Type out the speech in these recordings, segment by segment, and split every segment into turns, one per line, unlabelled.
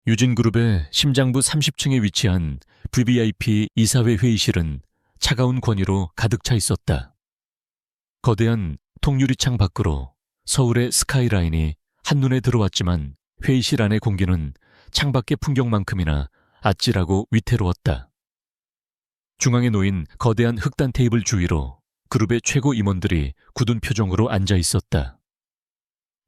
유진그룹의 심장부 30층에 위치한 VVIP 이사회 회의실은 차가운 권위로 가득 차 있었다. 거대한 통유리창 밖으로 서울의 스카이라인이 한눈에 들어왔지만 회의실 안의 공기는 창밖의 풍경만큼이나 아찔하고 위태로웠다. 중앙에 놓인 거대한 흑단 테이블 주위로 그룹의 최고 임원들이 굳은 표정으로 앉아 있었다.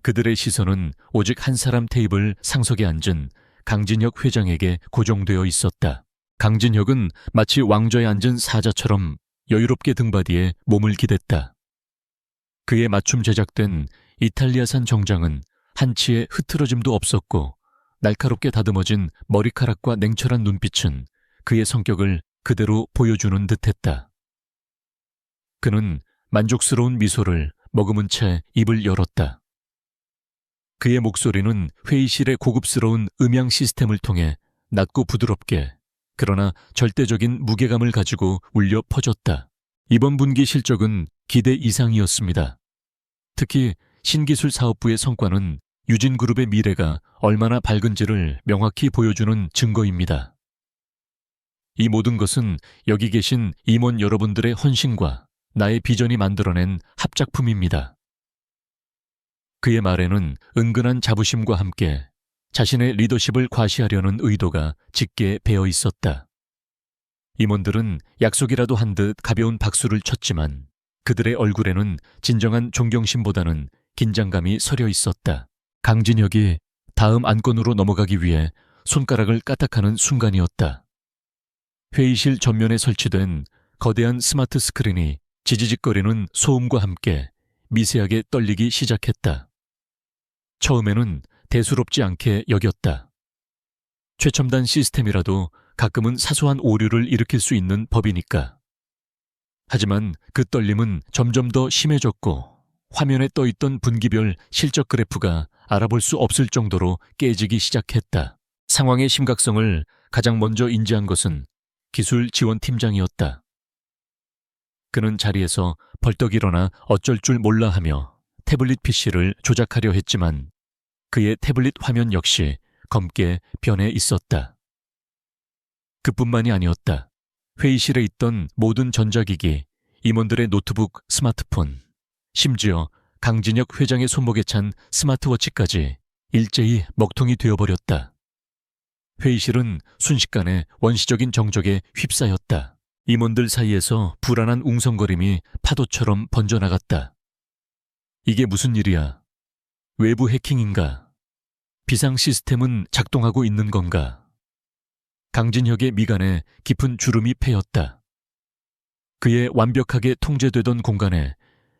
그들의 시선은 오직 한 사람 테이블 상석에 앉은 강진혁 회장에게 고정되어 있었다. 강진혁은 마치 왕좌에 앉은 사자처럼 여유롭게 등받이에 몸을 기댔다. 그의 맞춤 제작된 이탈리아산 정장은 한치의 흐트러짐도 없었고 날카롭게 다듬어진 머리카락과 냉철한 눈빛은 그의 성격을 그대로 보여주는 듯했다. 그는 만족스러운 미소를 머금은 채 입을 열었다. 그의 목소리는 회의실의 고급스러운 음향 시스템을 통해 낮고 부드럽게 그러나 절대적인 무게감을 가지고 울려 퍼졌다. 이번 분기 실적은 기대 이상이었습니다. 특히 신기술 사업부의 성과는 유진그룹의 미래가 얼마나 밝은지를 명확히 보여주는 증거입니다. 이 모든 것은 여기 계신 임원 여러분들의 헌신과 나의 비전이 만들어낸 합작품입니다. 그의 말에는 은근한 자부심과 함께 자신의 리더십을 과시하려는 의도가 짙게 배어 있었다. 임원들은 약속이라도 한 듯 가벼운 박수를 쳤지만 그들의 얼굴에는 진정한 존경심보다는 긴장감이 서려 있었다. 강진혁이 다음 안건으로 넘어가기 위해 손가락을 까딱하는 순간이었다. 회의실 전면에 설치된 거대한 스마트 스크린이 지지직거리는 소음과 함께 미세하게 떨리기 시작했다. 처음에는 대수롭지 않게 여겼다. 최첨단 시스템이라도 가끔은 사소한 오류를 일으킬 수 있는 법이니까. 하지만 그 떨림은 점점 더 심해졌고 화면에 떠있던 분기별 실적 그래프가 알아볼 수 없을 정도로 깨지기 시작했다. 상황의 심각성을 가장 먼저 인지한 것은 기술 지원팀장이었다. 그는 자리에서 벌떡 일어나 어쩔 줄 몰라 하며 태블릿 PC를 조작하려 했지만 그의 태블릿 화면 역시 검게 변해 있었다. 그뿐만이 아니었다. 회의실에 있던 모든 전자기기, 임원들의 노트북, 스마트폰, 심지어 강진혁 회장의 손목에 찬 스마트워치까지 일제히 먹통이 되어버렸다. 회의실은 순식간에 원시적인 정적에 휩싸였다. 임원들 사이에서 불안한 웅성거림이 파도처럼 번져나갔다. 이게 무슨 일이야? 외부 해킹인가? 비상 시스템은 작동하고 있는 건가? 강진혁의 미간에 깊은 주름이 패였다. 그의 완벽하게 통제되던 공간에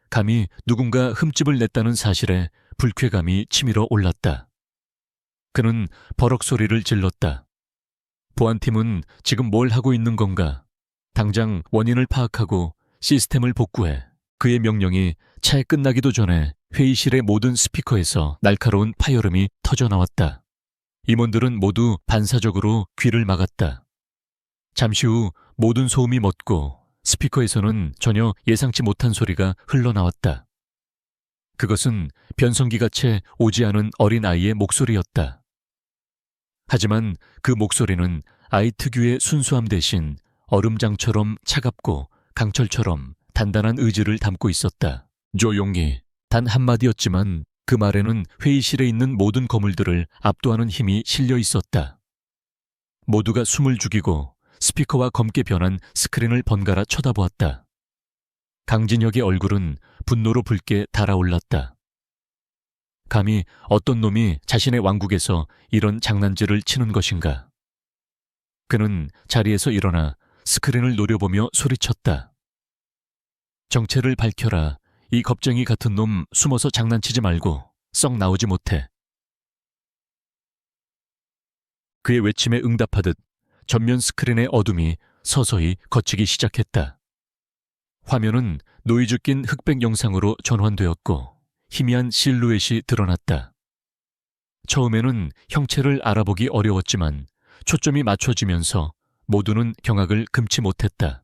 감히 누군가 흠집을 냈다는 사실에 불쾌감이 치밀어 올랐다. 그는 버럭 소리를 질렀다. 보안팀은 지금 뭘 하고 있는 건가? 당장 원인을 파악하고 시스템을 복구해. 그의 명령이 차에 끝나기도 전에 회의실의 모든 스피커에서 날카로운 파열음이 터져나왔다. 임원들은 모두 반사적으로 귀를 막았다. 잠시 후 모든 소음이 멎고 스피커에서는 전혀 예상치 못한 소리가 흘러나왔다. 그것은 변성기가 채 오지 않은 어린아이의 목소리였다. 하지만 그 목소리는 아이 특유의 순수함 대신 얼음장처럼 차갑고 강철처럼 단단한 의지를 담고 있었다. 조용히 단 한마디였지만 그 말에는 회의실에 있는 모든 거물들을 압도하는 힘이 실려 있었다. 모두가 숨을 죽이고 스피커와 검게 변한 스크린을 번갈아 쳐다보았다. 강진혁의 얼굴은 분노로 붉게 달아올랐다. 감히 어떤 놈이 자신의 왕국에서 이런 장난질을 치는 것인가? 그는 자리에서 일어나 스크린을 노려보며 소리쳤다. 정체를 밝혀라. 이 겁쟁이 같은 놈 숨어서 장난치지 말고 썩 나오지 못해. 그의 외침에 응답하듯 전면 스크린의 어둠이 서서히 걷히기 시작했다. 화면은 노이즈 낀 흑백 영상으로 전환되었고 희미한 실루엣이 드러났다. 처음에는 형체를 알아보기 어려웠지만 초점이 맞춰지면서 모두는 경악을 금치 못했다.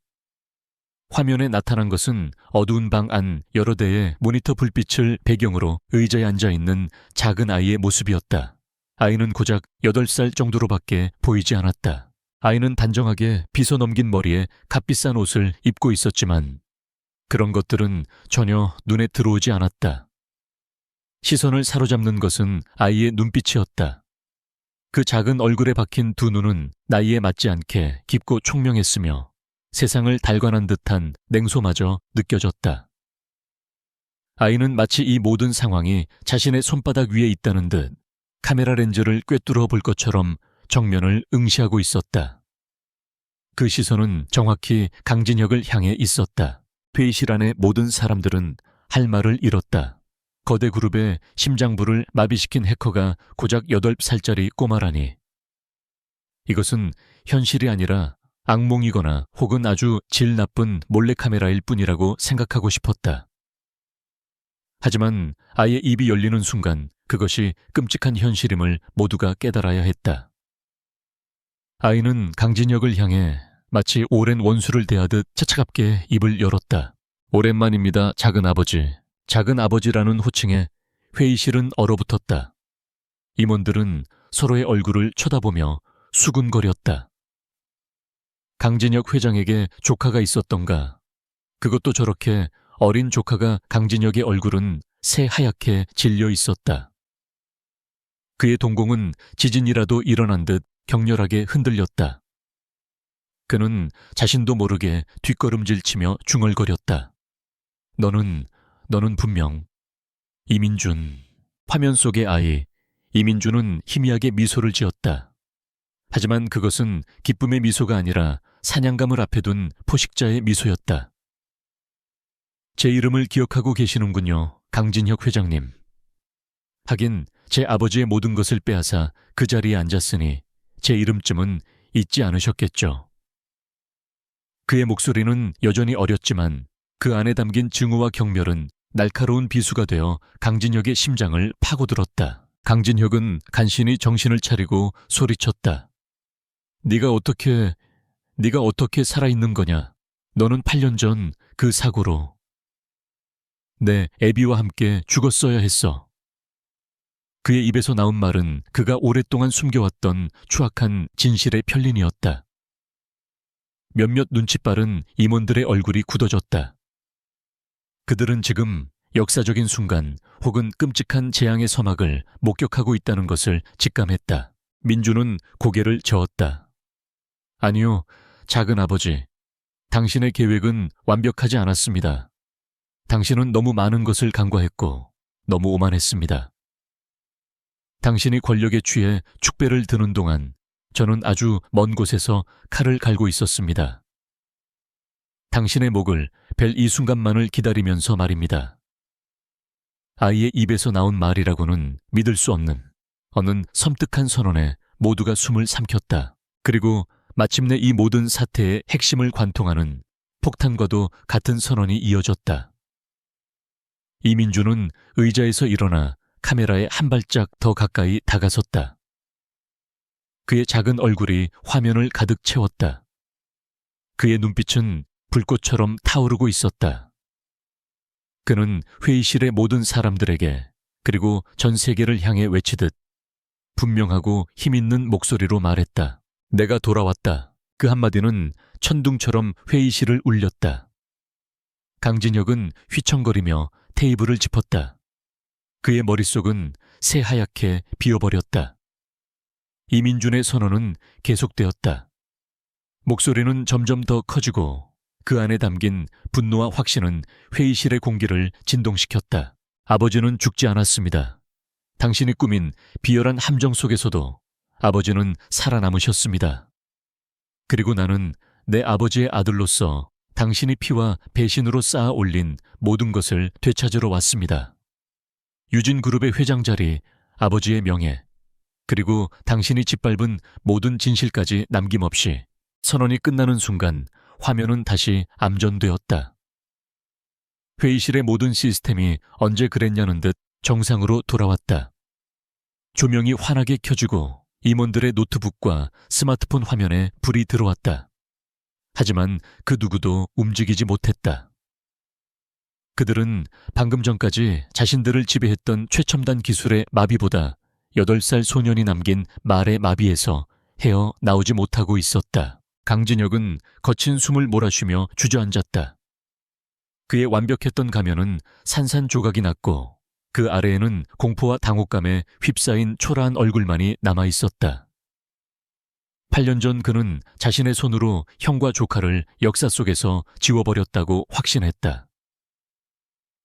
화면에 나타난 것은 어두운 방 안 여러 대의 모니터 불빛을 배경으로 의자에 앉아있는 작은 아이의 모습이었다. 아이는 고작 8살 정도로밖에 보이지 않았다. 아이는 단정하게 빗어 넘긴 머리에 값비싼 옷을 입고 있었지만 그런 것들은 전혀 눈에 들어오지 않았다. 시선을 사로잡는 것은 아이의 눈빛이었다. 그 작은 얼굴에 박힌 두 눈은 나이에 맞지 않게 깊고 총명했으며 세상을 달관한 듯한 냉소마저 느껴졌다. 아이는 마치 이 모든 상황이 자신의 손바닥 위에 있다는 듯 카메라 렌즈를 꿰뚫어 볼 것처럼 정면을 응시하고 있었다. 그 시선은 정확히 강진혁을 향해 있었다. 회의실 안의 모든 사람들은 할 말을 잃었다. 거대 그룹의 심장부를 마비시킨 해커가 고작 8살짜리 꼬마라니. 이것은 현실이 아니라 악몽이거나 혹은 아주 질 나쁜 몰래카메라일 뿐이라고 생각하고 싶었다. 하지만 아이의 입이 열리는 순간 그것이 끔찍한 현실임을 모두가 깨달아야 했다. 아이는 강진혁을 향해 마치 오랜 원수를 대하듯 차차갑게 입을 열었다. 오랜만입니다, 작은 아버지. 작은 아버지라는 호칭에 회의실은 얼어붙었다. 임원들은 서로의 얼굴을 쳐다보며 수군거렸다. 강진혁 회장에게 조카가 있었던가. 그것도 저렇게 어린 조카가 강진혁의 얼굴은 새하얗게 질려 있었다. 그의 동공은 지진이라도 일어난 듯 격렬하게 흔들렸다. 그는 자신도 모르게 뒷걸음질치며 중얼거렸다. 너는 분명 이민준. 화면 속의 아이 이민준은 희미하게 미소를 지었다. 하지만 그것은 기쁨의 미소가 아니라 사냥감을 앞에 둔 포식자의 미소였다. 제 이름을 기억하고 계시는군요, 강진혁 회장님. 하긴 제 아버지의 모든 것을 빼앗아 그 자리에 앉았으니 제 이름쯤은 잊지 않으셨겠죠. 그의 목소리는 여전히 어렸지만 그 안에 담긴 증오와 경멸은 날카로운 비수가 되어 강진혁의 심장을 파고들었다. 강진혁은 간신히 정신을 차리고 소리쳤다. 네가 어떻게 살아있는 거냐? 너는 8년 전 그 사고로 내 애비와 함께 죽었어야 했어. 그의 입에서 나온 말은 그가 오랫동안 숨겨왔던 추악한 진실의 편린이었다. 몇몇 눈치 빠른 임원들의 얼굴이 굳어졌다. 그들은 지금 역사적인 순간 혹은 끔찍한 재앙의 서막을 목격하고 있다는 것을 직감했다. 민주는 고개를 저었다. 아니요, 작은 아버지. 당신의 계획은 완벽하지 않았습니다. 당신은 너무 많은 것을 간과했고 너무 오만했습니다. 당신이 권력에 취해 축배를 드는 동안 저는 아주 먼 곳에서 칼을 갈고 있었습니다. 당신의 목을 벨 이 순간만을 기다리면서 말입니다. 아이의 입에서 나온 말이라고는 믿을 수 없는 어느 섬뜩한 선언에 모두가 숨을 삼켰다. 그리고 마침내 이 모든 사태의 핵심을 관통하는 폭탄과도 같은 선언이 이어졌다. 이민주는 의자에서 일어나 카메라에 한 발짝 더 가까이 다가섰다. 그의 작은 얼굴이 화면을 가득 채웠다. 그의 눈빛은 불꽃처럼 타오르고 있었다. 그는 회의실의 모든 사람들에게 그리고 전 세계를 향해 외치듯 분명하고 힘있는 목소리로 말했다. 내가 돌아왔다. 그 한마디는 천둥처럼 회의실을 울렸다. 강진혁은 휘청거리며 테이블을 짚었다. 그의 머릿속은 새하얗게 비어버렸다. 이민준의 선언은 계속되었다. 목소리는 점점 더 커지고 그 안에 담긴 분노와 확신은 회의실의 공기를 진동시켰다. 아버지는 죽지 않았습니다. 당신이 꾸민 비열한 함정 속에서도 아버지는 살아남으셨습니다. 그리고 나는 내 아버지의 아들로서 당신이 피와 배신으로 쌓아 올린 모든 것을 되찾으러 왔습니다. 유진그룹의 회장 자리, 아버지의 명예, 그리고 당신이 짓밟은 모든 진실까지 남김없이 선언이 끝나는 순간 화면은 다시 암전되었다. 회의실의 모든 시스템이 언제 그랬냐는 듯 정상으로 돌아왔다. 조명이 환하게 켜지고 임원들의 노트북과 스마트폰 화면에 불이 들어왔다. 하지만 그 누구도 움직이지 못했다. 그들은 방금 전까지 자신들을 지배했던 최첨단 기술의 마비보다 8살 소년이 남긴 말의 마비에서 헤어 나오지 못하고 있었다. 강진혁은 거친 숨을 몰아쉬며 주저앉았다. 그의 완벽했던 가면은 산산조각이 났고 그 아래에는 공포와 당혹감에 휩싸인 초라한 얼굴만이 남아있었다. 8년 전 그는 자신의 손으로 형과 조카를 역사 속에서 지워버렸다고 확신했다.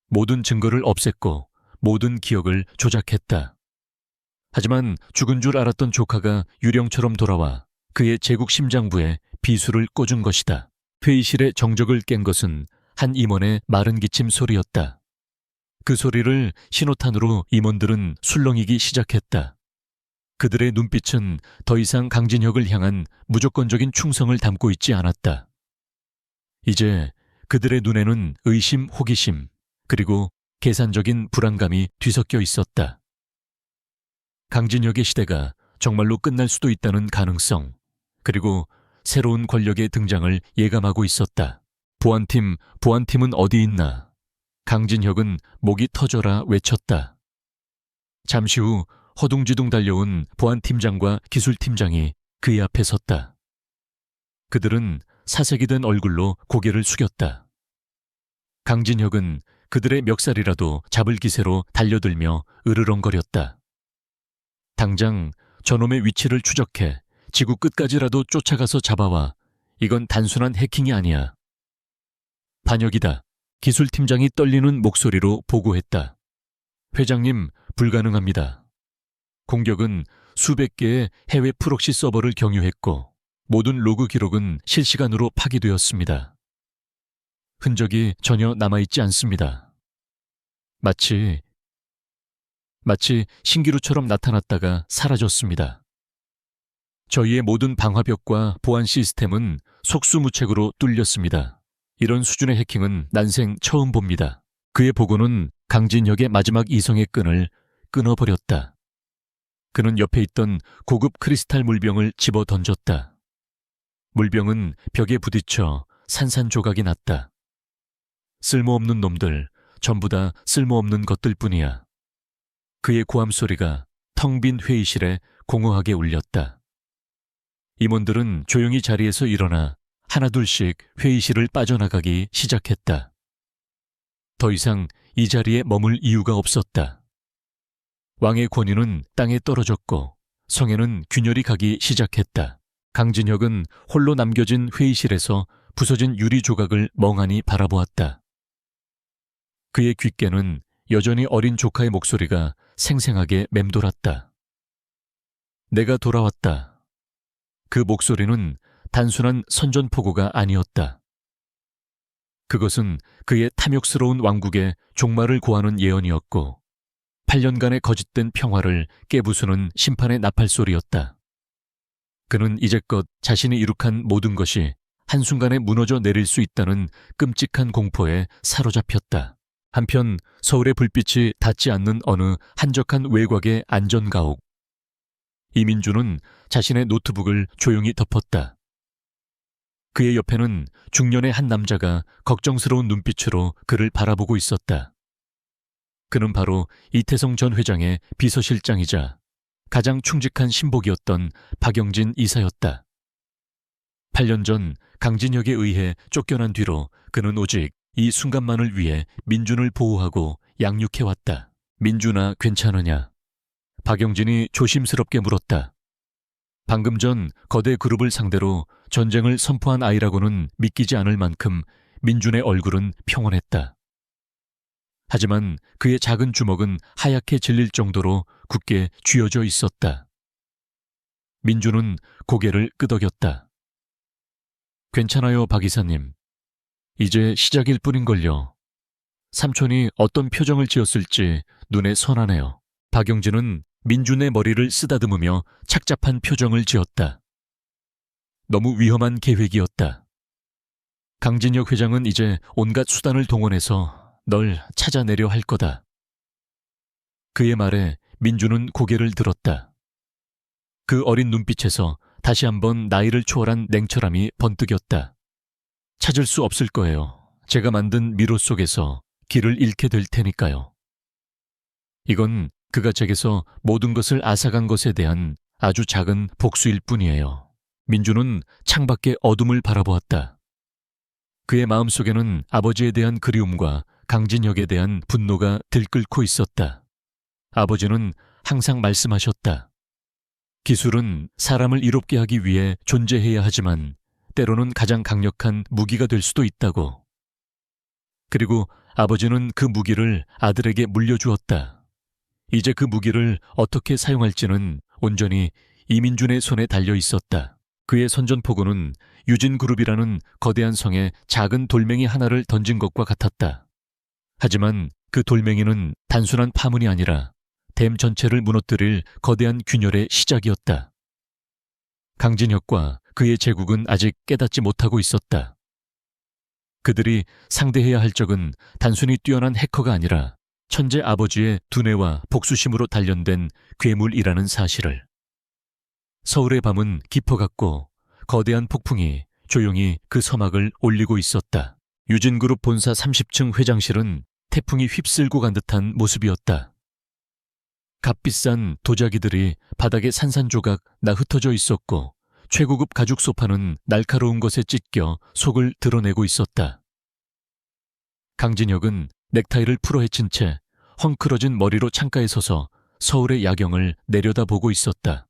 모든 증거를 없앴고 모든 기억을 조작했다. 하지만 죽은 줄 알았던 조카가 유령처럼 돌아와 그의 제국 심장부에 비수를 꽂은 것이다. 회의실의 정적을 깬 것은 한 임원의 마른 기침 소리였다. 그 소리를 신호탄으로 임원들은 술렁이기 시작했다. 그들의 눈빛은 더 이상 강진혁을 향한 무조건적인 충성을 담고 있지 않았다. 이제 그들의 눈에는 의심, 호기심, 그리고 계산적인 불안감이 뒤섞여 있었다. 강진혁의 시대가 정말로 끝날 수도 있다는 가능성, 그리고 새로운 권력의 등장을 예감하고 있었다. 보안팀은 어디 있나? 강진혁은 목이 터져라 외쳤다. 잠시 후 허둥지둥 달려온 보안팀장과 기술팀장이 그의 앞에 섰다. 그들은 사색이 된 얼굴로 고개를 숙였다. 강진혁은 그들의 멱살이라도 잡을 기세로 달려들며 으르렁거렸다. 당장 저놈의 위치를 추적해 지구 끝까지라도 쫓아가서 잡아와. 이건 단순한 해킹이 아니야. 반역이다. 기술팀장이 떨리는 목소리로 보고했다. 회장님, 불가능합니다. 공격은 수백 개의 해외 프록시 서버를 경유했고 모든 로그 기록은 실시간으로 파기되었습니다. 흔적이 전혀 남아있지 않습니다. 마치 신기루처럼 나타났다가 사라졌습니다. 저희의 모든 방화벽과 보안 시스템은 속수무책으로 뚫렸습니다. 이런 수준의 해킹은 난생 처음 봅니다. 그의 보고는 강진혁의 마지막 이성의 끈을 끊어버렸다. 그는 옆에 있던 고급 크리스탈 물병을 집어 던졌다. 물병은 벽에 부딪혀 산산조각이 났다. 쓸모없는 놈들, 전부 다 쓸모없는 것들 뿐이야. 그의 고함 소리가 텅 빈 회의실에 공허하게 울렸다. 임원들은 조용히 자리에서 일어나 하나둘씩 회의실을 빠져나가기 시작했다. 더 이상 이 자리에 머물 이유가 없었다. 왕의 권위는 땅에 떨어졌고 성에는 균열이 가기 시작했다. 강진혁은 홀로 남겨진 회의실에서 부서진 유리 조각을 멍하니 바라보았다. 그의 귓께는 여전히 어린 조카의 목소리가 생생하게 맴돌았다. 내가 돌아왔다. 그 목소리는 단순한 선전포고가 아니었다. 그것은 그의 탐욕스러운 왕국의 종말을 고하는 예언이었고 8년간의 거짓된 평화를 깨부수는 심판의 나팔소리였다. 그는 이제껏 자신이 이룩한 모든 것이 한순간에 무너져 내릴 수 있다는 끔찍한 공포에 사로잡혔다. 한편 서울의 불빛이 닿지 않는 어느 한적한 외곽의 안전가옥. 이민주는 자신의 노트북을 조용히 덮었다. 그의 옆에는 중년의 한 남자가 걱정스러운 눈빛으로 그를 바라보고 있었다. 그는 바로 이태성 전 회장의 비서실장이자 가장 충직한 신복이었던 박영진 이사였다. 8년 전 강진혁에 의해 쫓겨난 뒤로 그는 오직 이 순간만을 위해 민준을 보호하고 양육해왔다. 민준아, 괜찮으냐? 박영진이 조심스럽게 물었다. 방금 전 거대 그룹을 상대로 전쟁을 선포한 아이라고는 믿기지 않을 만큼 민준의 얼굴은 평온했다. 하지만 그의 작은 주먹은 하얗게 질릴 정도로 굳게 쥐어져 있었다. 민준은 고개를 끄덕였다. 괜찮아요, 박 이사님. 이제 시작일 뿐인걸요. 삼촌이 어떤 표정을 지었을지 눈에 선하네요. 박영진은 민준의 머리를 쓰다듬으며 착잡한 표정을 지었다. 너무 위험한 계획이었다. 강진혁 회장은 이제 온갖 수단을 동원해서 널 찾아내려 할 거다. 그의 말에 민준은 고개를 들었다. 그 어린 눈빛에서 다시 한번 나이를 초월한 냉철함이 번뜩였다. 찾을 수 없을 거예요. 제가 만든 미로 속에서 길을 잃게 될 테니까요. 이건 그가 제게서 모든 것을 앗아간 것에 대한 아주 작은 복수일 뿐이에요. 민주는 창밖의 어둠을 바라보았다. 그의 마음속에는 아버지에 대한 그리움과 강진혁에 대한 분노가 들끓고 있었다. 아버지는 항상 말씀하셨다. 기술은 사람을 이롭게 하기 위해 존재해야 하지만 때로는 가장 강력한 무기가 될 수도 있다고. 그리고 아버지는 그 무기를 아들에게 물려주었다. 이제 그 무기를 어떻게 사용할지는 온전히 이민준의 손에 달려 있었다. 그의 선전포고는 유진그룹이라는 거대한 성에 작은 돌멩이 하나를 던진 것과 같았다. 하지만 그 돌멩이는 단순한 파문이 아니라 댐 전체를 무너뜨릴 거대한 균열의 시작이었다. 강진혁과 그의 제국은 아직 깨닫지 못하고 있었다. 그들이 상대해야 할 적은 단순히 뛰어난 해커가 아니라 천재 아버지의 두뇌와 복수심으로 단련된 괴물이라는 사실을. 서울의 밤은 깊어갔고 거대한 폭풍이 조용히 그 서막을 올리고 있었다. 유진그룹 본사 30층 회장실은 태풍이 휩쓸고 간 듯한 모습이었다. 값비싼 도자기들이 바닥에 산산조각 나 흩어져 있었고 최고급 가죽 소파는 날카로운 것에 찢겨 속을 드러내고 있었다. 강진혁은 넥타이를 풀어 헤친 채 헝클어진 머리로 창가에 서서 서울의 야경을 내려다보고 있었다.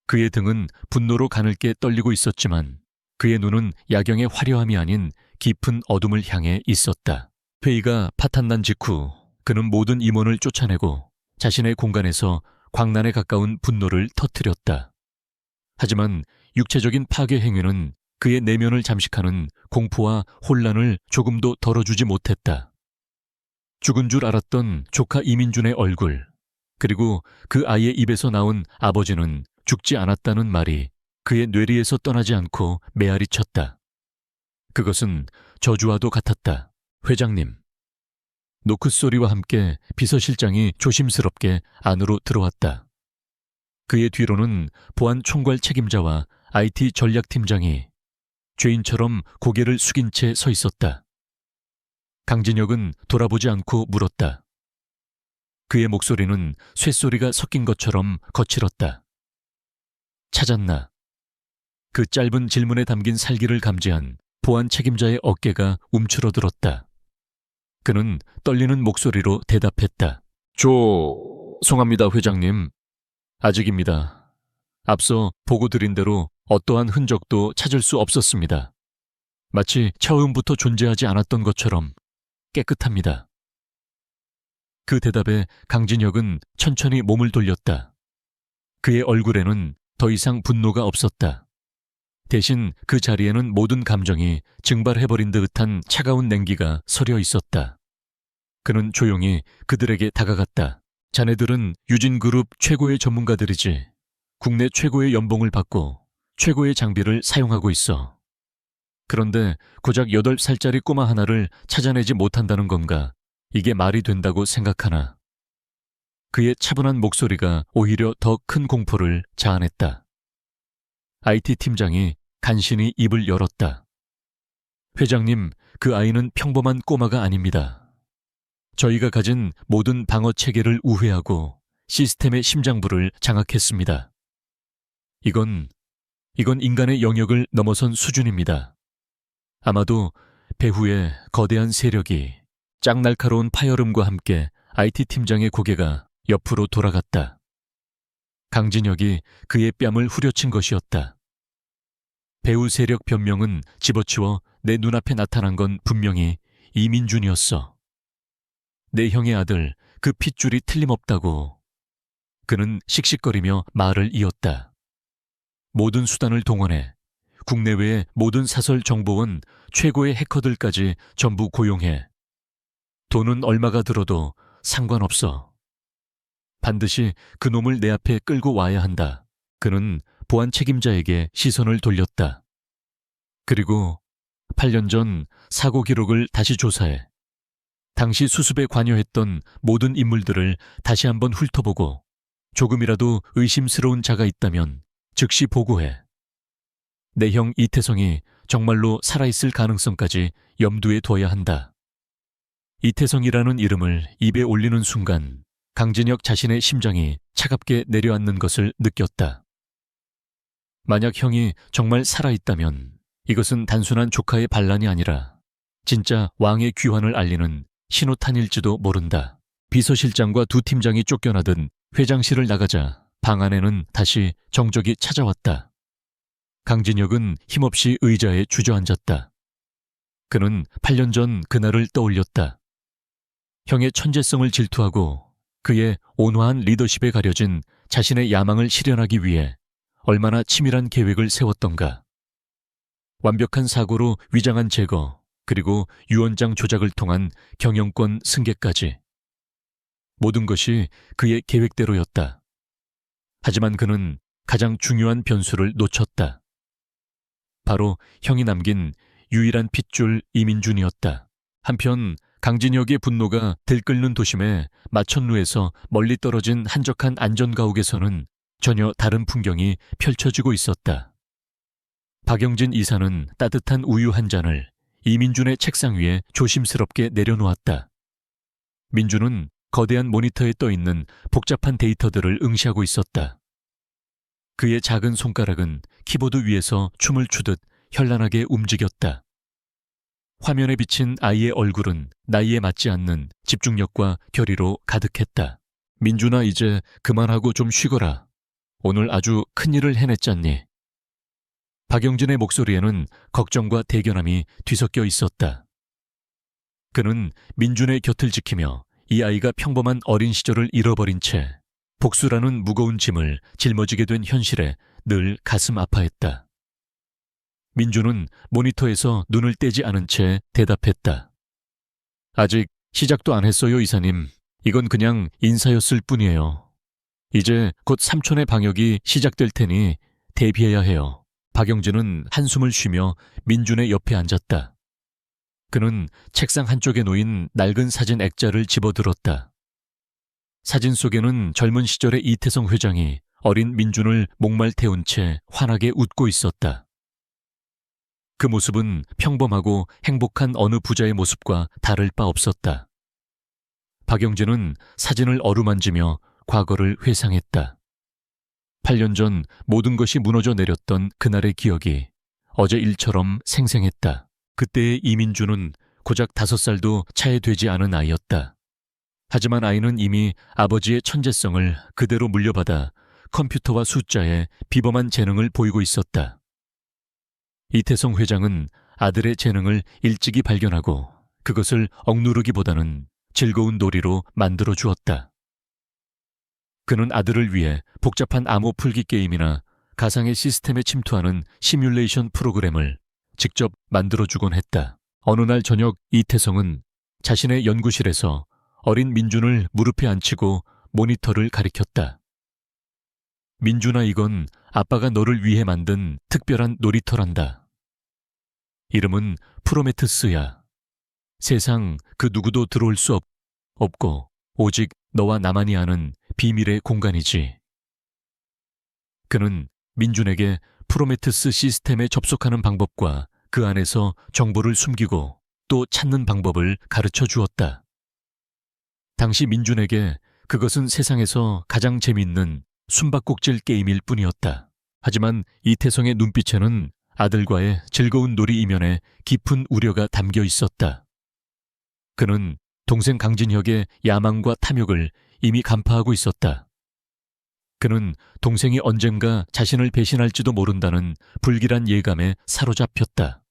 그의 등은 분노로 가늘게 떨리고 있었지만 그의 눈은 야경의 화려함이 아닌 깊은 어둠을 향해 있었다. 회의가 파탄난 직후 그는 모든 임원을 쫓아내고 자신의 공간에서 광란에 가까운 분노를 터뜨렸다. 하지만 육체적인 파괴 행위는 그의 내면을 잠식하는 공포와 혼란을 조금도 덜어주지 못했다. 죽은 줄 알았던 조카 이민준의 얼굴, 그리고 그 아이의 입에서 나온 아버지는 죽지 않았다는 말이 그의 뇌리에서 떠나지 않고 메아리 쳤다. 그것은 저주와도 같았다. 회장님. 노크 소리와 함께 비서실장이 조심스럽게 안으로 들어왔다. 그의 뒤로는 보안 총괄 책임자와 IT 전략팀장이 죄인처럼 고개를 숙인 채 서 있었다. 강진혁은 돌아보지 않고 물었다. 그의 목소리는 쇳소리가 섞인 것처럼 거칠었다. 찾았나? 그 짧은 질문에 담긴 살기를 감지한 보안 책임자의 어깨가 움츠러들었다. 그는 떨리는 목소리로 대답했다. 죄송합니다, 회장님. 아직입니다. 앞서 보고 드린 대로 어떠한 흔적도 찾을 수 없었습니다. 마치 처음부터 존재하지 않았던 것처럼 깨끗합니다. 그 대답에 강진혁은 천천히 몸을 돌렸다. 그의 얼굴에는 더 이상 분노가 없었다. 대신 그 자리에는 모든 감정이 증발해버린 듯한 차가운 냉기가 서려 있었다. 그는 조용히 그들에게 다가갔다. 자네들은 유진그룹 최고의 전문가들이지. 국내 최고의 연봉을 받고 최고의 장비를 사용하고 있어. 그런데 고작 8살짜리 꼬마 하나를 찾아내지 못한다는 건가? 이게 말이 된다고 생각하나? 그의 차분한 목소리가 오히려 더 큰 공포를 자아냈다. IT 팀장이 간신히 입을 열었다. 회장님, 그 아이는 평범한 꼬마가 아닙니다. 저희가 가진 모든 방어 체계를 우회하고 시스템의 심장부를 장악했습니다. 이건 인간의 영역을 넘어선 수준입니다. 아마도 배후의 거대한 세력이 짝 날카로운 파열음과 함께 IT 팀장의 고개가 옆으로 돌아갔다. 강진혁이 그의 뺨을 후려친 것이었다. 배후 세력 변명은 집어치워 내 눈앞에 나타난 건 분명히 이민준이었어. 내 형의 아들, 그 핏줄이 틀림없다고. 그는 씩씩거리며 말을 이었다. 모든 수단을 동원해 국내외의 모든 사설 정보원 최고의 해커들까지 전부 고용해. 돈은 얼마가 들어도 상관없어. 반드시 그 놈을 내 앞에 끌고 와야 한다. 그는 보안 책임자에게 시선을 돌렸다. 그리고 8년 전 사고 기록을 다시 조사해. 당시 수습에 관여했던 모든 인물들을 다시 한번 훑어보고 조금이라도 의심스러운 자가 있다면 즉시 보고해. 내 형 이태성이 정말로 살아있을 가능성까지 염두에 둬야 한다. 이태성이라는 이름을 입에 올리는 순간 강진혁 자신의 심장이 차갑게 내려앉는 것을 느꼈다. 만약 형이 정말 살아있다면 이것은 단순한 조카의 반란이 아니라 진짜 왕의 귀환을 알리는 신호탄일지도 모른다. 비서실장과 두 팀장이 쫓겨나듯 회장실을 나가자 방 안에는 다시 정적이 찾아왔다. 강진혁은 힘없이 의자에 주저앉았다. 그는 8년 전 그날을 떠올렸다. 형의 천재성을 질투하고 그의 온화한 리더십에 가려진 자신의 야망을 실현하기 위해 얼마나 치밀한 계획을 세웠던가. 완벽한 사고로 위장한 제거, 그리고 유언장 조작을 통한 경영권 승계까지. 모든 것이 그의 계획대로였다. 하지만 그는 가장 중요한 변수를 놓쳤다. 바로 형이 남긴 유일한 핏줄 이민준이었다. 한편 강진혁의 분노가 들끓는 도심의 마천루에서 멀리 떨어진 한적한 안전가옥에서는 전혀 다른 풍경이 펼쳐지고 있었다. 박영진 이사는 따뜻한 우유 한 잔을 이민준의 책상 위에 조심스럽게 내려놓았다. 민준은 거대한 모니터에 떠있는 복잡한 데이터들을 응시하고 있었다. 그의 작은 손가락은 키보드 위에서 춤을 추듯 현란하게 움직였다. 화면에 비친 아이의 얼굴은 나이에 맞지 않는 집중력과 결의로 가득했다. 민준아, 이제 그만하고 좀 쉬거라. 오늘 아주 큰일을 해냈잖니. 박영진의 목소리에는 걱정과 대견함이 뒤섞여 있었다. 그는 민준의 곁을 지키며 이 아이가 평범한 어린 시절을 잃어버린 채 복수라는 무거운 짐을 짊어지게 된 현실에 늘 가슴 아파했다. 민준은 모니터에서 눈을 떼지 않은 채 대답했다. 아직 시작도 안 했어요, 이사님. 이건 그냥 인사였을 뿐이에요. 이제 곧 삼촌의 방역이 시작될 테니 대비해야 해요. 박영진은 한숨을 쉬며 민준의 옆에 앉았다. 그는 책상 한쪽에 놓인 낡은 사진 액자를 집어들었다. 사진 속에는 젊은 시절의 이태성 회장이 어린 민준을 목말 태운 채 환하게 웃고 있었다. 그 모습은 평범하고 행복한 어느 부자의 모습과 다를 바 없었다. 박영진은 사진을 어루만지며 과거를 회상했다. 8년 전 모든 것이 무너져 내렸던 그날의 기억이 어제 일처럼 생생했다. 그때의 이민준은 고작 5살도 차에 되지 않은 아이였다. 하지만 아이는 이미 아버지의 천재성을 그대로 물려받아 컴퓨터와 숫자에 비범한 재능을 보이고 있었다. 이태성 회장은 아들의 재능을 일찍이 발견하고 그것을 억누르기보다는 즐거운 놀이로 만들어 주었다. 그는 아들을 위해 복잡한 암호 풀기 게임이나 가상의 시스템에 침투하는 시뮬레이션 프로그램을 직접 만들어주곤 했다. 어느 날 저녁 이태성은 자신의 연구실에서 어린 민준을 무릎에 앉히고 모니터를 가리켰다. 민준아, 이건 아빠가 너를 위해 만든 특별한 놀이터란다. 이름은 프로메테스야. 세상 그 누구도 들어올 수 없고 오직 너와 나만이 아는 비밀의 공간이지. 그는 민준에게 프로메테스 시스템에 접속하는 방법과 그 안에서 정보를 숨기고 또 찾는 방법을 가르쳐 주었다. 당시 민준에게 그것은 세상에서 가장 재밌는 숨바꼭질 게임일 뿐이었다. 하지만 이태성의 눈빛에는 아들과의 즐거운 놀이 이면에 깊은 우려가 담겨 있었다. 그는 동생 강진혁의 야망과 탐욕을 이미 간파하고 있었다. 그는 동생이 언젠가 자신을 배신할지도 모른다는 불길한 예감에 사로잡혔다.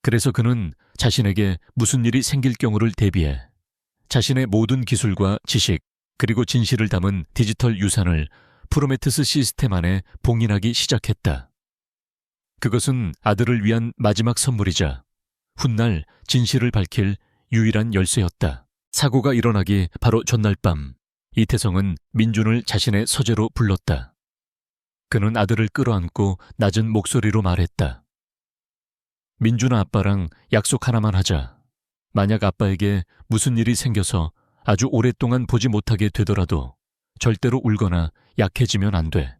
그래서 그는 자신에게 무슨 일이 생길 경우를 대비해 자신의 모든 기술과 지식 그리고 진실을 담은 디지털 유산을 프로메테스 시스템 안에 봉인하기 시작했다. 그것은 아들을 위한 마지막 선물이자 훗날 진실을 밝힐 유일한 열쇠였다. 사고가 일어나기 바로 전날 밤, 이태성은 민준을 자신의 서재로 불렀다. 그는 아들을 끌어안고 낮은 목소리로 말했다. 민준아, 아빠랑 약속 하나만 하자. 만약 아빠에게 무슨 일이 생겨서 아주 오랫동안 보지 못하게 되더라도 절대로 울거나 약해지면 안 돼.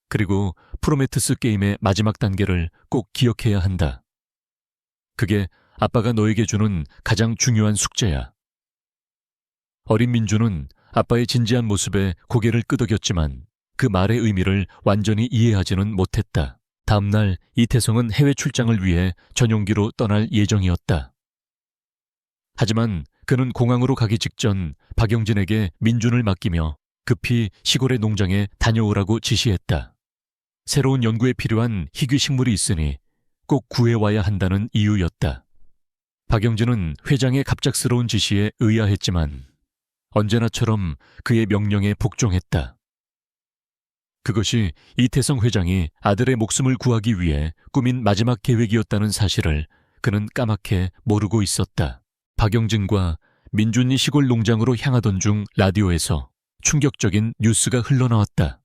그리고 프로메테스 게임의 마지막 단계를 꼭 기억해야 한다. 그게 아빠가 너에게 주는 가장 중요한 숙제야. 어린 민준은 아빠의 진지한 모습에 고개를 끄덕였지만 그 말의 의미를 완전히 이해하지는 못했다. 다음 날 이태성은 해외 출장을 위해 전용기로 떠날 예정이었다. 하지만 그는 공항으로 가기 직전 박영진에게 민준을 맡기며 급히 시골의 농장에 다녀오라고 지시했다. 새로운 연구에 필요한 희귀 식물이 있으니 꼭 구해와야 한다는 이유였다. 박영진은 회장의 갑작스러운 지시에 의아했지만 언제나처럼 그의 명령에 복종했다. 그것이 이태성 회장이 아들의 목숨을 구하기 위해 꾸민 마지막 계획이었다는 사실을 그는 까맣게 모르고 있었다. 박영진과 민준이 시골 농장으로 향하던 중 라디오에서 충격적인 뉴스가 흘러나왔다.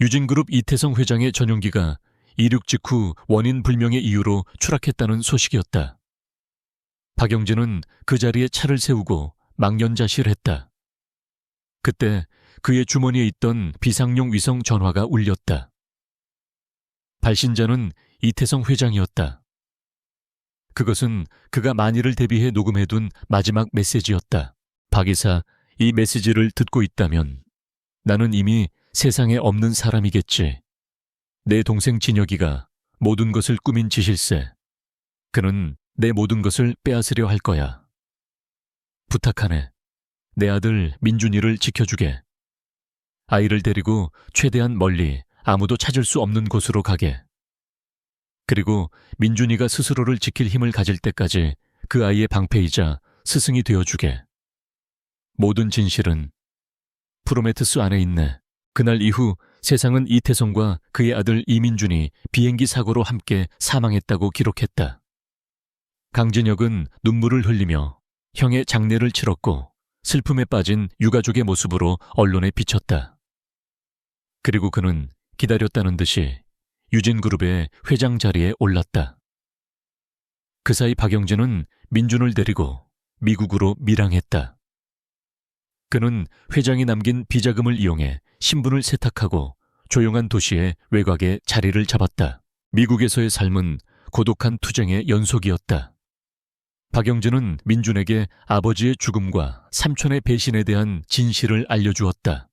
유진그룹 이태성 회장의 전용기가 이륙 직후 원인 불명의 이유로 추락했다는 소식이었다. 박영진은 그 자리에 차를 세우고 망연자실했다. 그때 그의 주머니에 있던 비상용 위성 전화가 울렸다. 발신자는 이태성 회장이었다. 그것은 그가 만일을 대비해 녹음해둔 마지막 메시지였다. 박 이사, 이 메시지를 듣고 있다면 나는 이미 세상에 없는 사람이겠지. 내 동생 진혁이가 모든 것을 꾸민 짓일세. 그는 내 모든 것을 빼앗으려 할 거야. 부탁하네. 내 아들 민준이를 지켜주게. 아이를 데리고 최대한 멀리 아무도 찾을 수 없는 곳으로 가게. 그리고 민준이가 스스로를 지킬 힘을 가질 때까지 그 아이의 방패이자 스승이 되어주게. 모든 진실은 프로메테스 안에 있네. 그날 이후 세상은 이태성과 그의 아들 이민준이 비행기 사고로 함께 사망했다고 기록했다. 강진혁은 눈물을 흘리며 형의 장례를 치렀고 슬픔에 빠진 유가족의 모습으로 언론에 비쳤다. 그리고 그는 기다렸다는 듯이 유진그룹의 회장 자리에 올랐다. 그 사이 박영진은 민준을 데리고 미국으로 밀항했다. 그는 회장이 남긴 비자금을 이용해 신분을 세탁하고 조용한 도시의 외곽에 자리를 잡았다. 미국에서의 삶은 고독한 투쟁의 연속이었다. 박영진은 민준에게 아버지의 죽음과 삼촌의 배신에 대한 진실을 알려주었다.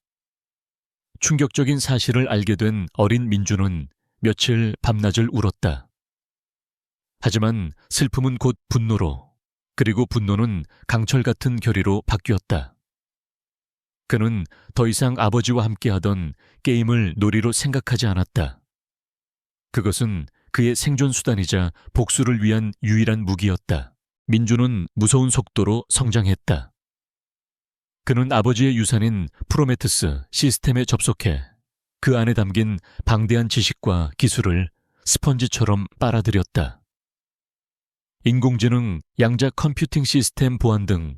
충격적인 사실을 알게 된 어린 민준은 며칠 밤낮을 울었다. 하지만 슬픔은 곧 분노로, 그리고 분노는 강철 같은 결의로 바뀌었다. 그는 더 이상 아버지와 함께하던 게임을 놀이로 생각하지 않았다. 그것은 그의 생존 수단이자 복수를 위한 유일한 무기였다. 민준은 무서운 속도로 성장했다. 그는 아버지의 유산인 프로메테스 시스템에 접속해 그 안에 담긴 방대한 지식과 기술을 스펀지처럼 빨아들였다. 인공지능, 양자 컴퓨팅 시스템 보안 등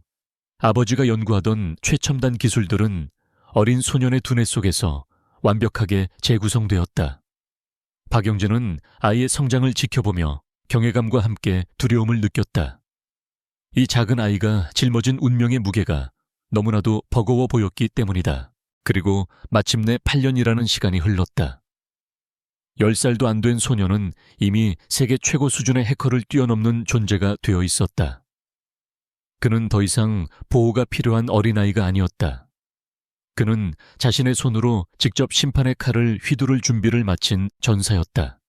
아버지가 연구하던 최첨단 기술들은 어린 소년의 두뇌 속에서 완벽하게 재구성되었다. 박영진은 아이의 성장을 지켜보며 경외감과 함께 두려움을 느꼈다. 이 작은 아이가 짊어진 운명의 무게가 너무나도 버거워 보였기 때문이다. 그리고 마침내 8년이라는 시간이 흘렀다. 10살도 안 된 소년은 이미 세계 최고 수준의 해커를 뛰어넘는 존재가 되어 있었다. 그는 더 이상 보호가 필요한 어린아이가 아니었다. 그는 자신의 손으로 직접 심판의 칼을 휘두를 준비를 마친 전사였다.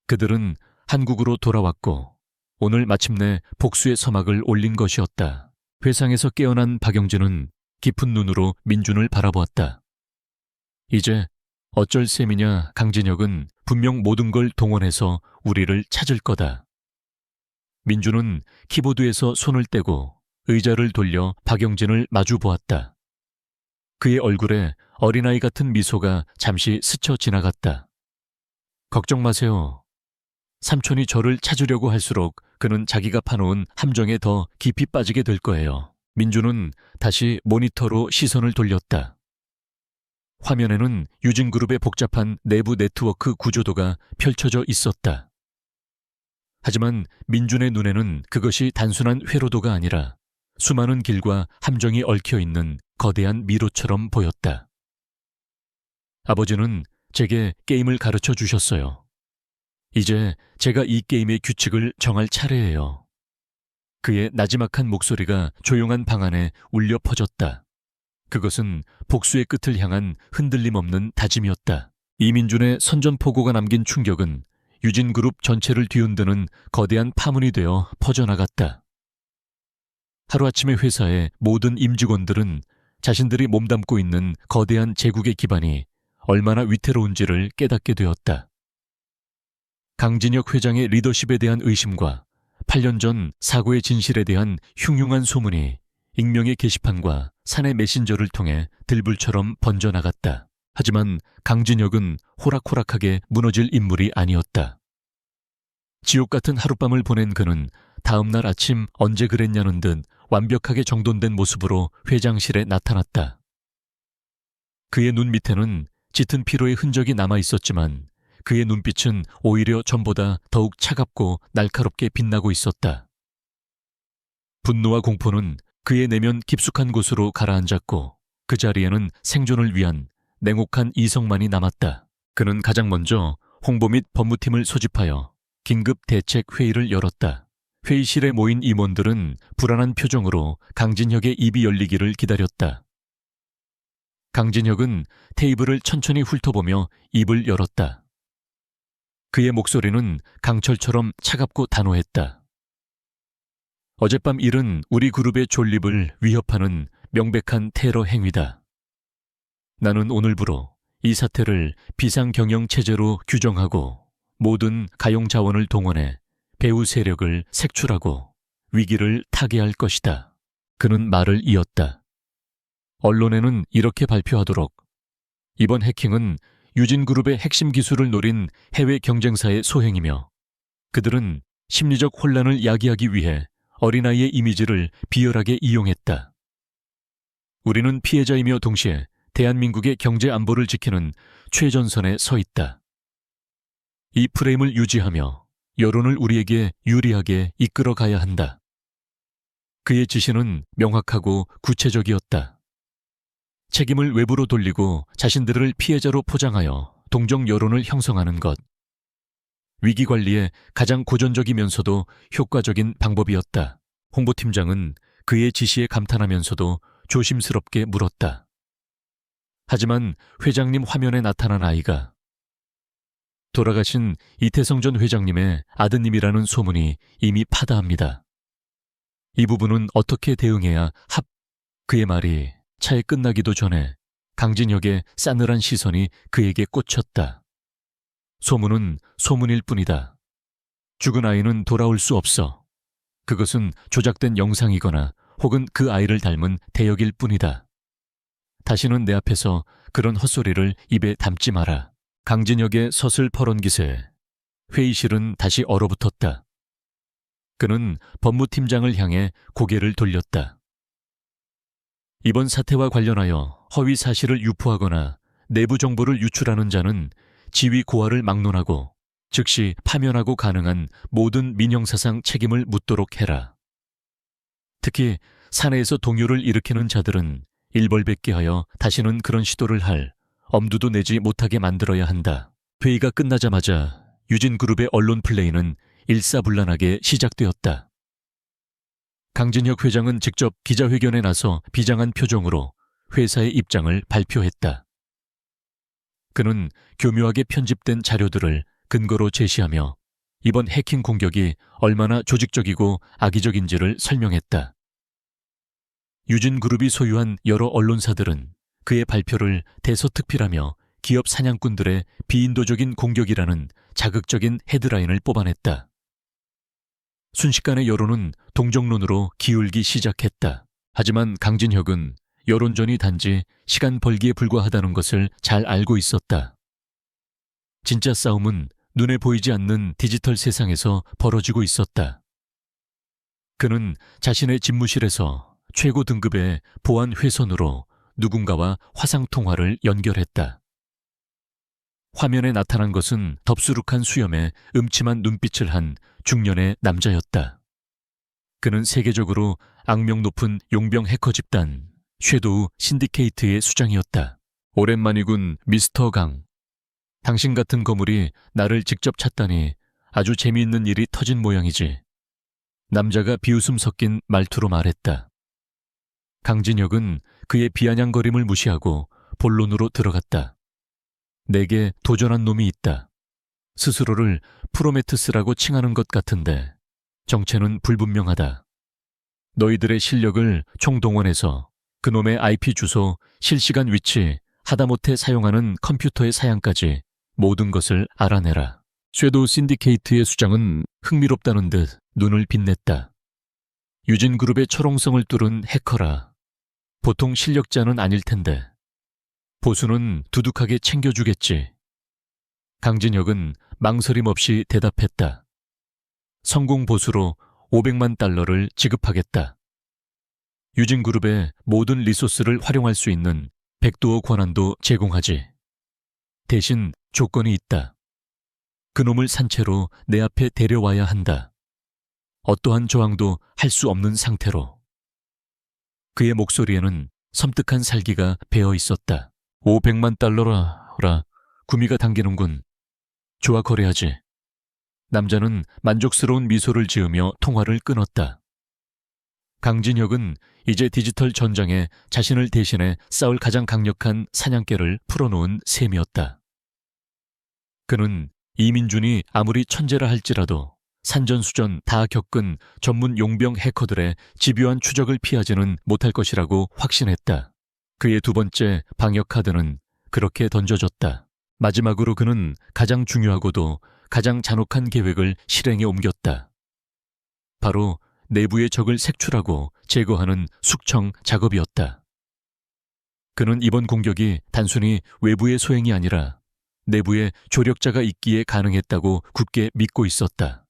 그들은 한국으로 돌아왔고 오늘 마침내 복수의 서막을 올린 것이었다. 회상에서 깨어난 박영진은 깊은 눈으로 민준을 바라보았다. 이제 어쩔 셈이냐 강진혁은 분명 모든 걸 동원해서 우리를 찾을 거다. 민준은 키보드에서 손을 떼고 의자를 돌려 박영진을 마주 보았다. 그의 얼굴에 어린아이 같은 미소가 잠시 스쳐 지나갔다. 걱정 마세요. 삼촌이 저를 찾으려고 할수록 그는 자기가 파놓은 함정에 더 깊이 빠지게 될 거예요. 민준은 다시 모니터로 시선을 돌렸다. 화면에는 유진그룹의 복잡한 내부 네트워크 구조도가 펼쳐져 있었다. 하지만 민준의 눈에는 그것이 단순한 회로도가 아니라 수많은 길과 함정이 얽혀있는 거대한 미로처럼 보였다. 아버지는 제게 게임을 가르쳐 주셨어요. 이제 제가 이 게임의 규칙을 정할 차례예요. 그의 나지막한 목소리가 조용한 방 안에 울려 퍼졌다. 그것은 복수의 끝을 향한 흔들림 없는 다짐이었다. 이민준의 선전포고가 남긴 충격은 유진그룹 전체를 뒤흔드는 거대한 파문이 되어 퍼져나갔다. 하루아침에 회사의 모든 임직원들은 자신들이 몸담고 있는 거대한 제국의 기반이 얼마나 위태로운지를 깨닫게 되었다. 강진혁 회장의 리더십에 대한 의심과 8년 전 사고의 진실에 대한 흉흉한 소문이 익명의 게시판과 사내 메신저를 통해 들불처럼 번져나갔다. 하지만 강진혁은 호락호락하게 무너질 인물이 아니었다. 지옥 같은 하룻밤을 보낸 그는 다음 날 아침 언제 그랬냐는 듯 완벽하게 정돈된 모습으로 회장실에 나타났다. 그의 눈 밑에는 짙은 피로의 흔적이 남아 있었지만 그의 눈빛은 오히려 전보다 더욱 차갑고 날카롭게 빛나고 있었다. 분노와 공포는 그의 내면 깊숙한 곳으로 가라앉았고 그 자리에는 생존을 위한 냉혹한 이성만이 남았다. 그는 가장 먼저 홍보 및 법무팀을 소집하여 긴급 대책 회의를 열었다. 회의실에 모인 임원들은 불안한 표정으로 강진혁의 입이 열리기를 기다렸다. 강진혁은 테이블을 천천히 훑어보며 입을 열었다. 그의 목소리는 강철처럼 차갑고 단호했다. 어젯밤 일은 우리 그룹의 존립을 위협하는 명백한 테러 행위다. 나는 오늘부로 이 사태를 비상경영 체제로 규정하고 모든 가용 자원을 동원해 배후 세력을 색출하고 위기를 타개할 것이다. 그는 말을 이었다. 언론에는 이렇게 발표하도록. 이번 해킹은 유진그룹의 핵심 기술을 노린 해외 경쟁사의 소행이며 그들은 심리적 혼란을 야기하기 위해 어린아이의 이미지를 비열하게 이용했다. 우리는 피해자이며 동시에 대한민국의 경제 안보를 지키는 최전선에 서 있다. 이 프레임을 유지하며 여론을 우리에게 유리하게 이끌어 가야 한다. 그의 지시는 명확하고 구체적이었다. 책임을 외부로 돌리고 자신들을 피해자로 포장하여 동정 여론을 형성하는 것. 위기관리의 가장 고전적이면서도 효과적인 방법이었다. 홍보팀장은 그의 지시에 감탄하면서도 조심스럽게 물었다. 하지만 회장님 화면에 나타난 아이가 돌아가신 이태성 전 회장님의 아드님이라는 소문이 이미 파다합니다. 이 부분은 어떻게 대응해야 그의 말이 차에 끝나기도 전에 강진혁의 싸늘한 시선이 그에게 꽂혔다. 소문은 소문일 뿐이다. 죽은 아이는 돌아올 수 없어. 그것은 조작된 영상이거나 혹은 그 아이를 닮은 대역일 뿐이다. 다시는 내 앞에서 그런 헛소리를 입에 담지 마라. 강진혁의 서슬퍼런 기세에 회의실은 다시 얼어붙었다. 그는 법무팀장을 향해 고개를 돌렸다. 이번 사태와 관련하여 허위 사실을 유포하거나 내부 정보를 유출하는 자는 지위 고하를 막론하고 즉시 파면하고 가능한 모든 민형사상 책임을 묻도록 해라. 특히 사내에서 동요를 일으키는 자들은 일벌백계 하여 다시는 그런 시도를 할 엄두도 내지 못하게 만들어야 한다. 회의가 끝나자마자 유진그룹의 언론 플레이는 일사불란하게 시작되었다. 강진혁 회장은 직접 기자회견에 나서 비장한 표정으로 회사의 입장을 발표했다. 그는 교묘하게 편집된 자료들을 근거로 제시하며 이번 해킹 공격이 얼마나 조직적이고 악의적인지를 설명했다. 유진그룹이 소유한 여러 언론사들은 그의 발표를 대서특필하며 기업 사냥꾼들의 비인도적인 공격이라는 자극적인 헤드라인을 뽑아냈다. 순식간에 여론은 동정론으로 기울기 시작했다. 하지만 강진혁은 여론전이 단지 시간 벌기에 불과하다는 것을 잘 알고 있었다. 진짜 싸움은 눈에 보이지 않는 디지털 세상에서 벌어지고 있었다. 그는 자신의 집무실에서 최고 등급의 보안 회선으로 누군가와 화상통화를 연결했다. 화면에 나타난 것은 덥수룩한 수염에 음침한 눈빛을 한 중년의 남자였다. 그는 세계적으로 악명 높은 용병 해커 집단 섀도우 신디케이트의 수장이었다. 오랜만이군 미스터 강. 당신 같은 거물이 나를 직접 찾다니 아주 재미있는 일이 터진 모양이지. 남자가 비웃음 섞인 말투로 말했다. 강진혁은 그의 비아냥거림을 무시하고 본론으로 들어갔다. 내게 도전한 놈이 있다. 스스로를 프로메테스라고 칭하는 것 같은데 정체는 불분명하다. 너희들의 실력을 총동원해서 그놈의 IP 주소, 실시간 위치, 하다못해 사용하는 컴퓨터의 사양까지 모든 것을 알아내라. 섀도우 신디케이트의 수장은 흥미롭다는 듯 눈을 빛냈다. 유진그룹의 철옹성을 뚫은 해커라. 보통 실력자는 아닐 텐데 보수는 두둑하게 챙겨주겠지. 강진혁은 망설임 없이 대답했다. 성공 보수로 $500만 지급하겠다. 유진그룹의 모든 리소스를 활용할 수 있는 백도어 권한도 제공하지. 대신 조건이 있다. 그놈을 산채로 내 앞에 데려와야 한다. 어떠한 저항도 할 수 없는 상태로. 그의 목소리에는 섬뜩한 살기가 배어 있었다. $500만 구미가 당기는군. 좋아, 거래하지. 남자는 만족스러운 미소를 지으며 통화를 끊었다. 강진혁은 이제 디지털 전장에 자신을 대신해 싸울 가장 강력한 사냥개를 풀어놓은 셈이었다. 그는 이민준이 아무리 천재라 할지라도 산전수전 다 겪은 전문 용병 해커들의 집요한 추적을 피하지는 못할 것이라고 확신했다. 그의 두 번째 방역 카드는 그렇게 던져졌다. 마지막으로 그는 가장 중요하고도 가장 잔혹한 계획을 실행에 옮겼다. 바로 내부의 적을 색출하고 제거하는 숙청 작업이었다. 그는 이번 공격이 단순히 외부의 소행이 아니라 내부에 조력자가 있기에 가능했다고 굳게 믿고 있었다.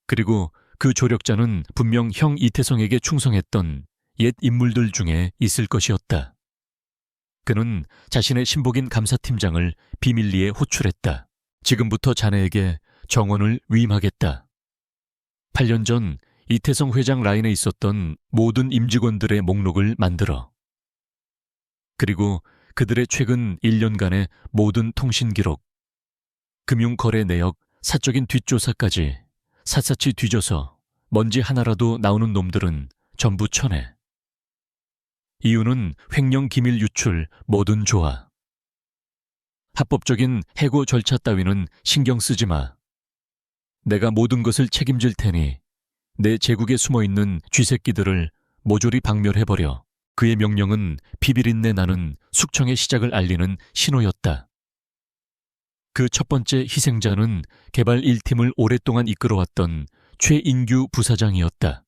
그리고 그 조력자는 분명 형 이태성에게 충성했던 옛 인물들 중에 있을 것이었다. 그는 자신의 신복인 감사팀장을 비밀리에 호출했다. 지금부터 자네에게 정원을 위임하겠다. 8년 전 이태성 회장 라인에 있었던 모든 임직원들의 목록을 만들어. 그리고 그들의 최근 1년간의 모든 통신 기록, 금융거래 내역, 사적인 뒷조사까지 샅샅이 뒤져서 먼지 하나라도 나오는 놈들은 전부 쳐내. 이유는 횡령 기밀 유출 뭐든 좋아. 합법적인 해고 절차 따위는 신경 쓰지 마. 내가 모든 것을 책임질 테니 내 제국에 숨어있는 쥐새끼들을 모조리 박멸해버려. 그의 명령은 비비린내 나는 숙청의 시작을 알리는 신호였다. 그 첫 번째 희생자는 개발 1팀을 오랫동안 이끌어왔던 최인규 부사장이었다.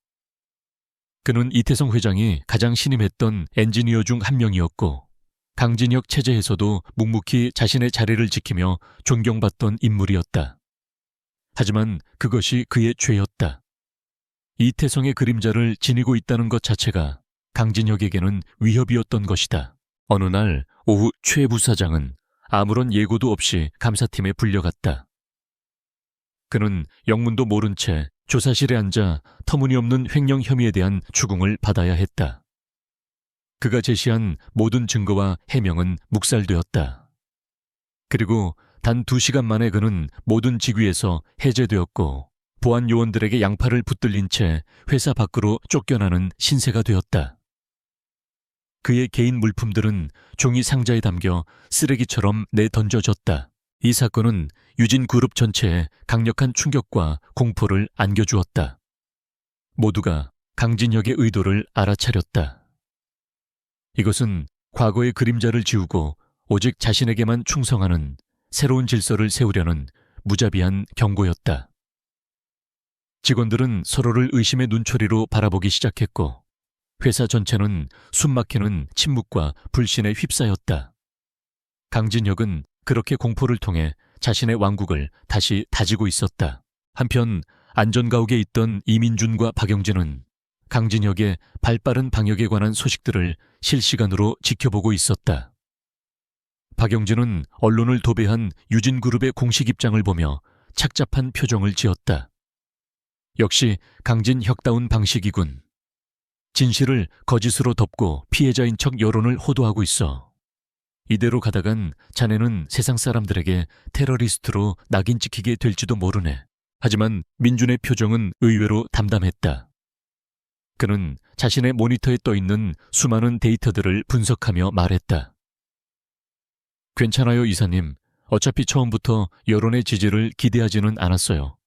그는 이태성 회장이 가장 신임했던 엔지니어 중 한 명이었고 강진혁 체제에서도 묵묵히 자신의 자리를 지키며 존경받던 인물이었다. 하지만 그것이 그의 죄였다. 이태성의 그림자를 지니고 있다는 것 자체가 강진혁에게는 위협이었던 것이다. 어느 날 오후 최 부사장은 아무런 예고도 없이 감사팀에 불려갔다. 그는 영문도 모른 채 조사실에 앉아 터무니없는 횡령 혐의에 대한 추궁을 받아야 했다. 그가 제시한 모든 증거와 해명은 묵살되었다. 그리고 단 2시간 만에 그는 모든 직위에서 해제되었고 보안 요원들에게 양팔을 붙들린 채 회사 밖으로 쫓겨나는 신세가 되었다. 그의 개인 물품들은 종이 상자에 담겨 쓰레기처럼 내던져졌다. 이 사건은 유진그룹 전체에 강력한 충격과 공포를 안겨주었다. 모두가 강진혁의 의도를 알아차렸다. 이것은 과거의 그림자를 지우고 오직 자신에게만 충성하는 새로운 질서를 세우려는 무자비한 경고였다. 직원들은 서로를 의심의 눈초리로 바라보기 시작했고 회사 전체는 숨막히는 침묵과 불신에 휩싸였다. 강진혁은 그렇게 공포를 통해 자신의 왕국을 다시 다지고 있었다. 한편 안전가옥에 있던 이민준과 박영진은 강진혁의 발빠른 방역에 관한 소식들을 실시간으로 지켜보고 있었다. 박영진은 언론을 도배한 유진그룹의 공식 입장을 보며 착잡한 표정을 지었다. 역시 강진혁다운 방식이군. 진실을 거짓으로 덮고 피해자인 척 여론을 호도하고 있어. 이대로 가다간 자네는 세상 사람들에게 테러리스트로 낙인 찍히게 될지도 모르네. 하지만 민준의 표정은 의외로 담담했다. 그는 자신의 모니터에 떠있는 수많은 데이터들을 분석하며 말했다. 괜찮아요, 이사님. 어차피 처음부터 여론의 지지를 기대하지는 않았어요.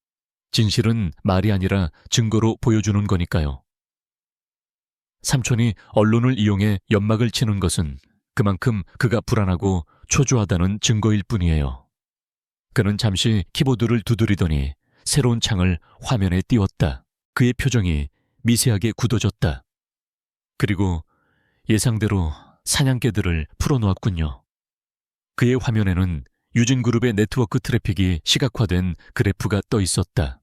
진실은 말이 아니라 증거로 보여주는 거니까요. 삼촌이 언론을 이용해 연막을 치는 것은 그만큼 그가 불안하고 초조하다는 증거일 뿐이에요. 그는 잠시 키보드를 두드리더니 새로운 창을 화면에 띄웠다. 그의 표정이 미세하게 굳어졌다. 그리고 예상대로 사냥개들을 풀어놓았군요. 그의 화면에는 유진그룹의 네트워크 트래픽이 시각화된 그래프가 떠 있었다.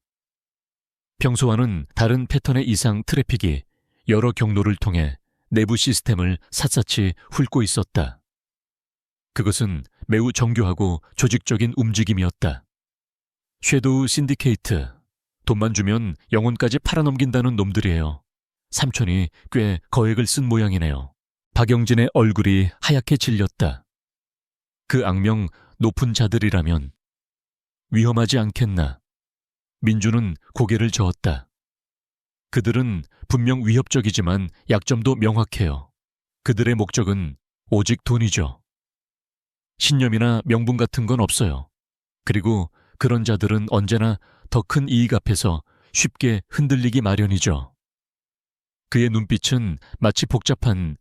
평소와는 다른 패턴의 이상 트래픽이 여러 경로를 통해 내부 시스템을 샅샅이 훑고 있었다. 그것은 매우 정교하고 조직적인 움직임이었다. 섀도우 신디케이트, 돈만 주면 영혼까지 팔아넘긴다는 놈들이에요. 삼촌이 꽤 거액을 쓴 모양이네요. 박영진의 얼굴이 하얗게 질렸다. 그 악명 높은 자들이라면 위험하지 않겠나. 민주는 고개를 저었다. 그들은 분명 위협적이지만 약점도 명확해요. 그들의 목적은 오직 돈이죠. 신념이나 명분 같은 건 없어요. 그리고 그런 자들은 언제나 더 큰 이익 앞에서 쉽게 흔들리기 마련이죠. 그의 눈빛은 마치 복잡한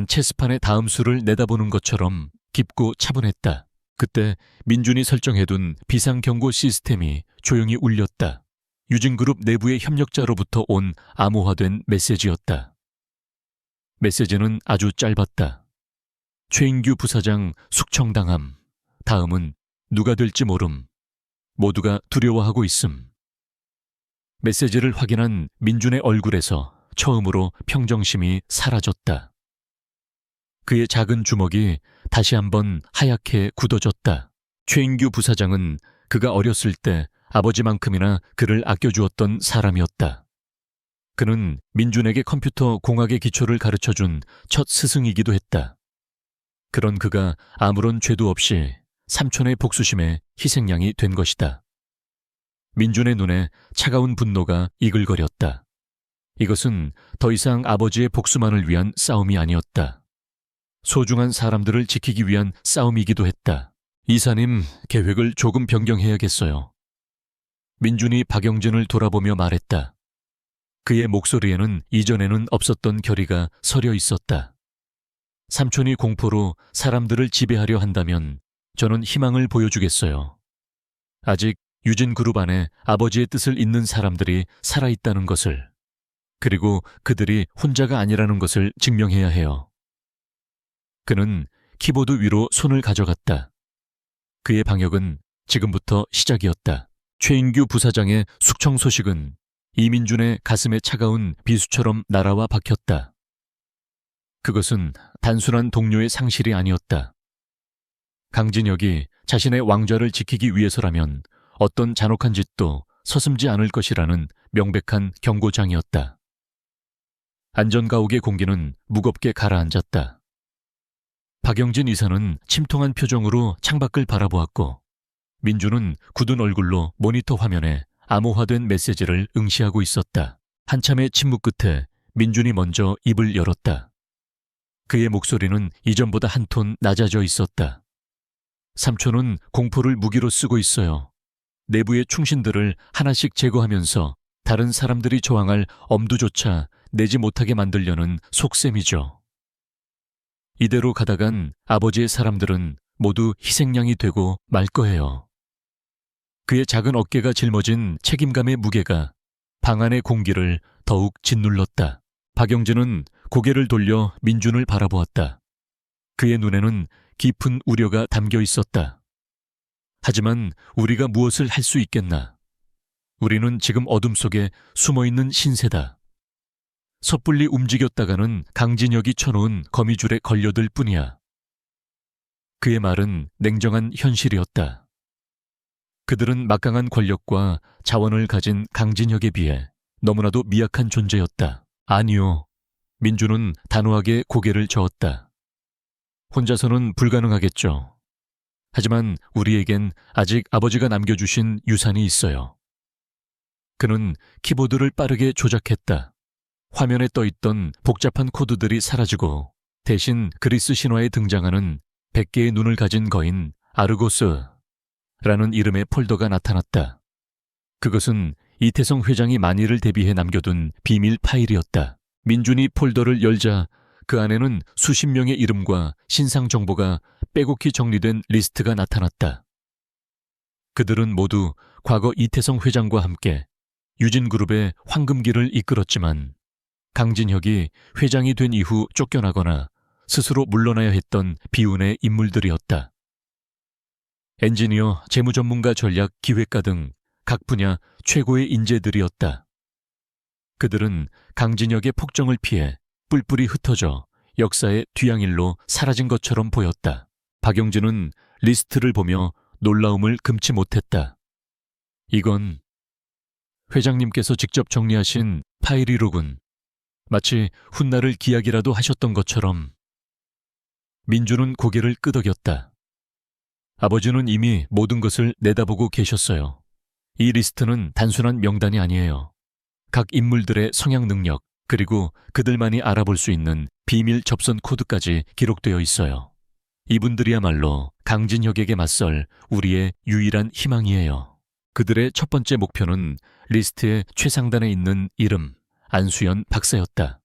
체스판의 다음 수를 내다보는 것처럼 깊고 차분했다. 그때 민준이 설정해둔 비상경고 시스템이 조용히 울렸다. 유진그룹 내부의 협력자로부터 온 암호화된 메시지였다. 메시지는 아주 짧았다. 최인규 부사장 숙청당함. 다음은 누가 될지 모름. 모두가 두려워하고 있음. 메시지를 확인한 민준의 얼굴에서 처음으로 평정심이 사라졌다. 그의 작은 주먹이 다시 한번 하얗게 굳어졌다. 최인규 부사장은 그가 어렸을 때 아버지만큼이나 그를 아껴주었던 사람이었다. 그는 민준에게 컴퓨터 공학의 기초를 가르쳐준 첫 스승이기도 했다. 그런 그가 아무런 죄도 없이 삼촌의 복수심에 희생양이 된 것이다. 민준의 눈에 차가운 분노가 이글거렸다. 이것은 더 이상 아버지의 복수만을 위한 싸움이 아니었다. 소중한 사람들을 지키기 위한 싸움이기도 했다. 이사님, 계획을 조금 변경해야겠어요. 민준이 박영진을 돌아보며 말했다. 그의 목소리에는 이전에는 없었던 결의가 서려 있었다. 삼촌이 공포로 사람들을 지배하려 한다면 저는 희망을 보여주겠어요. 아직 유진그룹 안에 아버지의 뜻을 잇는 사람들이 살아있다는 것을, 그리고 그들이 혼자가 아니라는 것을 증명해야 해요. 그는 키보드 위로 손을 가져갔다. 그의 방역은 지금부터 시작이었다. 최인규 부사장의 숙청 소식은 이민준의 가슴에 차가운 비수처럼 날아와 박혔다. 그것은 단순한 동료의 상실이 아니었다. 강진혁이 자신의 왕좌를 지키기 위해서라면 어떤 잔혹한 짓도 서슴지 않을 것이라는 명백한 경고장이었다. 안전가옥의 공기는 무겁게 가라앉았다. 박영진 이사는 침통한 표정으로 창밖을 바라보았고, 민주는 굳은 얼굴로 모니터 화면에 암호화된 메시지를 응시하고 있었다. 한참의 침묵 끝에 민준이 먼저 입을 열었다. 그의 목소리는 이전보다 한 톤 낮아져 있었다. 삼촌은 공포를 무기로 쓰고 있어요. 내부의 충신들을 하나씩 제거하면서 다른 사람들이 저항할 엄두조차 내지 못하게 만들려는 속셈이죠. 이대로 가다간 아버지의 사람들은 모두 희생양이 되고 말 거예요. 그의 작은 어깨가 짊어진 책임감의 무게가 방 안의 공기를 더욱 짓눌렀다. 박영진은 고개를 돌려 민준을 바라보았다. 그의 눈에는 깊은 우려가 담겨 있었다. 하지만 우리가 무엇을 할 수 있겠나? 우리는 지금 어둠 속에 숨어있는 신세다. 섣불리 움직였다가는 강진혁이 쳐놓은 거미줄에 걸려들 뿐이야. 그의 말은 냉정한 현실이었다. 그들은 막강한 권력과 자원을 가진 강진혁에 비해 너무나도 미약한 존재였다. 아니요. 민주는 단호하게 고개를 저었다. 혼자서는 불가능하겠죠. 하지만 우리에겐 아직 아버지가 남겨주신 유산이 있어요. 그는 키보드를 빠르게 조작했다. 화면에 떠있던 복잡한 코드들이 사라지고 대신 그리스 신화에 등장하는 100개의 눈을 가진 거인 아르고스라는 이름의 폴더가 나타났다. 그것은 이태성 회장이 만일을 대비해 남겨둔 비밀 파일이었다. 민준이 폴더를 열자 그 안에는 수십 명의 이름과 신상 정보가 빼곡히 정리된 리스트가 나타났다. 그들은 모두 과거 이태성 회장과 함께 유진그룹의 황금기를 이끌었지만 강진혁이 회장이 된 이후 쫓겨나거나 스스로 물러나야 했던 비운의 인물들이었다. 엔지니어, 재무전문가 전략, 기획가 등 각 분야 최고의 인재들이었다. 그들은 강진혁의 폭정을 피해 뿔뿔이 흩어져 역사의 뒤양일로 사라진 것처럼 보였다. 박영진은 리스트를 보며 놀라움을 금치 못했다. 이건 회장님께서 직접 정리하신 파일이로군. 마치 훗날을 기약이라도 하셨던 것처럼. 민주는 고개를 끄덕였다. 아버지는 이미 모든 것을 내다보고 계셨어요. 이 리스트는 단순한 명단이 아니에요. 각 인물들의 성향 능력, 그리고 그들만이 알아볼 수 있는 비밀 접선 코드까지 기록되어 있어요. 이분들이야말로 강진혁에게 맞설 우리의 유일한 희망이에요. 그들의 첫 번째 목표는 리스트의 최상단에 있는 이름, 안수연 박사였다.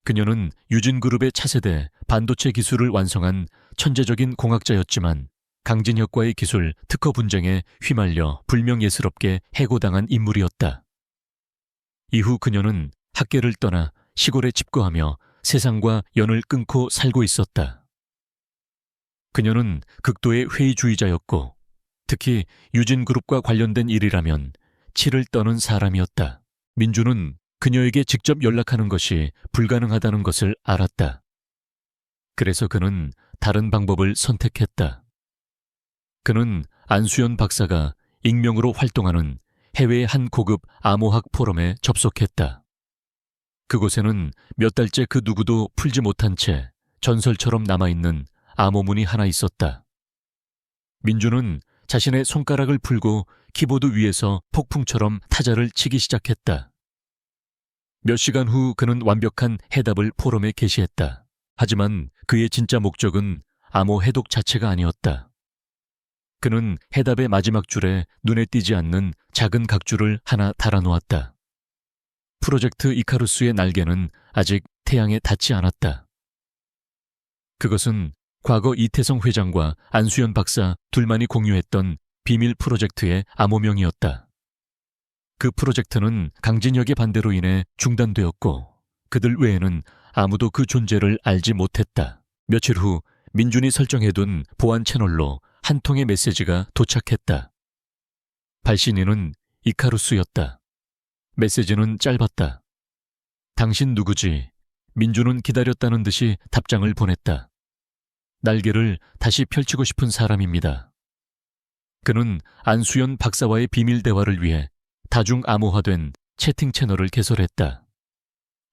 그녀는 유진그룹의 차세대 반도체 기술을 완성한 천재적인 공학자였지만 강진혁과의 기술 특허 분쟁에 휘말려 불명예스럽게 해고당한 인물이었다. 이후 그녀는 학계를 떠나 시골에 집거하며 세상과 연을 끊고 살고 있었다. 그녀는 극도의 회의주의자였고 특히 유진그룹과 관련된 일이라면 치를 떠는 사람이었다. 민주는 그녀에게 직접 연락하는 것이 불가능하다는 것을 알았다. 그래서 그는 다른 방법을 선택했다. 그는 안수연 박사가 익명으로 활동하는 해외의 한 고급 암호학 포럼에 접속했다. 그곳에는 몇 달째 그 누구도 풀지 못한 채 전설처럼 남아있는 암호문이 하나 있었다. 민주는 자신의 손가락을 풀고 키보드 위에서 폭풍처럼 타자를 치기 시작했다. 몇 시간 후 그는 완벽한 해답을 포럼에 게시했다. 하지만 그의 진짜 목적은 암호 해독 자체가 아니었다. 그는 해답의 마지막 줄에 눈에 띄지 않는 작은 각줄을 하나 달아놓았다. 프로젝트 이카루스의 날개는 아직 태양에 닿지 않았다. 그것은 과거 이태성 회장과 안수연 박사 둘만이 공유했던 비밀 프로젝트의 암호명이었다. 그 프로젝트는 강진혁의 반대로 인해 중단되었고 그들 외에는 아무도 그 존재를 알지 못했다. 며칠 후 민준이 설정해둔 보안 채널로 한 통의 메시지가 도착했다. 발신인은 이카루스였다. 메시지는 짧았다. 당신 누구지? 민준은 기다렸다는 듯이 답장을 보냈다. 날개를 다시 펼치고 싶은 사람입니다. 그는 안수연 박사와의 비밀 대화를 위해 다중 암호화된 채팅 채널을 개설했다.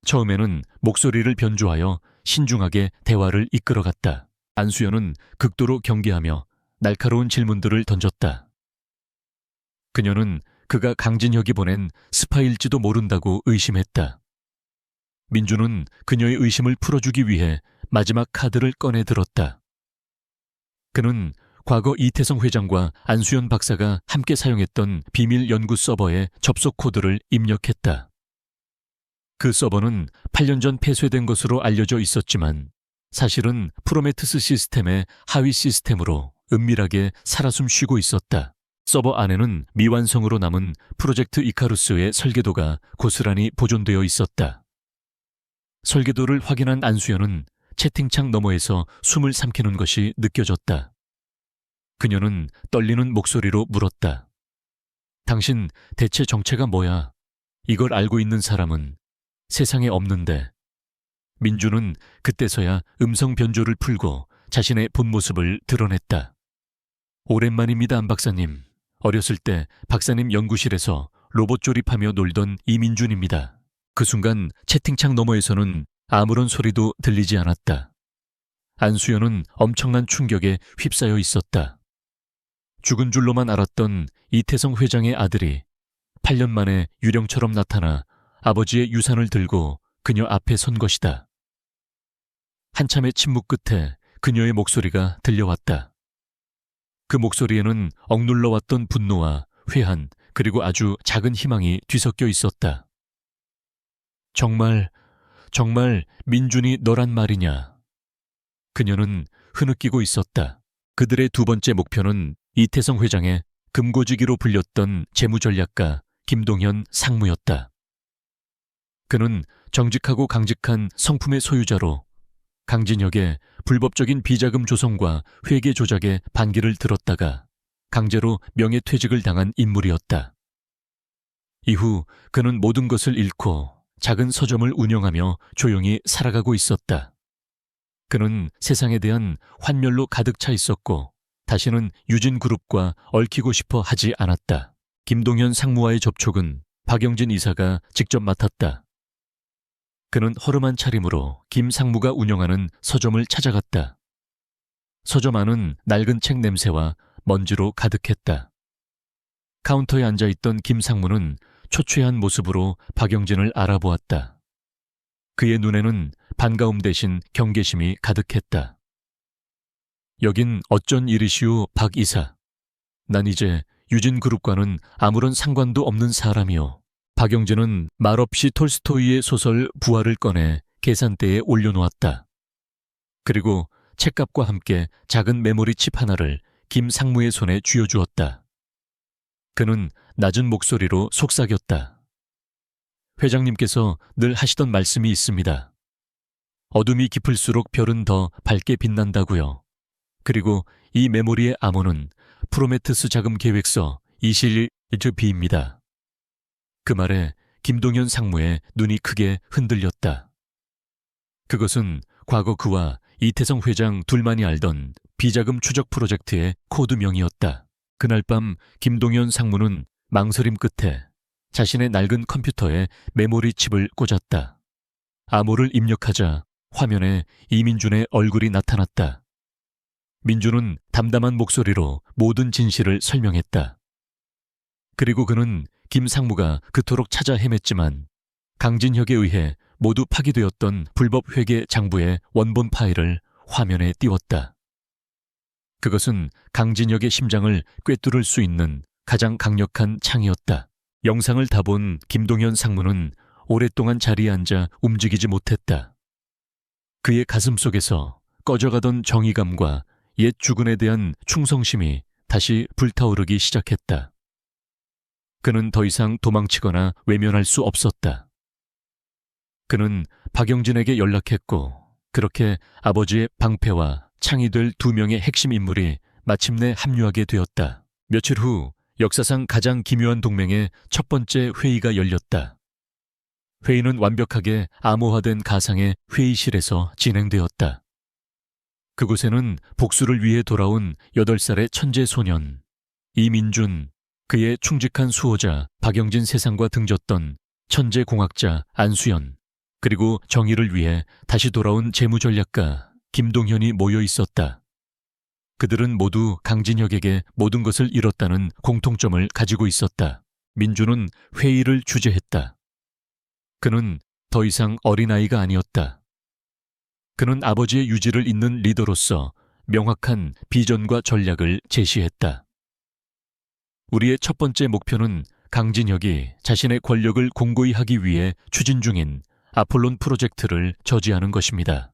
처음에는 목소리를 변조하여 신중하게 대화를 이끌어갔다. 안수연은 극도로 경계하며 날카로운 질문들을 던졌다. 그녀는 그가 강진혁이 보낸 스파일지도 모른다고 의심했다. 민주는 그녀의 의심을 풀어주기 위해 마지막 카드를 꺼내 들었다. 그는 과거 이태성 회장과 안수연 박사가 함께 사용했던 비밀 연구 서버에 접속 코드를 입력했다. 그 서버는 8년 전 폐쇄된 것으로 알려져 있었지만 사실은 프로메테스 시스템의 하위 시스템으로 은밀하게 살아숨 쉬고 있었다. 서버 안에는 미완성으로 남은 프로젝트 이카루스의 설계도가 고스란히 보존되어 있었다. 설계도를 확인한 안수연은 채팅창 너머에서 숨을 삼키는 것이 느껴졌다. 그녀는 떨리는 목소리로 물었다. 당신 대체 정체가 뭐야? 이걸 알고 있는 사람은 세상에 없는데. 민주는 그때서야 음성 변조를 풀고 자신의 본 모습을 드러냈다. 오랜만입니다, 안 박사님. 어렸을 때 박사님 연구실에서 로봇 조립하며 놀던 이민준입니다. 그 순간 채팅창 너머에서는 아무런 소리도 들리지 않았다. 안수연은 엄청난 충격에 휩싸여 있었다. 죽은 줄로만 알았던 이태성 회장의 아들이 8년 만에 유령처럼 나타나 아버지의 유산을 들고 그녀 앞에 선 것이다. 한참의 침묵 끝에 그녀의 목소리가 들려왔다. 그 목소리에는 억눌러왔던 분노와 회한 그리고 아주 작은 희망이 뒤섞여 있었다. 정말 민준이 너란 말이냐? 그녀는 흐느끼고 있었다. 그들의 두 번째 목표는 이태성 회장의 금고지기로 불렸던 재무전략가 김동현 상무였다. 그는 정직하고 강직한 성품의 소유자로 강진혁의 불법적인 비자금 조성과 회계 조작에 반기를 들었다가 강제로 명예퇴직을 당한 인물이었다. 이후 그는 모든 것을 잃고 작은 서점을 운영하며 조용히 살아가고 있었다. 그는 세상에 대한 환멸로 가득 차 있었고 다시는 유진그룹과 얽히고 싶어 하지 않았다. 김동현 상무와의 접촉은 박영진 이사가 직접 맡았다. 그는 허름한 차림으로 김 상무가 운영하는 서점을 찾아갔다. 서점 안은 낡은 책 냄새와 먼지로 가득했다. 카운터에 앉아있던 김 상무는 초췌한 모습으로 박영진을 알아보았다. 그의 눈에는 반가움 대신 경계심이 가득했다. 여긴 어쩐 일이시오, 박 이사. 난 이제 유진그룹과는 아무런 상관도 없는 사람이오. 박영진은 말없이 톨스토이의 소설 부활을 꺼내 계산대에 올려놓았다. 그리고 책값과 함께 작은 메모리 칩 하나를 김 상무의 손에 쥐어주었다. 그는 낮은 목소리로 속삭였다. 회장님께서 늘 하시던 말씀이 있습니다. 어둠이 깊을수록 별은 더 밝게 빛난다고요. 그리고 이 메모리의 암호는 프로메테스 자금 계획서 21B입니다. 그 말에 김동현 상무의 눈이 크게 흔들렸다. 그것은 과거 그와 이태성 회장 둘만이 알던 비자금 추적 프로젝트의 코드명이었다. 그날 밤 김동현 상무는 망설임 끝에 자신의 낡은 컴퓨터에 메모리 칩을 꽂았다. 암호를 입력하자 화면에 이민준의 얼굴이 나타났다. 민준은 담담한 목소리로 모든 진실을 설명했다. 그리고 그는 김 상무가 그토록 찾아 헤맸지만 강진혁에 의해 모두 파기되었던 불법 회계 장부의 원본 파일을 화면에 띄웠다. 그것은 강진혁의 심장을 꿰뚫을 수 있는 가장 강력한 창이었다. 영상을 다 본 김동현 상무는 오랫동안 자리에 앉아 움직이지 못했다. 그의 가슴 속에서 꺼져가던 정의감과 옛 주군에 대한 충성심이 다시 불타오르기 시작했다. 그는 더 이상 도망치거나 외면할 수 없었다. 그는 박영진에게 연락했고 그렇게 아버지의 방패와 창이 될 두 명의 핵심 인물이 마침내 합류하게 되었다. 며칠 후 역사상 가장 기묘한 동맹의 첫 번째 회의가 열렸다. 회의는 완벽하게 암호화된 가상의 회의실에서 진행되었다. 그곳에는 복수를 위해 돌아온 8살의 천재 소년 이민준, 그의 충직한 수호자 박영진 세상과 등졌던 천재 공학자 안수연, 그리고 정의를 위해 다시 돌아온 재무전략가 김동현이 모여 있었다. 그들은 모두 강진혁에게 모든 것을 잃었다는 공통점을 가지고 있었다. 민주는 회의를 주재했다. 그는 더 이상 어린아이가 아니었다. 그는 아버지의 유지를 잇는 리더로서 명확한 비전과 전략을 제시했다. 우리의 첫 번째 목표는 강진혁이 자신의 권력을 공고히 하기 위해 추진 중인 아폴론 프로젝트를 저지하는 것입니다.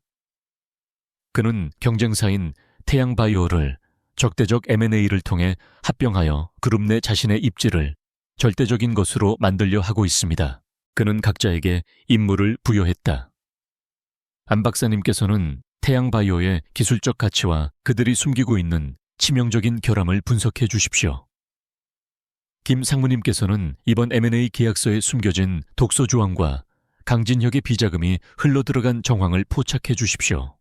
그는 경쟁사인 태양바이오를 적대적 M&A를 통해 합병하여 그룹 내 자신의 입지를 절대적인 것으로 만들려 하고 있습니다. 그는 각자에게 임무를 부여했다. 안 박사님께서는 태양바이오의 기술적 가치와 그들이 숨기고 있는 치명적인 결함을 분석해 주십시오. 김 상무님께서는 이번 M&A 계약서에 숨겨진 독소 조항과 강진혁의 비자금이 흘러들어간 정황을 포착해 주십시오.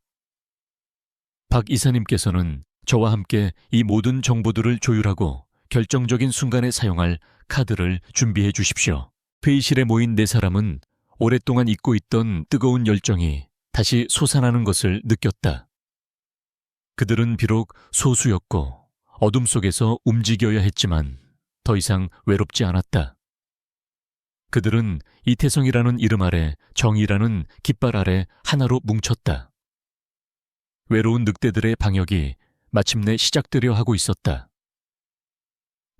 박 이사님께서는 저와 함께 이 모든 정보들을 조율하고 결정적인 순간에 사용할 카드를 준비해 주십시오. 회의실에 모인 4사람은 오랫동안 잊고 있던 뜨거운 열정이 다시 솟아나는 것을 느꼈다. 그들은 비록 소수였고 어둠 속에서 움직여야 했지만 더 이상 외롭지 않았다. 그들은 이태성이라는 이름 아래 정의라는 깃발 아래 하나로 뭉쳤다. 외로운 늑대들의 방역이 마침내 시작되려 하고 있었다.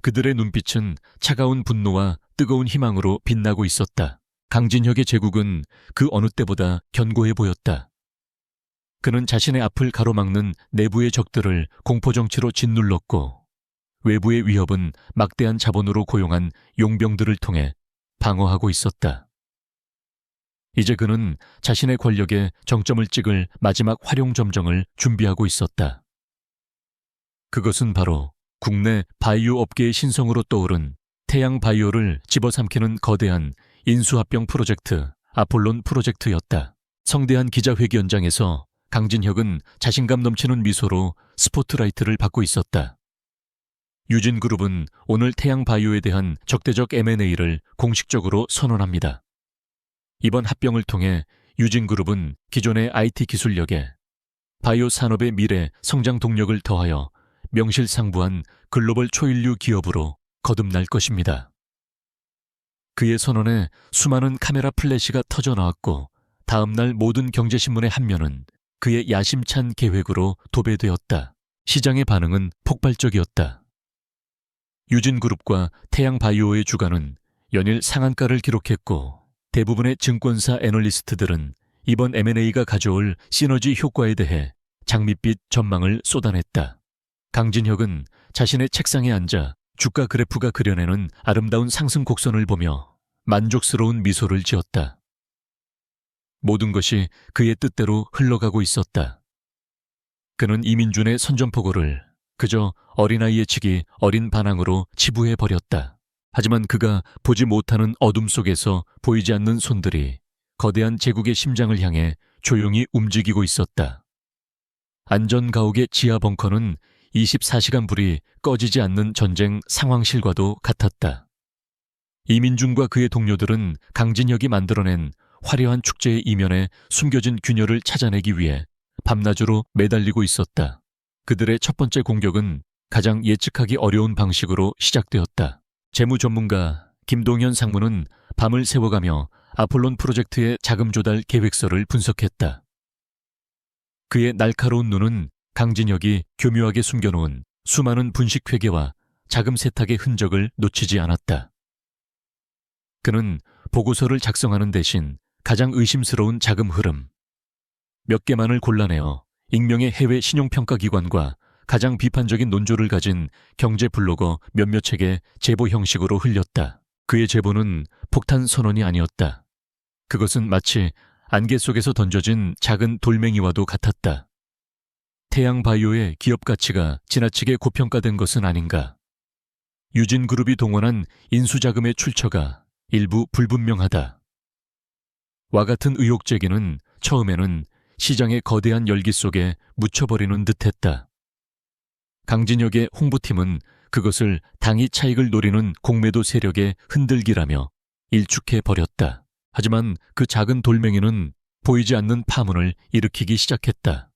그들의 눈빛은 차가운 분노와 뜨거운 희망으로 빛나고 있었다. 강진혁의 제국은 그 어느 때보다 견고해 보였다. 그는 자신의 앞을 가로막는 내부의 적들을 공포정치로 짓눌렀고 외부의 위협은 막대한 자본으로 고용한 용병들을 통해 방어하고 있었다. 이제 그는 자신의 권력에 정점을 찍을 마지막 활용점정을 준비하고 있었다. 그것은 바로 국내 바이오 업계의 신성으로 떠오른 태양 바이오를 집어삼키는 거대한 인수합병 프로젝트 아폴론 프로젝트였다. 성대한 기자회견 현장에서 강진혁은 자신감 넘치는 미소로 스포트라이트를 받고 있었다. 유진그룹은 오늘 태양바이오에 대한 적대적 M&A를 공식적으로 선언합니다. 이번 합병을 통해 유진그룹은 기존의 IT 기술력에 바이오 산업의 미래 성장 동력을 더하여 명실상부한 글로벌 초일류 기업으로 거듭날 것입니다. 그의 선언에 수많은 카메라 플래시가 터져나왔고 다음 날 모든 경제신문의 한 면은 그의 야심찬 계획으로 도배되었다. 시장의 반응은 폭발적이었다. 유진그룹과 태양바이오의 주가는 연일 상한가를 기록했고 대부분의 증권사 애널리스트들은 이번 M&A가 가져올 시너지 효과에 대해 장밋빛 전망을 쏟아냈다. 강진혁은 자신의 책상에 앉아 주가 그래프가 그려내는 아름다운 상승 곡선을 보며 만족스러운 미소를 지었다. 모든 것이 그의 뜻대로 흘러가고 있었다. 그는 이민준의 선전포고를 그저 어린아이의 치기 어린 반항으로 치부해버렸다. 하지만 그가 보지 못하는 어둠 속에서 보이지 않는 손들이 거대한 제국의 심장을 향해 조용히 움직이고 있었다. 안전가옥의 지하 벙커는 24시간 불이 꺼지지 않는 전쟁 상황실과도 같았다. 이민준과 그의 동료들은 강진혁이 만들어낸 화려한 축제의 이면에 숨겨진 균열을 찾아내기 위해 밤낮으로 매달리고 있었다. 그들의 첫 번째 공격은 가장 예측하기 어려운 방식으로 시작되었다. 재무 전문가 김동현 상무는 밤을 새워가며 아폴론 프로젝트의 자금 조달 계획서를 분석했다. 그의 날카로운 눈은 강진혁이 교묘하게 숨겨놓은 수많은 분식 회계와 자금 세탁의 흔적을 놓치지 않았다. 그는 보고서를 작성하는 대신 가장 의심스러운 자금 흐름, 몇 개만을 골라내어 익명의 해외 신용평가기관과 가장 비판적인 논조를 가진 경제 블로거 몇몇 책의 제보 형식으로 흘렸다. 그의 제보는 폭탄 선언이 아니었다. 그것은 마치 안개 속에서 던져진 작은 돌멩이와도 같았다. 태양바이오의 기업 가치가 지나치게 고평가된 것은 아닌가. 유진그룹이 동원한 인수자금의 출처가 일부 불분명하다. 와 같은 의혹 제기는 처음에는 시장의 거대한 열기 속에 묻혀버리는 듯했다. 강진혁의 홍보팀은 그것을 당위 차익을 노리는 공매도 세력의 흔들기라며 일축해버렸다. 하지만 그 작은 돌멩이는 보이지 않는 파문을 일으키기 시작했다.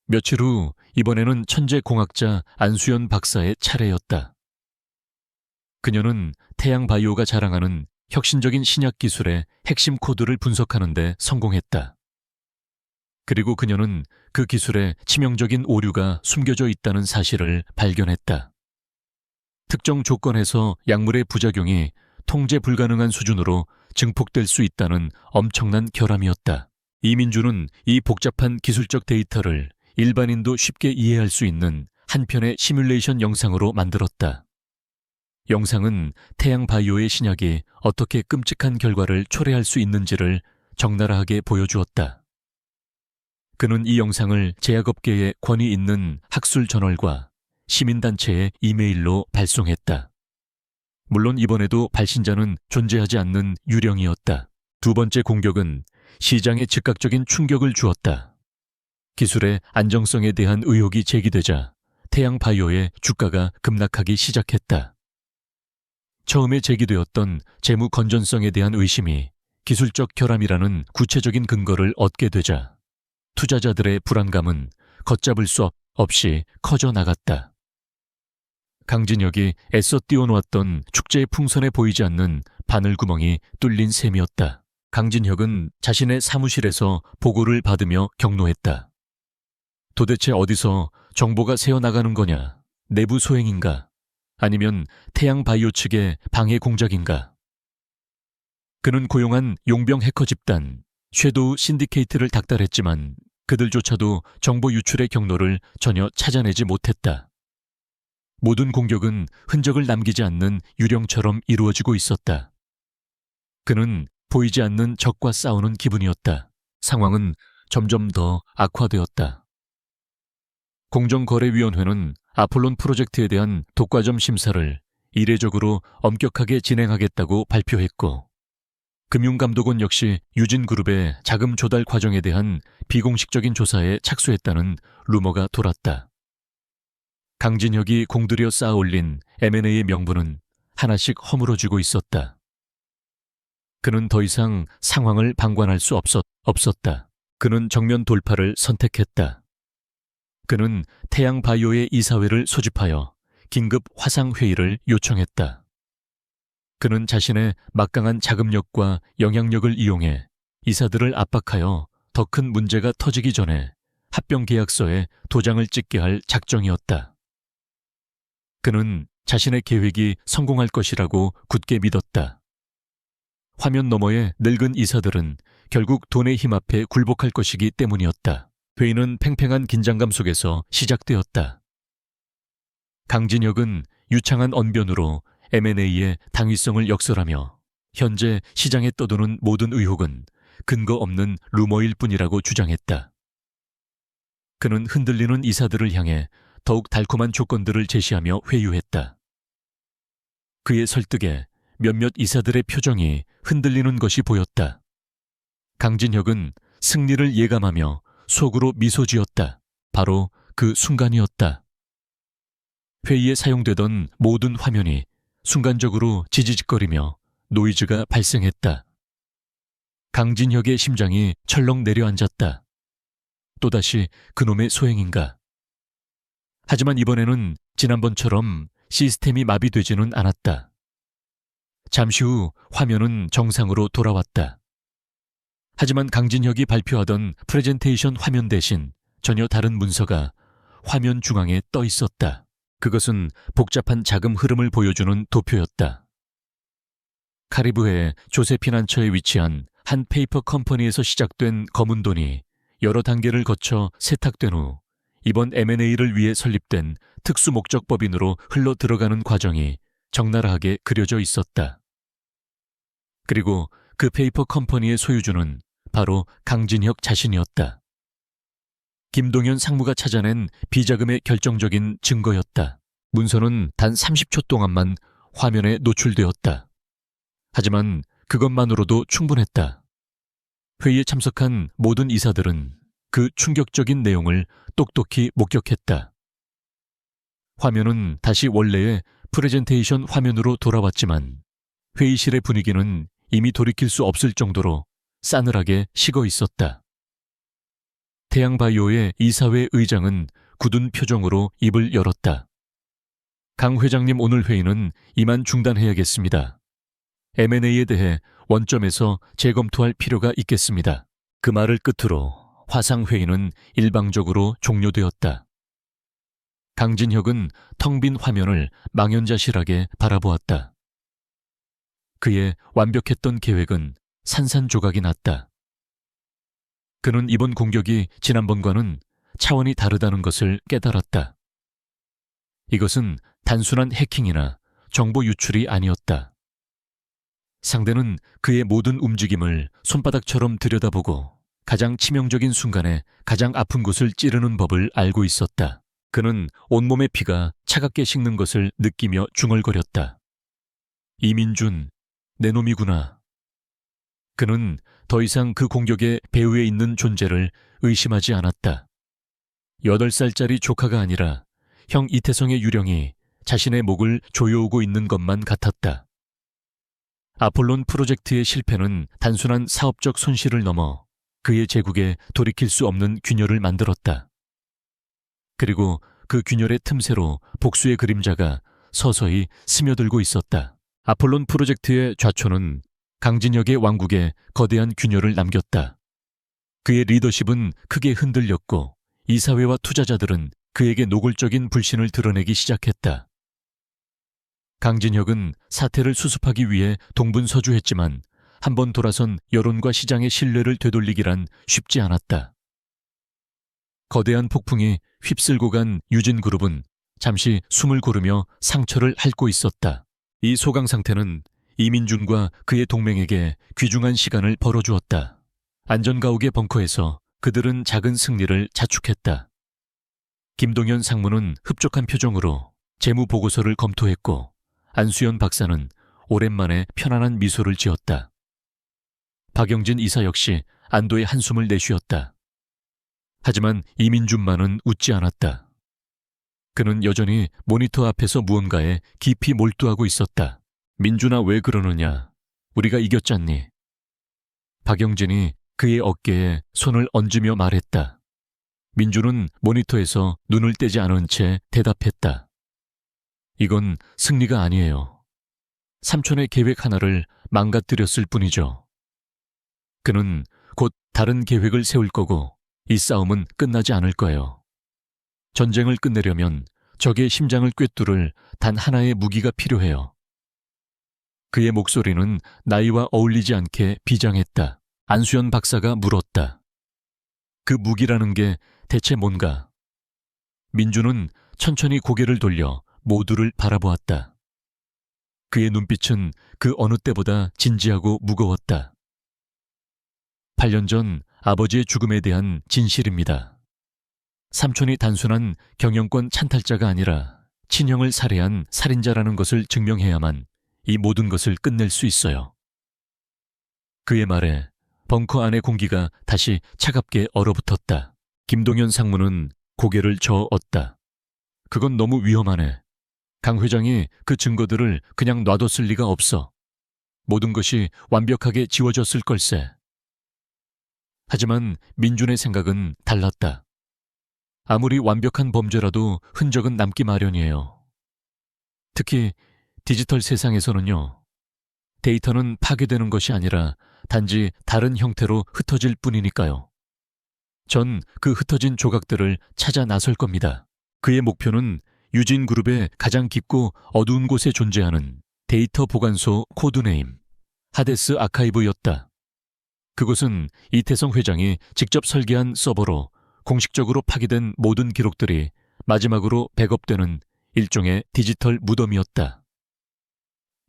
며칠 후 이번에는 천재공학자 안수연 박사의 차례였다. 그녀는 태양바이오가 자랑하는 혁신적인 신약 기술의 핵심 코드를 분석하는 데 성공했다. 그리고 그녀는 그 기술에 치명적인 오류가 숨겨져 있다는 사실을 발견했다. 특정 조건에서 약물의 부작용이 통제 불가능한 수준으로 증폭될 수 있다는 엄청난 결함이었다. 이민주는 이 복잡한 기술적 데이터를 일반인도 쉽게 이해할 수 있는 한 편의 시뮬레이션 영상으로 만들었다. 영상은 태양바이오의 신약이 어떻게 끔찍한 결과를 초래할 수 있는지를 적나라하게 보여주었다. 그는 이 영상을 제약업계에 권위 있는 학술 저널과 시민단체에 이메일로 발송했다. 물론 이번에도 발신자는 존재하지 않는 유령이었다. 두 번째 공격은 시장에 즉각적인 충격을 주었다. 기술의 안정성에 대한 의혹이 제기되자 태양바이오의 주가가 급락하기 시작했다. 처음에 제기되었던 재무 건전성에 대한 의심이 기술적 결함이라는 구체적인 근거를 얻게 되자 투자자들의 불안감은 걷잡을 수 없이 커져 나갔다. 강진혁이 애써 띄워놓았던 축제의 풍선에 보이지 않는 바늘구멍이 뚫린 셈이었다. 강진혁은 자신의 사무실에서 보고를 받으며 경로했다. 도대체 어디서 정보가 새어나가는 거냐? 내부 소행인가? 아니면 태양바이오 측의 방해 공작인가? 그는 고용한 용병 해커 집단 섀도우 신디케이트를 닥달했지만 그들조차도 정보 유출의 경로를 전혀 찾아내지 못했다. 모든 공격은 흔적을 남기지 않는 유령처럼 이루어지고 있었다. 그는 보이지 않는 적과 싸우는 기분이었다. 상황은 점점 더 악화되었다. 공정거래위원회는 아폴론 프로젝트에 대한 독과점 심사를 이례적으로 엄격하게 진행하겠다고 발표했고, 금융감독원 역시 유진그룹의 자금 조달 과정에 대한 비공식적인 조사에 착수했다는 루머가 돌았다. 강진혁이 공들여 쌓아올린 M&A의 명분은 하나씩 허물어지고 있었다. 그는 더 이상 상황을 방관할 수 없었다. 그는 정면 돌파를 선택했다. 그는 태양바이오의 이사회를 소집하여 긴급 화상회의를 요청했다. 그는 자신의 막강한 자금력과 영향력을 이용해 이사들을 압박하여 더 큰 문제가 터지기 전에 합병계약서에 도장을 찍게 할 작정이었다. 그는 자신의 계획이 성공할 것이라고 굳게 믿었다. 화면 너머의 늙은 이사들은 결국 돈의 힘 앞에 굴복할 것이기 때문이었다. 회의는 팽팽한 긴장감 속에서 시작되었다. 강진혁은 유창한 언변으로 M&A의 당위성을 역설하며 현재 시장에 떠도는 모든 의혹은 근거 없는 루머일 뿐이라고 주장했다. 그는 흔들리는 이사들을 향해 더욱 달콤한 조건들을 제시하며 회유했다. 그의 설득에 몇몇 이사들의 표정이 흔들리는 것이 보였다. 강진혁은 승리를 예감하며 속으로 미소 지었다. 바로 그 순간이었다. 회의에 사용되던 모든 화면이 순간적으로 지지직거리며 노이즈가 발생했다. 강진혁의 심장이 철렁 내려앉았다. 또다시 그놈의 소행인가? 하지만 이번에는 지난번처럼 시스템이 마비되지는 않았다. 잠시 후 화면은 정상으로 돌아왔다. 하지만 강진혁이 발표하던 프레젠테이션 화면 대신 전혀 다른 문서가 화면 중앙에 떠 있었다. 그것은 복잡한 자금 흐름을 보여주는 도표였다. 카리브해 조세피난처에 위치한 한 페이퍼 컴퍼니에서 시작된 검은 돈이 여러 단계를 거쳐 세탁된 후 이번 M&A를 위해 설립된 특수목적법인으로 흘러 들어가는 과정이 적나라하게 그려져 있었다. 그리고 그 페이퍼 컴퍼니의 소유주는 바로 강진혁 자신이었다. 김동현 상무가 찾아낸 비자금의 결정적인 증거였다. 문서는 단 30초 동안만 화면에 노출되었다. 하지만 그것만으로도 충분했다. 회의에 참석한 모든 이사들은 그 충격적인 내용을 똑똑히 목격했다. 화면은 다시 원래의 프레젠테이션 화면으로 돌아왔지만 회의실의 분위기는 이미 돌이킬 수 없을 정도로 싸늘하게 식어 있었다. 태양바이오의 이사회 의장은 굳은 표정으로 입을 열었다. 강 회장님, 오늘 회의는 이만 중단해야겠습니다. M&A에 대해 원점에서 재검토할 필요가 있겠습니다. 그 말을 끝으로 화상회의는 일방적으로 종료되었다. 강진혁은 텅 빈 화면을 망연자실하게 바라보았다. 그의 완벽했던 계획은 산산조각이 났다. 그는 이번 공격이 지난번과는 차원이 다르다는 것을 깨달았다. 이것은 단순한 해킹이나 정보 유출이 아니었다. 상대는 그의 모든 움직임을 손바닥처럼 들여다보고 가장 치명적인 순간에 가장 아픈 곳을 찌르는 법을 알고 있었다. 그는 온몸의 피가 차갑게 식는 것을 느끼며 중얼거렸다. 이민준, 내 놈이구나. 그는 더 이상 그 공격의 배후에 있는 존재를 의심하지 않았다. 8살짜리 조카가 아니라 형 이태성의 유령이 자신의 목을 조여오고 있는 것만 같았다. 아폴론 프로젝트의 실패는 단순한 사업적 손실을 넘어 그의 제국에 돌이킬 수 없는 균열을 만들었다. 그리고 그 균열의 틈새로 복수의 그림자가 서서히 스며들고 있었다. 아폴론 프로젝트의 좌초는 강진혁의 왕국에 거대한 균열을 남겼다. 그의 리더십은 크게 흔들렸고 이사회와 투자자들은 그에게 노골적인 불신을 드러내기 시작했다. 강진혁은 사태를 수습하기 위해 동분서주했지만 한번 돌아선 여론과 시장의 신뢰를 되돌리기란 쉽지 않았다. 거대한 폭풍이 휩쓸고 간 유진그룹은 잠시 숨을 고르며 상처를 핥고 있었다. 이 소강 상태는 이민준과 그의 동맹에게 귀중한 시간을 벌어주었다. 안전가옥의 벙커에서 그들은 작은 승리를 자축했다. 김동연 상무는 흡족한 표정으로 재무보고서를 검토했고 안수연 박사는 오랜만에 편안한 미소를 지었다. 박영진 이사 역시 안도의 한숨을 내쉬었다. 하지만 이민준만은 웃지 않았다. 그는 여전히 모니터 앞에서 무언가에 깊이 몰두하고 있었다. 민준아, 왜 그러느냐? 우리가 이겼잖니? 박영진이 그의 어깨에 손을 얹으며 말했다. 민준은 모니터에서 눈을 떼지 않은 채 대답했다. 이건 승리가 아니에요. 삼촌의 계획 하나를 망가뜨렸을 뿐이죠. 그는 곧 다른 계획을 세울 거고 이 싸움은 끝나지 않을 거예요. 전쟁을 끝내려면 적의 심장을 꿰뚫을 단 하나의 무기가 필요해요. 그의 목소리는 나이와 어울리지 않게 비장했다. 안수연 박사가 물었다. 그 무기라는 게 대체 뭔가? 민준은 천천히 고개를 돌려 모두를 바라보았다. 그의 눈빛은 그 어느 때보다 진지하고 무거웠다. 8년 전 아버지의 죽음에 대한 진실입니다. 삼촌이 단순한 경영권 찬탈자가 아니라 친형을 살해한 살인자라는 것을 증명해야만 이 모든 것을 끝낼 수 있어요. 그의 말에 벙커 안의 공기가 다시 차갑게 얼어붙었다. 김동연 상무는 고개를 저었다. 그건 너무 위험하네. 강 회장이 그 증거들을 그냥 놔뒀을 리가 없어. 모든 것이 완벽하게 지워졌을 걸세. 하지만 민준의 생각은 달랐다. 아무리 완벽한 범죄라도 흔적은 남기 마련이에요. 특히 디지털 세상에서는요. 데이터는 파괴되는 것이 아니라 단지 다른 형태로 흩어질 뿐이니까요. 전 그 흩어진 조각들을 찾아 나설 겁니다. 그의 목표는 유진그룹의 가장 깊고 어두운 곳에 존재하는 데이터 보관소 코드네임 하데스 아카이브였다. 그곳은 이태성 회장이 직접 설계한 서버로 공식적으로 파기된 모든 기록들이 마지막으로 백업되는 일종의 디지털 무덤이었다.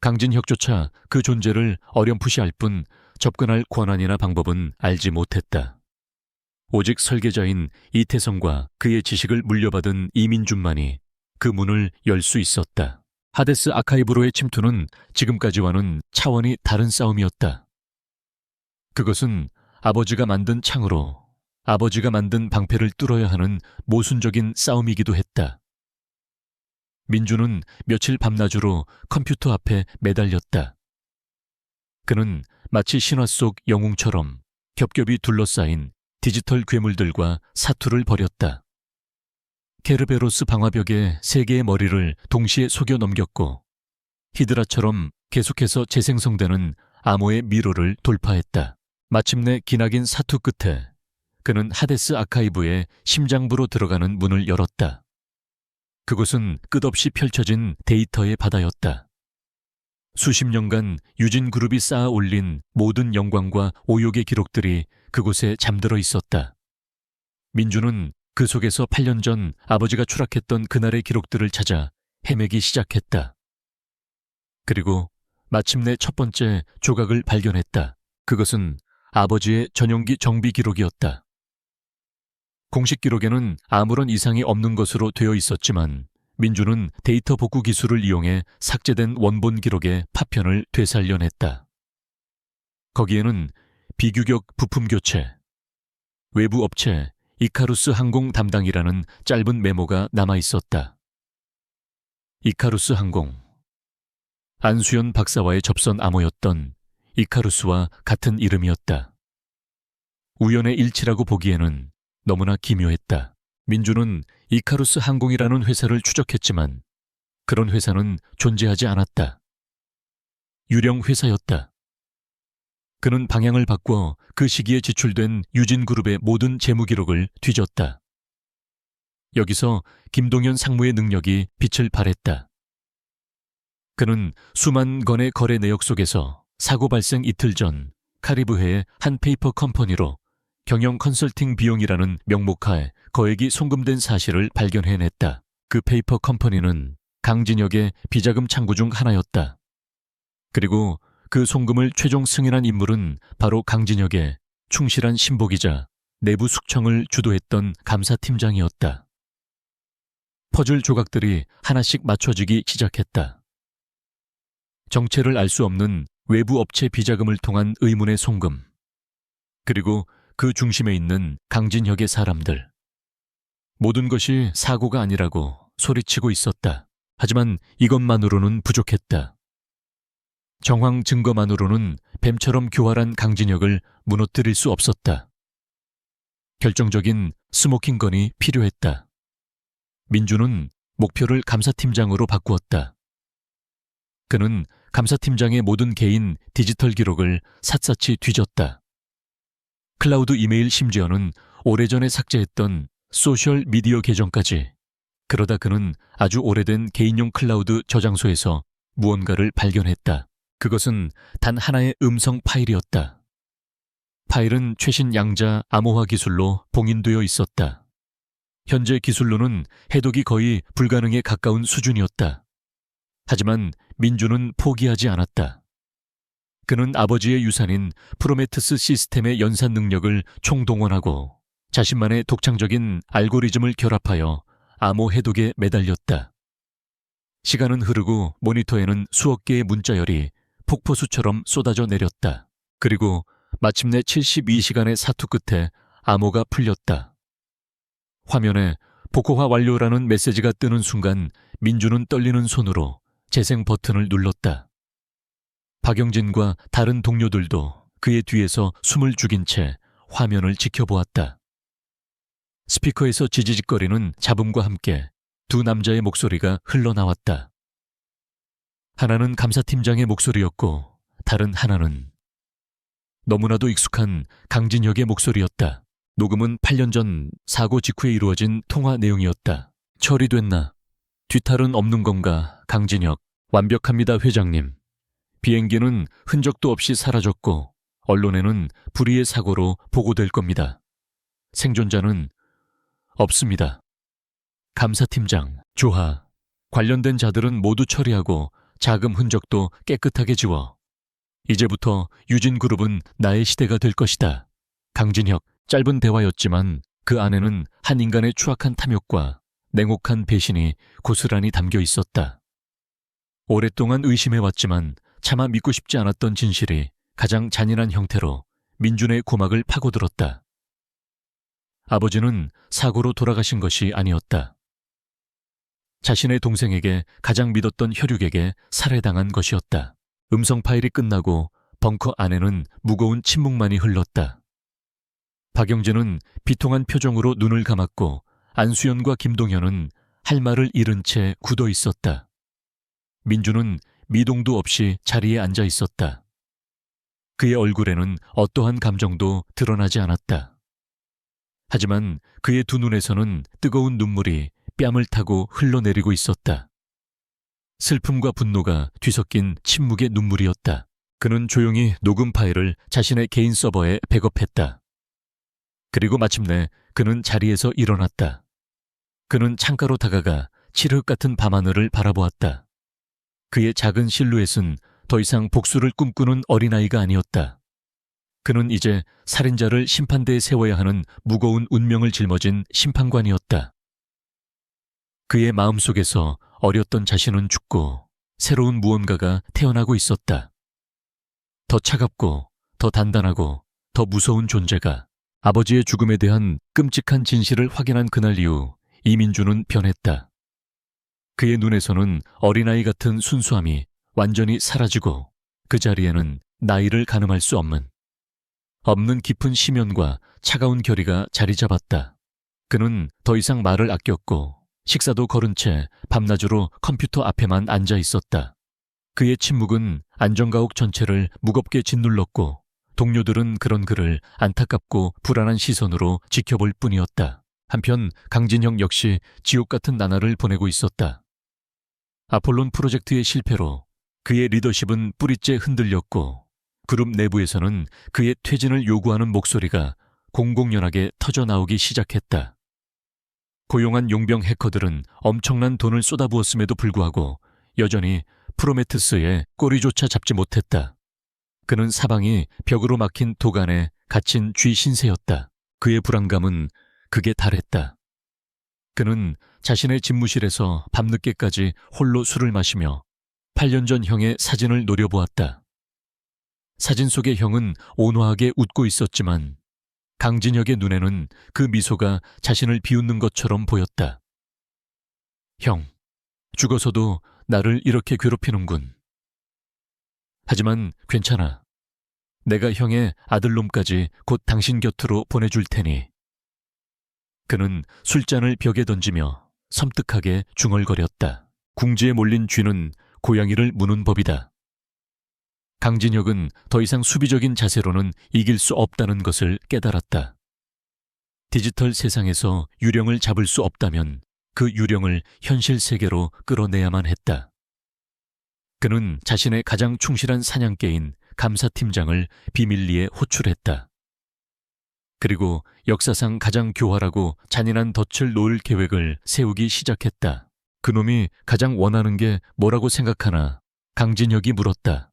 강진혁조차 그 존재를 어렴풋이 알 뿐 접근할 권한이나 방법은 알지 못했다. 오직 설계자인 이태성과 그의 지식을 물려받은 이민준만이 그 문을 열 수 있었다. 하데스 아카이브로의 침투는 지금까지와는 차원이 다른 싸움이었다. 그것은 아버지가 만든 창으로 아버지가 만든 방패를 뚫어야 하는 모순적인 싸움이기도 했다. 민준은 며칠 밤낮으로 컴퓨터 앞에 매달렸다. 그는 마치 신화 속 영웅처럼 겹겹이 둘러싸인 디지털 괴물들과 사투를 벌였다. 케르베로스 방화벽에 세 개의 머리를 동시에 속여 넘겼고 히드라처럼 계속해서 재생성되는 암호의 미로를 돌파했다. 마침내 기나긴 사투 끝에 그는 하데스 아카이브의 심장부로 들어가는 문을 열었다. 그곳은 끝없이 펼쳐진 데이터의 바다였다. 수십 년간 유진그룹이 쌓아 올린 모든 영광과 오욕의 기록들이 그곳에 잠들어 있었다. 민준은 그 속에서 8년 전 아버지가 추락했던 그날의 기록들을 찾아 헤매기 시작했다. 그리고 마침내 첫 번째 조각을 발견했다. 그것은 아버지의 전용기 정비 기록이었다. 공식 기록에는 아무런 이상이 없는 것으로 되어 있었지만 민준은 데이터 복구 기술을 이용해 삭제된 원본 기록의 파편을 되살려냈다. 거기에는 비규격 부품 교체, 외부 업체 이카루스 항공 담당이라는 짧은 메모가 남아 있었다. 이카루스 항공. 안수연 박사와의 접선 암호였던 이카루스와 같은 이름이었다. 우연의 일치라고 보기에는 너무나 기묘했다. 민준은 이카루스 항공이라는 회사를 추적했지만 그런 회사는 존재하지 않았다. 유령 회사였다. 그는 방향을 바꿔 그 시기에 지출된 유진그룹의 모든 재무 기록을 뒤졌다. 여기서 김동현 상무의 능력이 빛을 발했다. 그는 수만 건의 거래 내역 속에서 사고 발생 이틀 전 카리브해의 한 페이퍼 컴퍼니로 경영 컨설팅 비용이라는 명목하에 거액이 송금된 사실을 발견해냈다. 그 페이퍼 컴퍼니는 강진혁의 비자금 창구 중 하나였다. 그리고 그 송금을 최종 승인한 인물은 바로 강진혁의 충실한 신복이자 내부 숙청을 주도했던 감사팀장이었다. 퍼즐 조각들이 하나씩 맞춰지기 시작했다. 정체를 알 수 없는 외부 업체 비자금을 통한 의문의 송금, 그리고 그 중심에 있는 강진혁의 사람들. 모든 것이 사고가 아니라고 소리치고 있었다. 하지만 이것만으로는 부족했다. 정황 증거만으로는 뱀처럼 교활한 강진혁을 무너뜨릴 수 없었다. 결정적인 스모킹 건이 필요했다. 민주는 목표를 감사팀장으로 바꾸었다. 그는 감사팀장의 모든 개인 디지털 기록을 샅샅이 뒤졌다. 클라우드 이메일, 심지어는 오래전에 삭제했던 소셜 미디어 계정까지. 그러다 그는 아주 오래된 개인용 클라우드 저장소에서 무언가를 발견했다. 그것은 단 하나의 음성 파일이었다. 파일은 최신 양자 암호화 기술로 봉인되어 있었다. 현재 기술로는 해독이 거의 불가능에 가까운 수준이었다. 하지만 민주는 포기하지 않았다. 그는 아버지의 유산인 프로메테스 시스템의 연산 능력을 총동원하고 자신만의 독창적인 알고리즘을 결합하여 암호 해독에 매달렸다. 시간은 흐르고 모니터에는 수억 개의 문자열이 폭포수처럼 쏟아져 내렸다. 그리고 마침내 72시간의 사투 끝에 암호가 풀렸다. 화면에 복호화 완료라는 메시지가 뜨는 순간 민주는 떨리는 손으로 재생 버튼을 눌렀다. 박영진과 다른 동료들도 그의 뒤에서 숨을 죽인 채 화면을 지켜보았다. 스피커에서 지지직거리는 잡음과 함께 두 남자의 목소리가 흘러나왔다. 하나는 감사팀장의 목소리였고 다른 하나는 너무나도 익숙한 강진혁의 목소리였다. 녹음은 8년 전 사고 직후에 이루어진 통화 내용이었다. 처리됐나? 뒤탈은 없는 건가, 강진혁? 완벽합니다, 회장님. 비행기는 흔적도 없이 사라졌고 언론에는 불의의 사고로 보고될 겁니다. 생존자는 없습니다. 감사팀장, 조하. 관련된 자들은 모두 처리하고 자금 흔적도 깨끗하게 지워. 이제부터 유진그룹은 나의 시대가 될 것이다. 강진혁. 짧은 대화였지만 그 안에는 한 인간의 추악한 탐욕과 냉혹한 배신이 고스란히 담겨 있었다. 오랫동안 의심해왔지만 차마 믿고 싶지 않았던 진실이 가장 잔인한 형태로 민준의 고막을 파고들었다. 아버지는 사고로 돌아가신 것이 아니었다. 자신의 동생에게 가장 믿었던 혈육에게 살해당한 것이었다. 음성 파일이 끝나고 벙커 안에는 무거운 침묵만이 흘렀다. 박영진은 비통한 표정으로 눈을 감았고 안수연과 김동현은 할 말을 잃은 채 굳어 있었다. 민주는 미동도 없이 자리에 앉아 있었다. 그의 얼굴에는 어떠한 감정도 드러나지 않았다. 하지만 그의 두 눈에서는 뜨거운 눈물이 뺨을 타고 흘러내리고 있었다. 슬픔과 분노가 뒤섞인 침묵의 눈물이었다. 그는 조용히 녹음 파일을 자신의 개인 서버에 백업했다. 그리고 마침내 그는 자리에서 일어났다. 그는 창가로 다가가 칠흑 같은 밤하늘을 바라보았다. 그의 작은 실루엣은 더 이상 복수를 꿈꾸는 어린아이가 아니었다. 그는 이제 살인자를 심판대에 세워야 하는 무거운 운명을 짊어진 심판관이었다. 그의 마음속에서 어렸던 자신은 죽고 새로운 무언가가 태어나고 있었다. 더 차갑고 더 단단하고 더 무서운 존재가. 아버지의 죽음에 대한 끔찍한 진실을 확인한 그날 이후 이민주는 변했다. 그의 눈에서는 어린아이 같은 순수함이 완전히 사라지고 그 자리에는 나이를 가늠할 수 없는 깊은 심연과 차가운 결의가 자리 잡았다. 그는 더 이상 말을 아꼈고 식사도 거른 채 밤낮으로 컴퓨터 앞에만 앉아 있었다. 그의 침묵은 안전가옥 전체를 무겁게 짓눌렀고 동료들은 그런 그를 안타깝고 불안한 시선으로 지켜볼 뿐이었다. 한편 강진혁 역시 지옥 같은 나날을 보내고 있었다. 아폴론 프로젝트의 실패로 그의 리더십은 뿌리째 흔들렸고 그룹 내부에서는 그의 퇴진을 요구하는 목소리가 공공연하게 터져나오기 시작했다. 고용한 용병 해커들은 엄청난 돈을 쏟아부었음에도 불구하고 여전히 프로메테스의 꼬리조차 잡지 못했다. 그는 사방이 벽으로 막힌 도간에 갇힌 쥐 신세였다. 그의 불안감은 극에 달했다. 그는 자신의 집무실에서 밤늦게까지 홀로 술을 마시며 8년 전 형의 사진을 노려보았다. 사진 속의 형은 온화하게 웃고 있었지만 강진혁의 눈에는 그 미소가 자신을 비웃는 것처럼 보였다. 형, 죽어서도 나를 이렇게 괴롭히는군. 하지만 괜찮아. 내가 형의 아들놈까지 곧 당신 곁으로 보내줄 테니. 그는 술잔을 벽에 던지며 섬뜩하게 중얼거렸다. 궁지에 몰린 쥐는 고양이를 무는 법이다. 강진혁은 더 이상 수비적인 자세로는 이길 수 없다는 것을 깨달았다. 디지털 세상에서 유령을 잡을 수 없다면 그 유령을 현실 세계로 끌어내야만 했다. 그는 자신의 가장 충실한 사냥개인 감사팀장을 비밀리에 호출했다. 그리고 역사상 가장 교활하고 잔인한 덫을 놓을 계획을 세우기 시작했다. 그놈이 가장 원하는 게 뭐라고 생각하나? 강진혁이 물었다.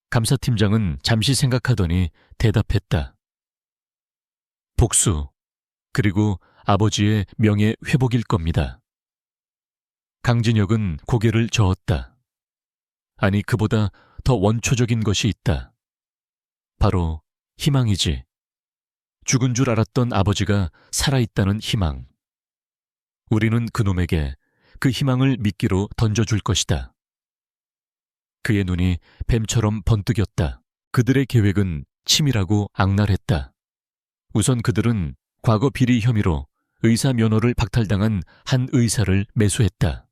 감사팀장은 잠시 생각하더니 대답했다. 복수, 그리고 아버지의 명예 회복일 겁니다. 강진혁은 고개를 저었다. 아니, 그보다 더 원초적인 것이 있다. 바로 희망이지. 죽은 줄 알았던 아버지가 살아있다는 희망. 우리는 그놈에게 그 희망을 미끼로 던져줄 것이다. 그의 눈이 뱀처럼 번뜩였다. 그들의 계획은 치밀하고 악랄했다. 우선 그들은 과거 비리 혐의로 의사 면허를 박탈당한 한 의사를 매수했다.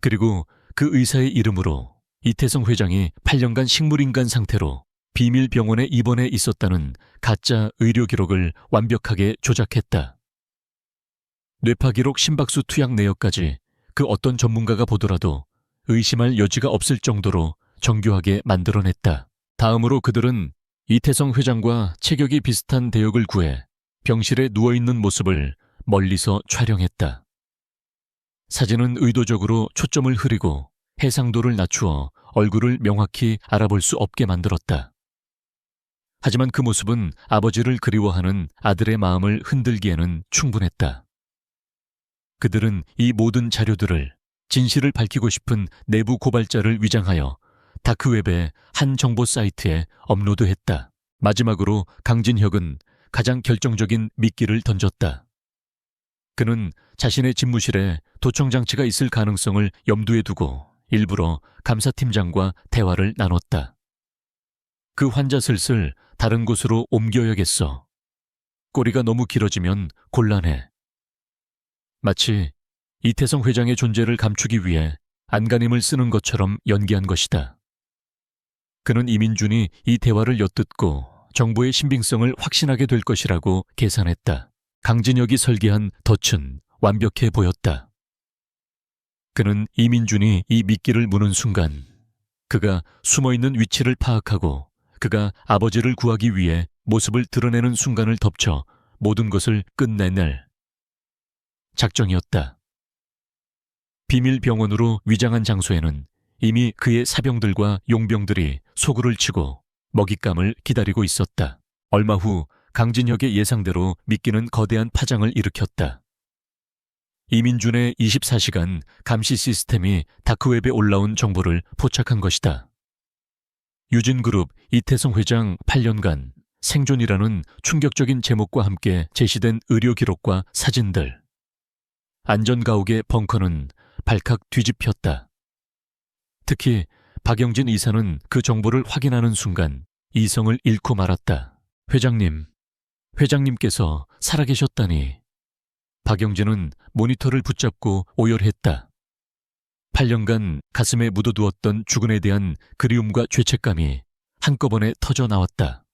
그리고 그 의사의 이름으로 이태성 회장이 8년간 식물인간 상태로 비밀 병원에 입원해 있었다는 가짜 의료 기록을 완벽하게 조작했다. 뇌파 기록 심박수 투약 내역까지 그 어떤 전문가가 보더라도 의심할 여지가 없을 정도로 정교하게 만들어냈다. 다음으로 그들은 이태성 회장과 체격이 비슷한 대역을 구해 병실에 누워있는 모습을 멀리서 촬영했다. 사진은 의도적으로 초점을 흐리고 해상도를 낮추어 얼굴을 명확히 알아볼 수 없게 만들었다. 하지만 그 모습은 아버지를 그리워하는 아들의 마음을 흔들기에는 충분했다. 그들은 이 모든 자료들을 진실을 밝히고 싶은 내부 고발자를 위장하여 다크웹의 한 정보 사이트에 업로드했다. 마지막으로 강진혁은 가장 결정적인 미끼를 던졌다. 그는 자신의 집무실에 도청장치가 있을 가능성을 염두에 두고 일부러 감사팀장과 대화를 나눴다. 그 환자 슬슬 다른 곳으로 옮겨야겠어. 꼬리가 너무 길어지면 곤란해. 마치 이태성 회장의 존재를 감추기 위해 안간힘을 쓰는 것처럼 연기한 것이다. 그는 이민준이 이 대화를 엿듣고 정보의 신빙성을 확신하게 될 것이라고 계산했다. 강진혁이 설계한 덫은 완벽해 보였다. 그는 이민준이 이 미끼를 무는 순간 그가 숨어있는 위치를 파악하고 그가 아버지를 구하기 위해 모습을 드러내는 순간을 덮쳐 모든 것을 끝내낼 작정이었다. 비밀 병원으로 위장한 장소에는 이미 그의 사병들과 용병들이 소굴을 치고 먹잇감을 기다리고 있었다. 얼마 후 강진혁의 예상대로 미끼는 거대한 파장을 일으켰다. 이민준의 24시간 감시 시스템이 다크웹에 올라온 정보를 포착한 것이다. 유진그룹 이태성 회장 8년간 생존이라는 충격적인 제목과 함께 제시된 의료 기록과 사진들. 안전가옥의 벙커는 발칵 뒤집혔다. 특히 박영진 이사는 그 정보를 확인하는 순간 이성을 잃고 말았다. 회장님께서 살아계셨다니. 박영진은 모니터를 붙잡고 오열했다. 8년간 가슴에 묻어두었던 주근에 대한 그리움과 죄책감이 한꺼번에 터져 나왔다.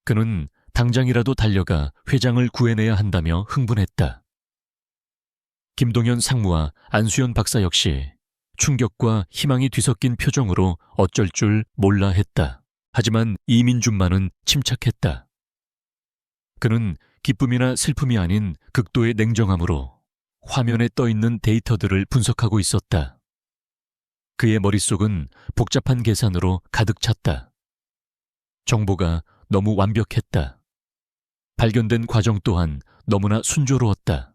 그는 당장이라도 달려가 회장을 구해내야 한다며 흥분했다. 김동현 상무와 안수연 박사 역시 충격과 희망이 뒤섞인 표정으로 어쩔 줄 몰라 했다. 하지만 이민준만은 침착했다. 그는 기쁨이나 슬픔이 아닌 극도의 냉정함으로 화면에 떠있는 데이터들을 분석하고 있었다. 그의 머릿속은 복잡한 계산으로 가득 찼다. 정보가 너무 완벽했다. 발견된 과정 또한 너무나 순조로웠다.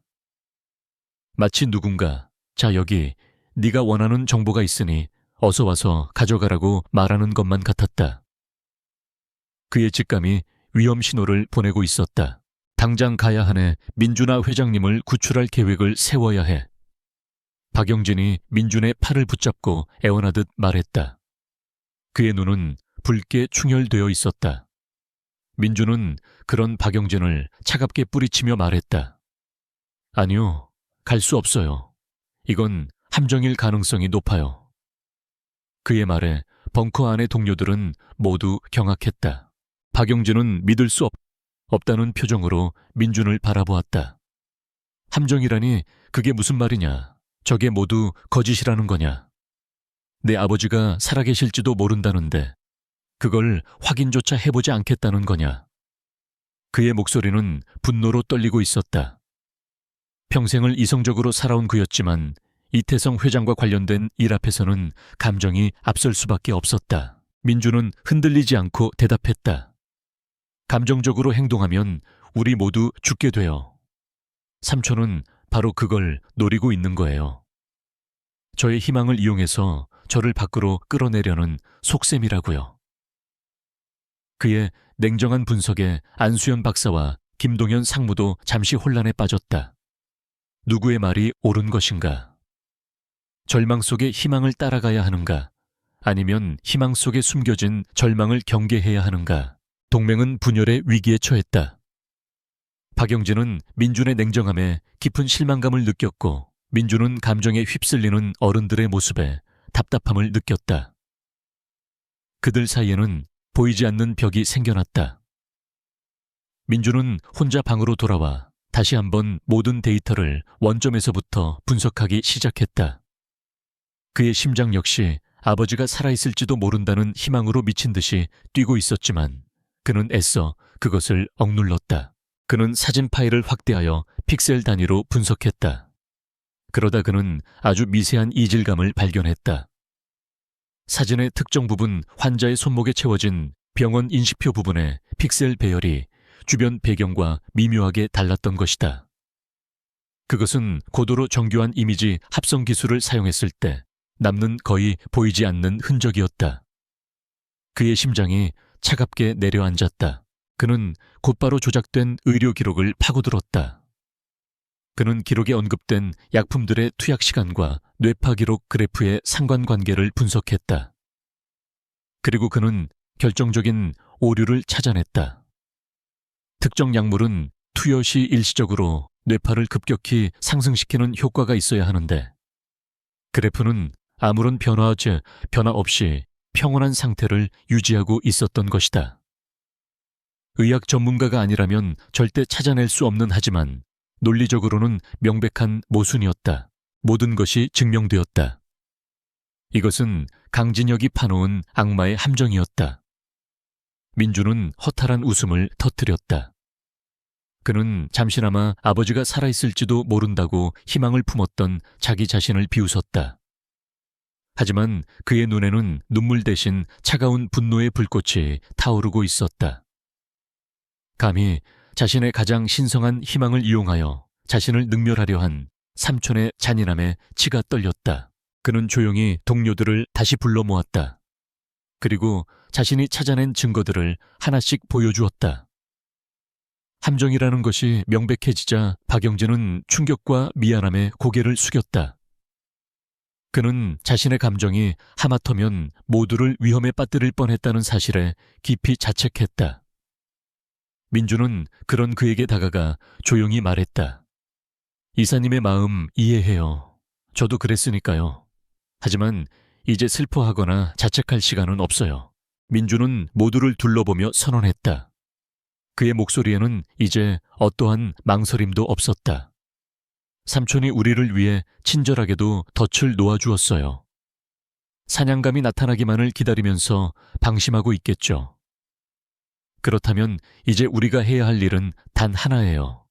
마치 누군가 자 여기 네가 원하는 정보가 있으니 어서 와서 가져가라고 말하는 것만 같았다. 그의 직감이 위험 신호를 보내고 있었다. 당장 가야 하네. 민준아 회장님을 구출할 계획을 세워야 해. 박영진이 민준의 팔을 붙잡고 애원하듯 말했다. 그의 눈은 붉게 충혈되어 있었다. 민준은 그런 박영진을 차갑게 뿌리치며 말했다. 아니요, 갈 수 없어요. 이건 함정일 가능성이 높아요. 그의 말에 벙커 안의 동료들은 모두 경악했다. 박영진은 믿을 수 없다는 표정으로 민준을 바라보았다. 함정이라니 그게 무슨 말이냐. 저게 모두 거짓이라는 거냐. 내 아버지가 살아계실지도 모른다는데 그걸 확인조차 해보지 않겠다는 거냐. 그의 목소리는 분노로 떨리고 있었다. 평생을 이성적으로 살아온 그였지만 이태성 회장과 관련된 일 앞에서는 감정이 앞설 수밖에 없었다. 민준은 흔들리지 않고 대답했다. 감정적으로 행동하면 우리 모두 죽게 돼요. 삼촌은 바로 그걸 노리고 있는 거예요. 저의 희망을 이용해서 저를 밖으로 끌어내려는 속셈이라고요. 그의 냉정한 분석에 안수연 박사와 김동현 상무도 잠시 혼란에 빠졌다. 누구의 말이 옳은 것인가? 절망 속에 희망을 따라가야 하는가? 아니면 희망 속에 숨겨진 절망을 경계해야 하는가? 동맹은 분열의 위기에 처했다. 박영진은 민준의 냉정함에 깊은 실망감을 느꼈고 민준은 감정에 휩쓸리는 어른들의 모습에 답답함을 느꼈다. 그들 사이에는 보이지 않는 벽이 생겨났다. 민준은 혼자 방으로 돌아와 다시 한번 모든 데이터를 원점에서부터 분석하기 시작했다. 그의 심장 역시 아버지가 살아있을지도 모른다는 희망으로 미친 듯이 뛰고 있었지만 그는 애써 그것을 억눌렀다. 그는 사진 파일을 확대하여 픽셀 단위로 분석했다. 그러다 그는 아주 미세한 이질감을 발견했다. 사진의 특정 부분 환자의 손목에 채워진 병원 인식표 부분의 픽셀 배열이 주변 배경과 미묘하게 달랐던 것이다. 그것은 고도로 정교한 이미지 합성 기술을 사용했을 때 남는 거의 보이지 않는 흔적이었다. 그의 심장이 차갑게 내려앉았다. 그는 곧바로 조작된 의료 기록을 파고들었다. 그는 기록에 언급된 약품들의 투약 시간과 뇌파 기록 그래프의 상관관계를 분석했다. 그리고 그는 결정적인 오류를 찾아냈다. 특정 약물은 투여 시 일시적으로 뇌파를 급격히 상승시키는 효과가 있어야 하는데 그래프는 아무런 변화 없이 평온한 상태를 유지하고 있었던 것이다. 의학 전문가가 아니라면 절대 찾아낼 수 없는 하지만 논리적으로는 명백한 모순이었다. 모든 것이 증명되었다. 이것은 강진혁이 파놓은 악마의 함정이었다. 민준은 허탈한 웃음을 터뜨렸다. 그는 잠시나마 아버지가 살아있을지도 모른다고 희망을 품었던 자기 자신을 비웃었다. 하지만 그의 눈에는 눈물 대신 차가운 분노의 불꽃이 타오르고 있었다. 감히 자신의 가장 신성한 희망을 이용하여 자신을 능멸하려 한 삼촌의 잔인함에 치가 떨렸다. 그는 조용히 동료들을 다시 불러 모았다. 그리고 자신이 찾아낸 증거들을 하나씩 보여주었다. 함정이라는 것이 명백해지자 박영진은 충격과 미안함에 고개를 숙였다. 그는 자신의 감정이 하마터면 모두를 위험에 빠뜨릴 뻔했다는 사실에 깊이 자책했다. 민주는 그런 그에게 다가가 조용히 말했다. 이사님의 마음 이해해요. 저도 그랬으니까요. 하지만 이제 슬퍼하거나 자책할 시간은 없어요. 민주는 모두를 둘러보며 선언했다. 그의 목소리에는 이제 어떠한 망설임도 없었다. 삼촌이 우리를 위해 친절하게도 덫을 놓아주었어요. 사냥감이 나타나기만을 기다리면서 방심하고 있겠죠. 그렇다면 이제 우리가 해야 할 일은 단 하나예요.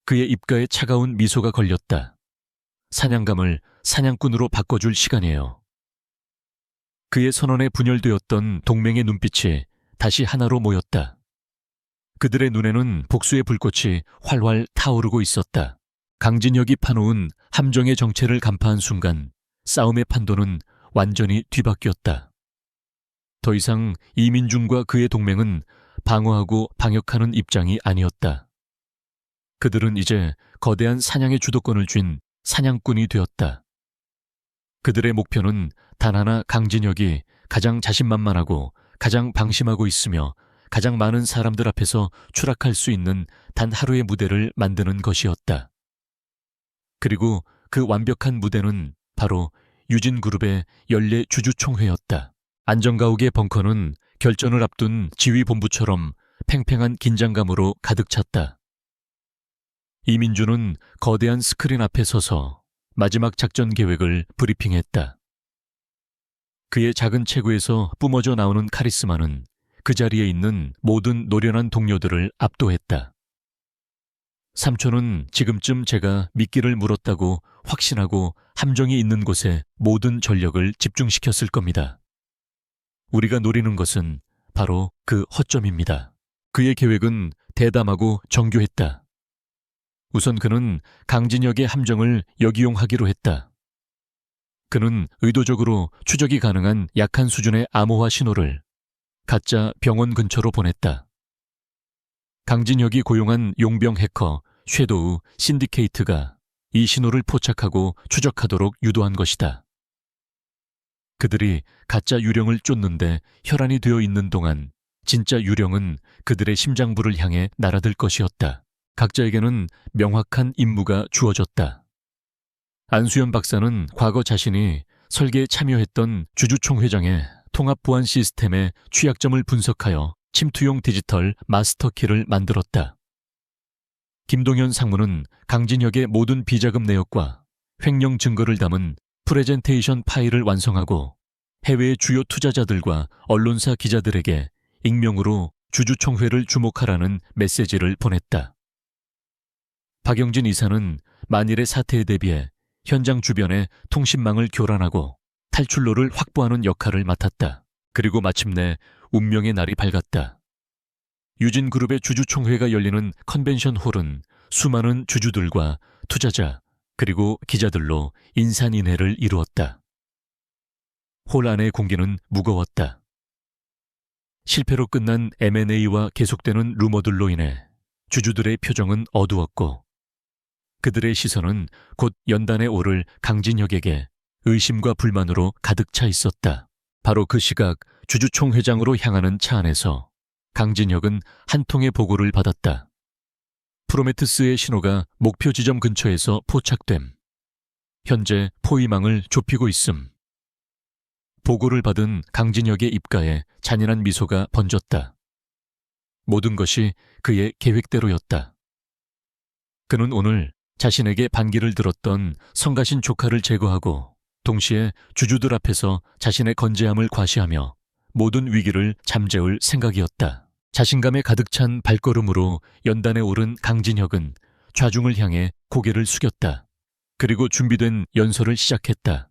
그의 입가에 차가운 미소가 걸렸다. 사냥감을 사냥꾼으로 바꿔줄 시간이에요. 그의 선언에 분열되었던 동맹의 눈빛이 다시 하나로 모였다. 그들의 눈에는 복수의 불꽃이 활활 타오르고 있었다. 강진혁이 파놓은 함정의 정체를 간파한 순간 싸움의 판도는 완전히 뒤바뀌었다. 더 이상 이민중과 그의 동맹은 방어하고 방역하는 입장이 아니었다. 그들은 이제 거대한 사냥의 주도권을 쥔 사냥꾼이 되었다. 그들의 목표는 단 하나, 강진혁이 가장 자신만만하고 가장 방심하고 있으며 가장 많은 사람들 앞에서 추락할 수 있는 단 하루의 무대를 만드는 것이었다. 그리고 그 완벽한 무대는 바로 유진그룹의 연례 주주총회였다. 안정가옥의 벙커는 결전을 앞둔 지휘본부처럼 팽팽한 긴장감으로 가득 찼다. 이민주는 거대한 스크린 앞에 서서 마지막 작전 계획을 브리핑했다. 그의 작은 체구에서 뿜어져 나오는 카리스마는 그 자리에 있는 모든 노련한 동료들을 압도했다. 삼촌은 지금쯤 제가 미끼를 물었다고 확신하고 함정이 있는 곳에 모든 전력을 집중시켰을 겁니다. 우리가 노리는 것은 바로 그 허점입니다. 그의 계획은 대담하고 정교했다. 우선 그는 강진혁의 함정을 역이용하기로 했다. 그는 의도적으로 추적이 가능한 약한 수준의 암호화 신호를 가짜 병원 근처로 보냈다. 강진혁이 고용한 용병 해커 섀도우 신디케이트가 이 신호를 포착하고 추적하도록 유도한 것이다. 그들이 가짜 유령을 쫓는데 혈안이 되어 있는 동안 진짜 유령은 그들의 심장부를 향해 날아들 것이었다. 각자에게는 명확한 임무가 주어졌다. 안수연 박사는 과거 자신이 설계에 참여했던 주주총회장의 통합보안 시스템의 취약점을 분석하여 침투용 디지털 마스터키를 만들었다. 김동현 상무는 강진혁의 모든 비자금 내역과 횡령 증거를 담은 프레젠테이션 파일을 완성하고 해외의 주요 투자자들과 언론사 기자들에게 익명으로 주주총회를 주목하라는 메시지를 보냈다. 박영진 이사는 만일의 사태에 대비해 현장 주변의 통신망을 교란하고 탈출로를 확보하는 역할을 맡았다. 그리고 마침내 운명의 날이 밝았다. 유진그룹의 주주총회가 열리는 컨벤션 홀은 수많은 주주들과 투자자 그리고 기자들로 인산인해를 이루었다. 홀 안의 공기는 무거웠다. 실패로 끝난 M&A와 계속되는 루머들로 인해 주주들의 표정은 어두웠고 그들의 시선은 곧 연단에 오를 강진혁에게 의심과 불만으로 가득 차 있었다. 바로 그 시각 주주총회장으로 향하는 차 안에서 강진혁은 한 통의 보고를 받았다. 프로메테스의 신호가 목표 지점 근처에서 포착됨. 현재 포위망을 좁히고 있음. 보고를 받은 강진혁의 입가에 잔인한 미소가 번졌다. 모든 것이 그의 계획대로였다. 그는 오늘 자신에게 반기를 들었던 성가신 조카를 제거하고 동시에 주주들 앞에서 자신의 건재함을 과시하며 모든 위기를 잠재울 생각이었다. 자신감에 가득 찬 발걸음으로 연단에 오른 강진혁은 좌중을 향해 고개를 숙였다. 그리고 준비된 연설을 시작했다.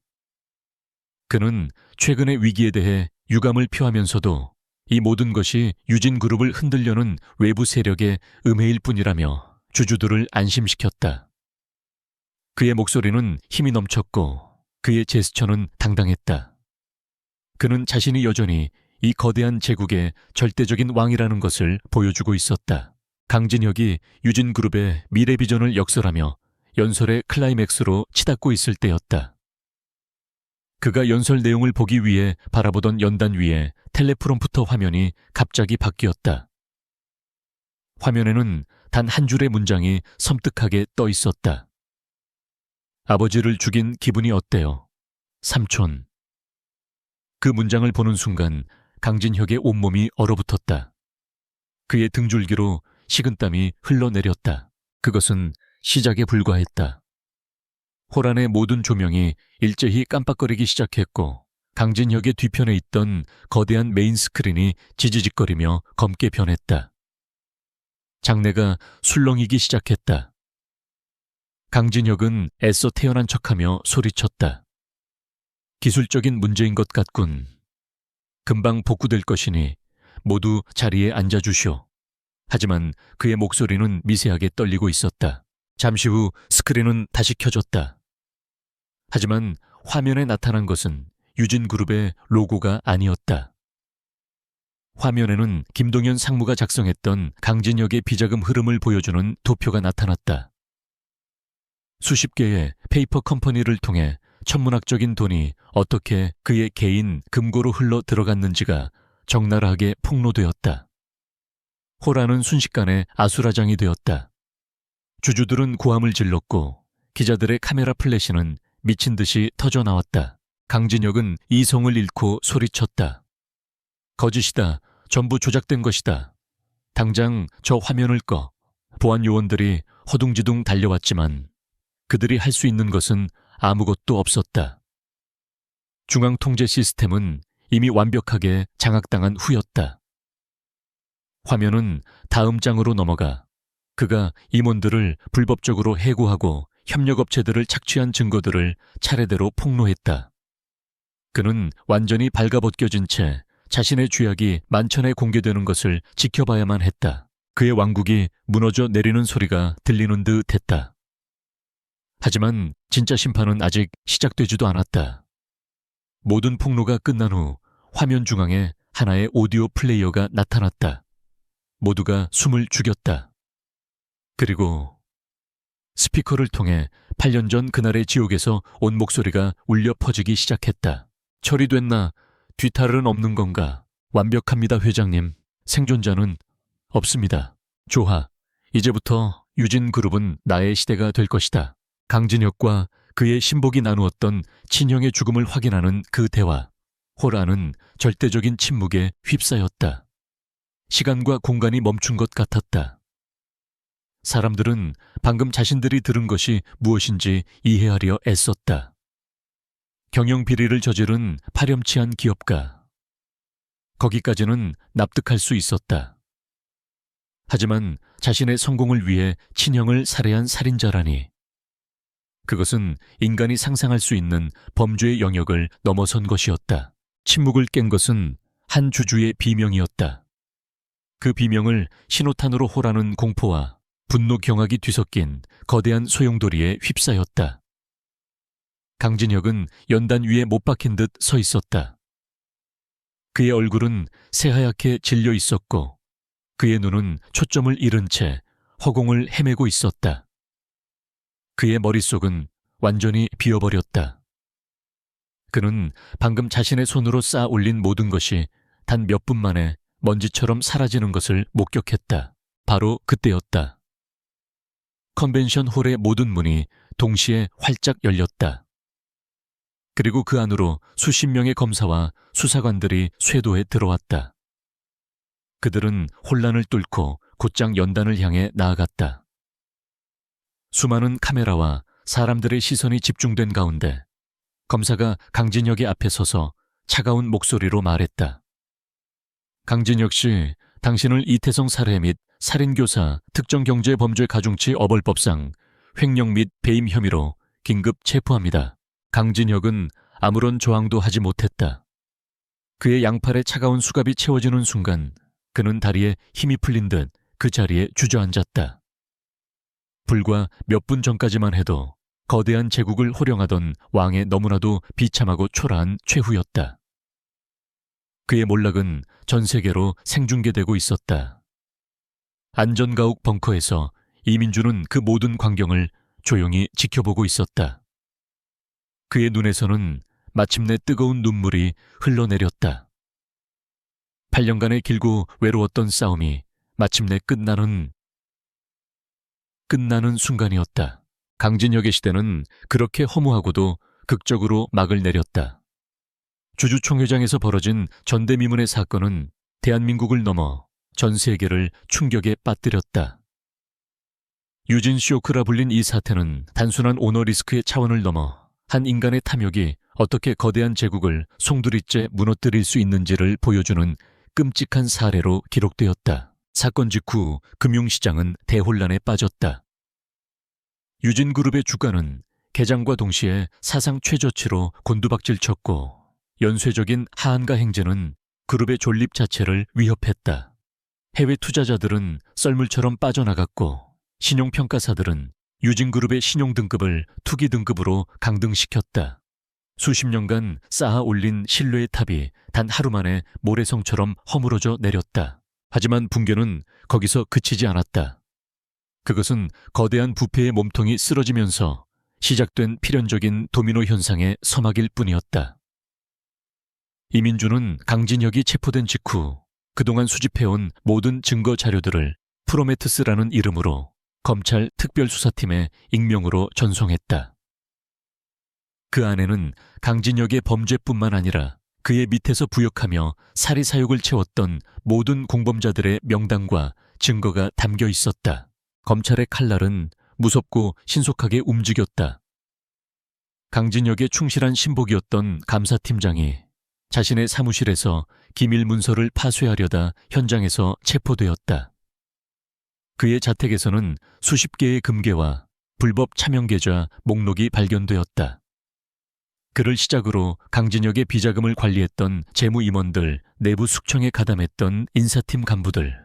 그는 최근의 위기에 대해 유감을 표하면서도 이 모든 것이 유진그룹을 흔들려는 외부 세력의 음해일 뿐이라며 주주들을 안심시켰다. 그의 목소리는 힘이 넘쳤고 그의 제스처는 당당했다. 그는 자신이 여전히 이 거대한 제국의 절대적인 왕이라는 것을 보여주고 있었다. 강진혁이 유진그룹의 미래 비전을 역설하며 연설의 클라이맥스로 치닫고 있을 때였다. 그가 연설 내용을 보기 위해 바라보던 연단 위에 텔레프롬프터 화면이 갑자기 바뀌었다. 화면에는 단 한 줄의 문장이 섬뜩하게 떠 있었다. 아버지를 죽인 기분이 어때요? 삼촌. 그 문장을 보는 순간 강진혁의 온몸이 얼어붙었다. 그의 등줄기로 식은땀이 흘러내렸다. 그것은 시작에 불과했다. 호란의 모든 조명이 일제히 깜빡거리기 시작했고 강진혁의 뒤편에 있던 거대한 메인 스크린이 지지직거리며 검게 변했다. 장내가 술렁이기 시작했다. 강진혁은 애써 태어난 척하며 소리쳤다. 기술적인 문제인 것 같군. 금방 복구될 것이니 모두 자리에 앉아주시오. 하지만 그의 목소리는 미세하게 떨리고 있었다. 잠시 후 스크린은 다시 켜졌다. 하지만 화면에 나타난 것은 유진그룹의 로고가 아니었다. 화면에는 김동연 상무가 작성했던 강진혁의 비자금 흐름을 보여주는 도표가 나타났다. 수십 개의 페이퍼 컴퍼니를 통해 천문학적인 돈이 어떻게 그의 개인 금고로 흘러 들어갔는지가 적나라하게 폭로되었다. 호란은 순식간에 아수라장이 되었다. 주주들은 고함을 질렀고 기자들의 카메라 플래시는 미친 듯이 터져 나왔다. 강진혁은 이성을 잃고 소리쳤다. 거짓이다. 전부 조작된 것이다. 당장 저 화면을 꺼. 보안 요원들이 허둥지둥 달려왔지만 그들이 할 수 있는 것은 아무것도 없었다. 중앙통제 시스템은 이미 완벽하게 장악당한 후였다. 화면은 다음 장으로 넘어가 그가 임원들을 불법적으로 해고하고 협력업체들을 착취한 증거들을 차례대로 폭로했다. 그는 완전히 발가벗겨진 채 자신의 죄악이 만천에 공개되는 것을 지켜봐야만 했다. 그의 왕국이 무너져 내리는 소리가 들리는 듯 했다. 하지만 진짜 심판은 아직 시작되지도 않았다. 모든 폭로가 끝난 후 화면 중앙에 하나의 오디오 플레이어가 나타났다. 모두가 숨을 죽였다. 그리고 스피커를 통해 8년 전 그날의 지옥에서 온 목소리가 울려 퍼지기 시작했다. 처리됐나? 뒤탈은 없는 건가? 완벽합니다, 회장님. 생존자는 없습니다. 좋아. 이제부터 유진그룹은 나의 시대가 될 것이다. 강진혁과 그의 신복이 나누었던 친형의 죽음을 확인하는 그 대화. 호란은 절대적인 침묵에 휩싸였다. 시간과 공간이 멈춘 것 같았다. 사람들은 방금 자신들이 들은 것이 무엇인지 이해하려 애썼다. 경영 비리를 저지른 파렴치한 기업가. 거기까지는 납득할 수 있었다. 하지만 자신의 성공을 위해 친형을 살해한 살인자라니. 그것은 인간이 상상할 수 있는 범죄의 영역을 넘어선 것이었다. 침묵을 깬 것은 한 주주의 비명이었다. 그 비명을 신호탄으로 호라는 공포와 분노 경악이 뒤섞인 거대한 소용돌이에 휩싸였다. 강진혁은 연단 위에 못 박힌 듯 서 있었다. 그의 얼굴은 새하얗게 질려 있었고 그의 눈은 초점을 잃은 채 허공을 헤매고 있었다. 그의 머릿속은 완전히 비어버렸다. 그는 방금 자신의 손으로 쌓아 올린 모든 것이 단 몇 분 만에 먼지처럼 사라지는 것을 목격했다. 바로 그때였다. 컨벤션 홀의 모든 문이 동시에 활짝 열렸다. 그리고 그 안으로 수십 명의 검사와 수사관들이 쇄도에 들어왔다. 그들은 혼란을 뚫고 곧장 연단을 향해 나아갔다. 수많은 카메라와 사람들의 시선이 집중된 가운데 검사가 강진혁의 앞에 서서 차가운 목소리로 말했다. 강진혁 씨, 당신을 이태성 살해 및 살인교사 특정경제범죄 가중치 어벌법상 횡령 및 배임 혐의로 긴급 체포합니다. 강진혁은 아무런 저항도 하지 못했다. 그의 양팔에 차가운 수갑이 채워지는 순간 그는 다리에 힘이 풀린 듯 그 자리에 주저앉았다. 불과 몇 분 전까지만 해도 거대한 제국을 호령하던 왕의 너무나도 비참하고 초라한 최후였다. 그의 몰락은 전 세계로 생중계되고 있었다. 안전가옥 벙커에서 이민주는 그 모든 광경을 조용히 지켜보고 있었다. 그의 눈에서는 마침내 뜨거운 눈물이 흘러내렸다. 8년간의 길고 외로웠던 싸움이 마침내 끝나는 순간이었다. 강진혁의 시대는 그렇게 허무하고도 극적으로 막을 내렸다. 주주총회장에서 벌어진 전대미문의 사건은 대한민국을 넘어 전 세계를 충격에 빠뜨렸다. 유진 쇼크라 불린 이 사태는 단순한 오너 리스크의 차원을 넘어 한 인간의 탐욕이 어떻게 거대한 제국을 송두리째 무너뜨릴 수 있는지를 보여주는 끔찍한 사례로 기록되었다. 사건 직후 금융시장은 대혼란에 빠졌다. 유진그룹의 주가는 개장과 동시에 사상 최저치로 곤두박질 쳤고 연쇄적인 하한가 행진은 그룹의 존립 자체를 위협했다. 해외 투자자들은 썰물처럼 빠져나갔고 신용평가사들은 유진그룹의 신용등급을 투기등급으로 강등시켰다. 수십 년간 쌓아 올린 신뢰의 탑이 단 하루 만에 모래성처럼 허물어져 내렸다. 하지만 붕괴는 거기서 그치지 않았다. 그것은 거대한 부패의 몸통이 쓰러지면서 시작된 필연적인 도미노 현상의 서막일 뿐이었다. 이민주는 강진혁이 체포된 직후 그동안 수집해온 모든 증거 자료들을 프로메테스라는 이름으로 검찰 특별수사팀에 익명으로 전송했다. 그 안에는 강진혁의 범죄뿐만 아니라 그의 밑에서 부역하며 사리사욕을 채웠던 모든 공범자들의 명단과 증거가 담겨 있었다. 검찰의 칼날은 무섭고 신속하게 움직였다. 강진혁의 충실한 신복이었던 감사팀장이 자신의 사무실에서 기밀 문서를 파쇄하려다 현장에서 체포되었다. 그의 자택에서는 수십 개의 금괴와 불법 차명 계좌 목록이 발견되었다. 그를 시작으로 강진혁의 비자금을 관리했던 재무임원들, 내부 숙청에 가담했던 인사팀 간부들,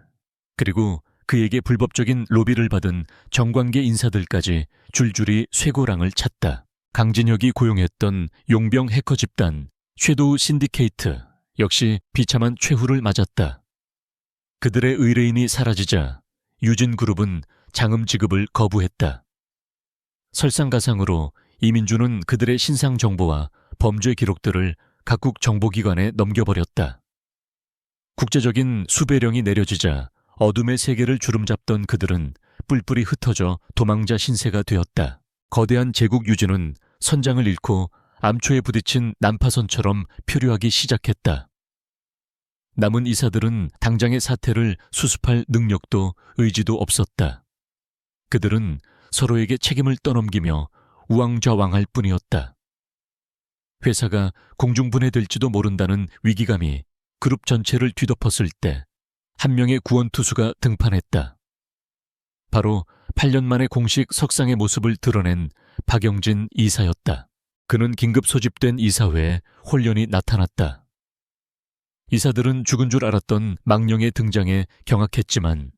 그리고 그에게 불법적인 로비를 받은 정관계 인사들까지 줄줄이 쇠고랑을 찼다. 강진혁이 고용했던 용병 해커 집단, 섀도우 신디케이트 역시 비참한 최후를 맞았다. 그들의 의뢰인이 사라지자 유진그룹은 장음 지급을 거부했다. 설상가상으로 이민주는 그들의 신상 정보와 범죄 기록들을 각국 정보기관에 넘겨버렸다. 국제적인 수배령이 내려지자 어둠의 세계를 주름잡던 그들은 뿔뿔이 흩어져 도망자 신세가 되었다. 거대한 제국 유진은 선장을 잃고 암초에 부딪힌 난파선처럼 표류하기 시작했다. 남은 이사들은 당장의 사태를 수습할 능력도 의지도 없었다. 그들은 서로에게 책임을 떠넘기며 우왕좌왕할 뿐이었다. 회사가 공중분해될지도 모른다는 위기감이 그룹 전체를 뒤덮었을 때 한 명의 구원투수가 등판했다. 바로 8년 만에 공식 석상의 모습을 드러낸 박영진 이사였다. 그는 긴급 소집된 이사회에 홀연히 나타났다. 이사들은 죽은 줄 알았던 망령의 등장에 경악했지만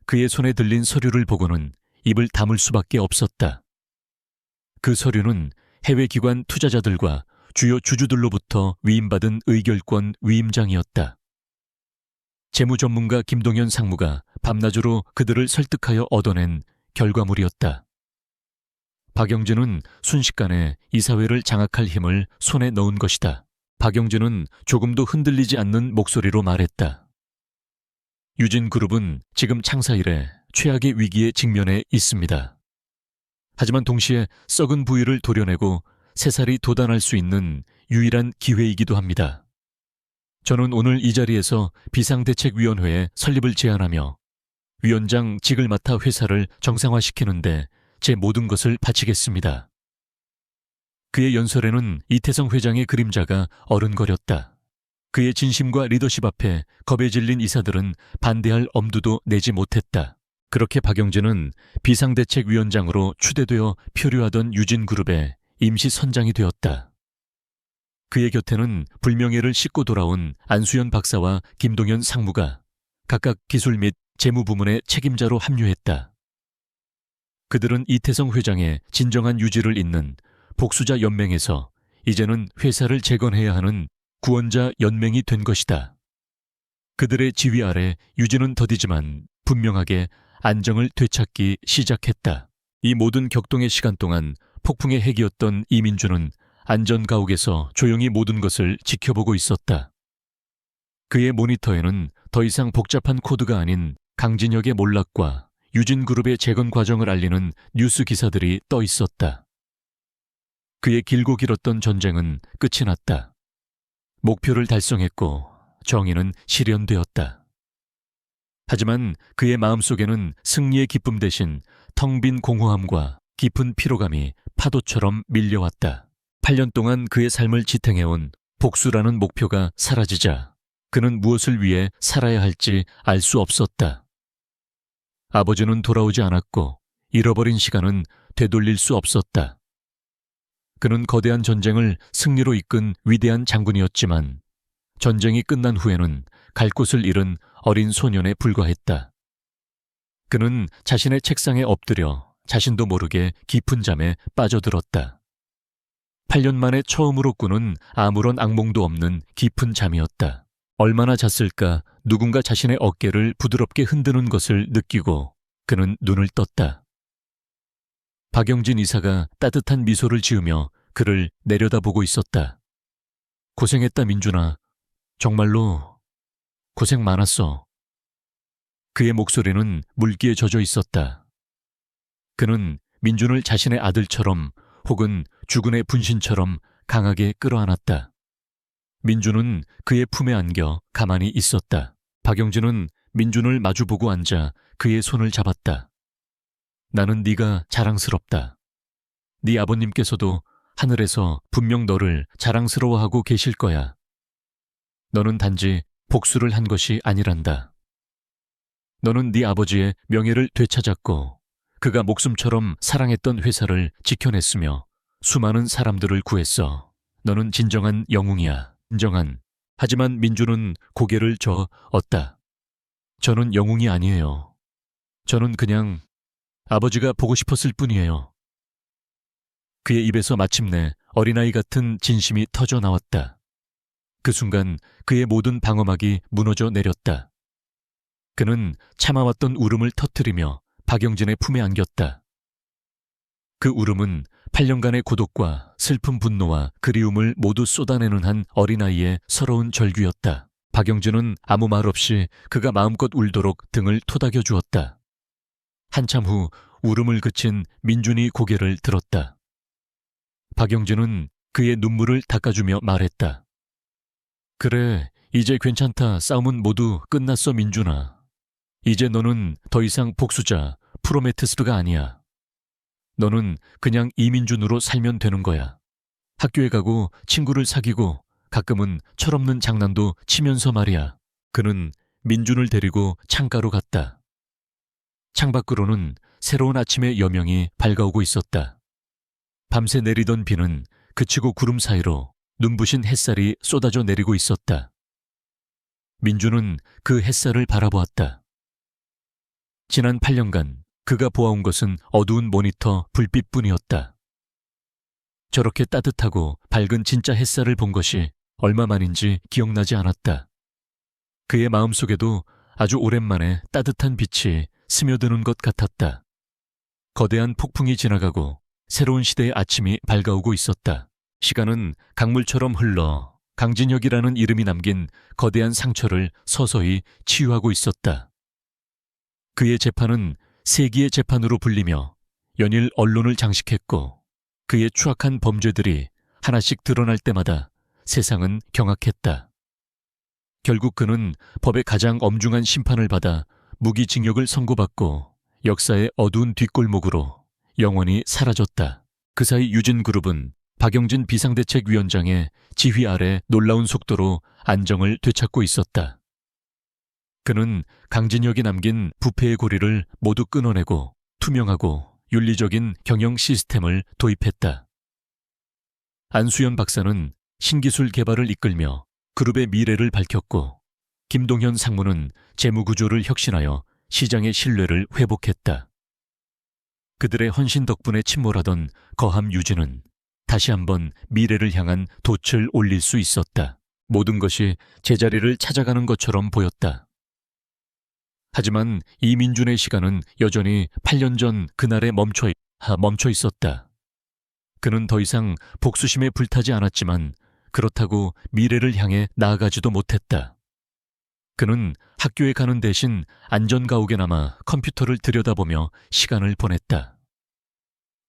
그의 손에 들린 서류를 보고는 입을 다물 수밖에 없었다. 그 서류는 해외 기관 투자자들과 주요 주주들로부터 위임받은 의결권 위임장이었다. 재무 전문가 김동연 상무가 밤낮으로 그들을 설득하여 얻어낸 결과물이었다. 박영진은 순식간에 이사회를 장악할 힘을 손에 넣은 것이다. 박영진은 조금도 흔들리지 않는 목소리로 말했다. 유진그룹은 지금 창사 이래 최악의 위기에 직면해 있습니다. 하지만 동시에 썩은 부위를 도려내고 새살이 돋아날 수 있는 유일한 기회이기도 합니다. 저는 오늘 이 자리에서 비상대책위원회의 설립을 제안하며 위원장직을 맡아 회사를 정상화시키는데 제 모든 것을 바치겠습니다. 그의 연설에는 이태성 회장의 그림자가 어른거렸다. 그의 진심과 리더십 앞에 겁에 질린 이사들은 반대할 엄두도 내지 못했다. 그렇게 박영진은 비상대책위원장으로 추대되어 표류하던 유진그룹의 임시 선장이 되었다. 그의 곁에는 불명예를 씻고 돌아온 안수연 박사와 김동연 상무가 각각 기술 및 재무 부문의 책임자로 합류했다. 그들은 이태성 회장의 진정한 유지를 잇는 복수자 연맹에서 이제는 회사를 재건해야 하는 구원자 연맹이 된 것이다. 그들의 지휘 아래 유지는 더디지만 분명하게 안정을 되찾기 시작했다. 이 모든 격동의 시간 동안 폭풍의 핵이었던 이민주는 안전가옥에서 조용히 모든 것을 지켜보고 있었다. 그의 모니터에는 더 이상 복잡한 코드가 아닌 강진혁의 몰락과 유진그룹의 재건 과정을 알리는 뉴스 기사들이 떠 있었다. 그의 길고 길었던 전쟁은 끝이 났다. 목표를 달성했고 정의는 실현되었다. 하지만 그의 마음속에는 승리의 기쁨 대신 텅 빈 공허함과 깊은 피로감이 파도처럼 밀려왔다. 8년 동안 그의 삶을 지탱해온 복수라는 목표가 사라지자 그는 무엇을 위해 살아야 할지 알 수 없었다. 아버지는 돌아오지 않았고 잃어버린 시간은 되돌릴 수 없었다. 그는 거대한 전쟁을 승리로 이끈 위대한 장군이었지만 전쟁이 끝난 후에는 갈 곳을 잃은 어린 소년에 불과했다. 그는 자신의 책상에 엎드려 자신도 모르게 깊은 잠에 빠져들었다. 8년 만에 처음으로 꾸는 아무런 악몽도 없는 깊은 잠이었다. 얼마나 잤을까 누군가 자신의 어깨를 부드럽게 흔드는 것을 느끼고 그는 눈을 떴다. 박영진 이사가 따뜻한 미소를 지으며 그를 내려다보고 있었다. 고생했다 민준아. 정말로 고생 많았어. 그의 목소리는 물기에 젖어 있었다. 그는 민준을 자신의 아들처럼 혹은 주군의 분신처럼 강하게 끌어안았다. 민준은 그의 품에 안겨 가만히 있었다. 박영진은 민준을 마주보고 앉아 그의 손을 잡았다. 나는 네가 자랑스럽다. 네 아버님께서도 하늘에서 분명 너를 자랑스러워하고 계실 거야. 너는 단지 복수를 한 것이 아니란다. 너는 네 아버지의 명예를 되찾았고 그가 목숨처럼 사랑했던 회사를 지켜냈으며 수많은 사람들을 구했어. 너는 진정한 영웅이야. 진정한. 하지만 민준은 고개를 저었다. 저는 영웅이 아니에요. 저는 그냥 아버지가 보고 싶었을 뿐이에요. 그의 입에서 마침내 어린아이 같은 진심이 터져 나왔다. 그 순간 그의 모든 방어막이 무너져 내렸다. 그는 참아왔던 울음을 터뜨리며 박영진의 품에 안겼다. 그 울음은 8년간의 고독과 슬픈 분노와 그리움을 모두 쏟아내는 한 어린아이의 서러운 절규였다. 박영진은 아무 말 없이 그가 마음껏 울도록 등을 토닥여 주었다. 한참 후 울음을 그친 민준이 고개를 들었다. 박영진은 그의 눈물을 닦아주며 말했다. 그래, 이제 괜찮다. 싸움은 모두 끝났어, 민준아. 이제 너는 더 이상 복수자, 프로메테스가 아니야. 너는 그냥 이민준으로 살면 되는 거야. 학교에 가고 친구를 사귀고 가끔은 철없는 장난도 치면서 말이야. 그는 민준을 데리고 창가로 갔다. 창밖으로는 새로운 아침의 여명이 밝아오고 있었다. 밤새 내리던 비는 그치고 구름 사이로 눈부신 햇살이 쏟아져 내리고 있었다. 민준은 그 햇살을 바라보았다. 지난 8년간 그가 보아온 것은 어두운 모니터 불빛뿐이었다. 저렇게 따뜻하고 밝은 진짜 햇살을 본 것이 얼마만인지 기억나지 않았다. 그의 마음속에도 아주 오랜만에 따뜻한 빛이 스며드는 것 같았다. 거대한 폭풍이 지나가고 새로운 시대의 아침이 밝아오고 있었다. 시간은 강물처럼 흘러 강진혁이라는 이름이 남긴 거대한 상처를 서서히 치유하고 있었다. 그의 재판은 세기의 재판으로 불리며 연일 언론을 장식했고 그의 추악한 범죄들이 하나씩 드러날 때마다 세상은 경악했다. 결국 그는 법의 가장 엄중한 심판을 받아 무기징역을 선고받고 역사의 어두운 뒷골목으로 영원히 사라졌다. 그 사이 유진그룹은 박영진 비상대책위원장의 지휘 아래 놀라운 속도로 안정을 되찾고 있었다. 그는 강진혁이 남긴 부패의 고리를 모두 끊어내고 투명하고 윤리적인 경영 시스템을 도입했다. 안수연 박사는 신기술 개발을 이끌며 그룹의 미래를 밝혔고 김동현 상무는 재무구조를 혁신하여 시장의 신뢰를 회복했다. 그들의 헌신 덕분에 침몰하던 거함 유지는 다시 한번 미래를 향한 돛을 올릴 수 있었다. 모든 것이 제자리를 찾아가는 것처럼 보였다. 하지만 이민준의 시간은 여전히 8년 전 그날에 멈춰 있었다. 그는 더 이상 복수심에 불타지 않았지만 그렇다고 미래를 향해 나아가지도 못했다. 그는 학교에 가는 대신 안전가옥에 남아 컴퓨터를 들여다보며 시간을 보냈다.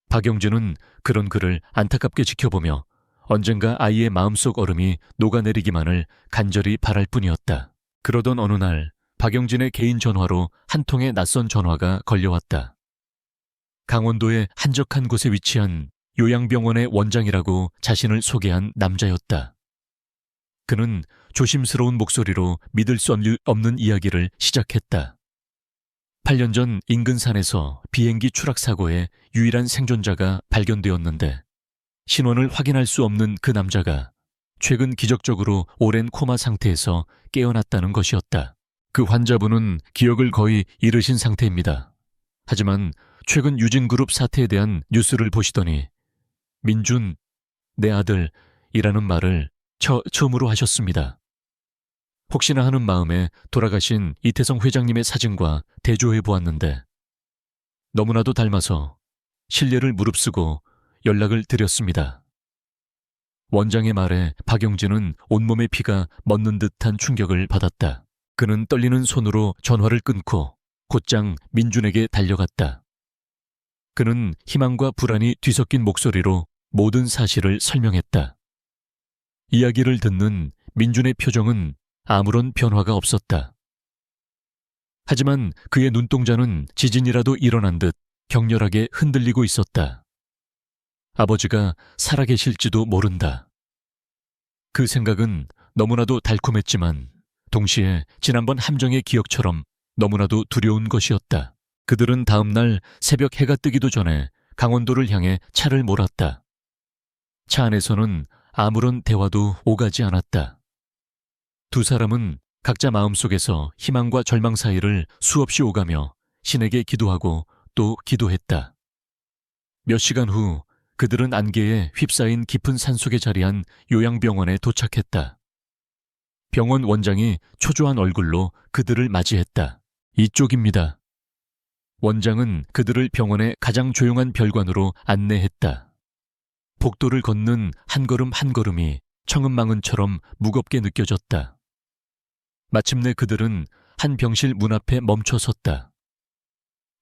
박영진은 그런 그를 안타깝게 지켜보며 언젠가 아이의 마음속 얼음이 녹아내리기만을 간절히 바랄 뿐이었다. 그러던 어느 날 박영진의 개인 전화로 한 통의 낯선 전화가 걸려왔다. 강원도의 한적한 곳에 위치한 요양병원의 원장이라고 자신을 소개한 남자였다. 그는 조심스러운 목소리로 믿을 수 없는 이야기를 시작했다. 8년 전 인근 산에서 비행기 추락 사고에 유일한 생존자가 발견되었는데 신원을 확인할 수 없는 그 남자가 최근 기적적으로 오랜 코마 상태에서 깨어났다는 것이었다. 그 환자분은 기억을 거의 잃으신 상태입니다. 하지만 최근 유진그룹 사태에 대한 뉴스를 보시더니 민준, 내 아들이라는 말을 처음으로 하셨습니다. 혹시나 하는 마음에 돌아가신 이태성 회장님의 사진과 대조해 보았는데 너무나도 닮아서 신뢰를 무릅쓰고 연락을 드렸습니다. 원장의 말에 박영진은 온몸의 피가 멎는 듯한 충격을 받았다. 그는 떨리는 손으로 전화를 끊고 곧장 민준에게 달려갔다. 그는 희망과 불안이 뒤섞인 목소리로 모든 사실을 설명했다. 이야기를 듣는 민준의 표정은 아무런 변화가 없었다. 하지만 그의 눈동자는 지진이라도 일어난 듯 격렬하게 흔들리고 있었다. 아버지가 살아계실지도 모른다. 그 생각은 너무나도 달콤했지만 동시에 지난번 함정의 기억처럼 너무나도 두려운 것이었다. 그들은 다음 날 새벽 해가 뜨기도 전에 강원도를 향해 차를 몰았다. 차 안에서는 아무런 대화도 오가지 않았다. 두 사람은 각자 마음속에서 희망과 절망 사이를 수없이 오가며 신에게 기도하고 또 기도했다. 몇 시간 후 그들은 안개에 휩싸인 깊은 산속에 자리한 요양병원에 도착했다. 병원 원장이 초조한 얼굴로 그들을 맞이했다. 이쪽입니다. 원장은 그들을 병원의 가장 조용한 별관으로 안내했다. 복도를 걷는 한 걸음 한 걸음이 청은망은처럼 무겁게 느껴졌다. 마침내 그들은 한 병실 문 앞에 멈춰 섰다.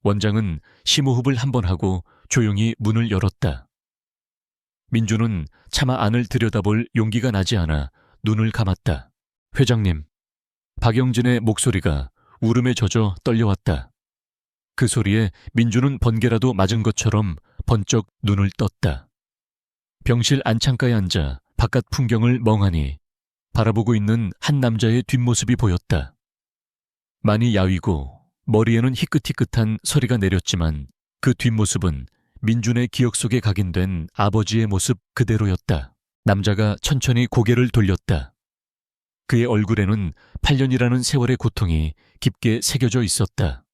원장은 심호흡을 한 번 하고 조용히 문을 열었다. 민주는 차마 안을 들여다볼 용기가 나지 않아 눈을 감았다. 회장님, 박영진의 목소리가 울음에 젖어 떨려왔다. 그 소리에 민주는 번개라도 맞은 것처럼 번쩍 눈을 떴다. 병실 안창가에 앉아 바깥 풍경을 멍하니 바라보고 있는 한 남자의 뒷모습이 보였다. 많이 야위고 머리에는 희끗희끗한 서리가 내렸지만 그 뒷모습은 민준의 기억 속에 각인된 아버지의 모습 그대로였다. 남자가 천천히 고개를 돌렸다. 그의 얼굴에는 8년이라는 세월의 고통이 깊게 새겨져 있었다.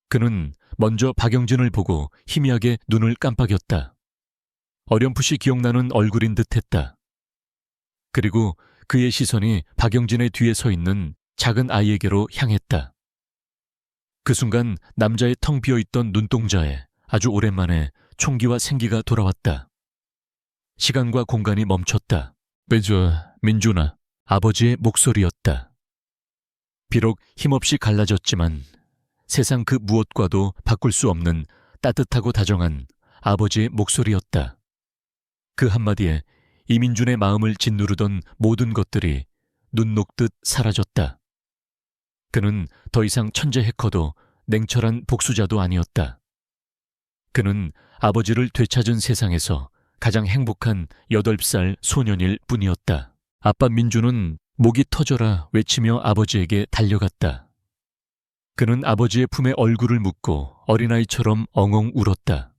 그는 먼저 박영진을 보고 희미하게 눈을 깜빡였다. 어렴풋이 기억나는 얼굴인 듯했다. 그리고 그의 시선이 박영진의 뒤에 서 있는 작은 아이에게로 향했다. 그 순간 남자의 텅 비어있던 눈동자에 아주 오랜만에 총기와 생기가 돌아왔다. 시간과 공간이 멈췄다. 빼줘, 민준아. 아버지의 목소리였다. 비록 힘없이 갈라졌지만 세상 그 무엇과도 바꿀 수 없는 따뜻하고 다정한 아버지의 목소리였다. 그 한마디에 이민준의 마음을 짓누르던 모든 것들이 눈 녹듯 사라졌다. 그는 더 이상 천재 해커도 냉철한 복수자도 아니었다. 그는 아버지를 되찾은 세상에서 가장 행복한 8살 소년일 뿐이었다. 아빠 민주는 목이 터져라 외치며 아버지에게 달려갔다. 그는 아버지의 품에 얼굴을 묻고 어린아이처럼 엉엉 울었다.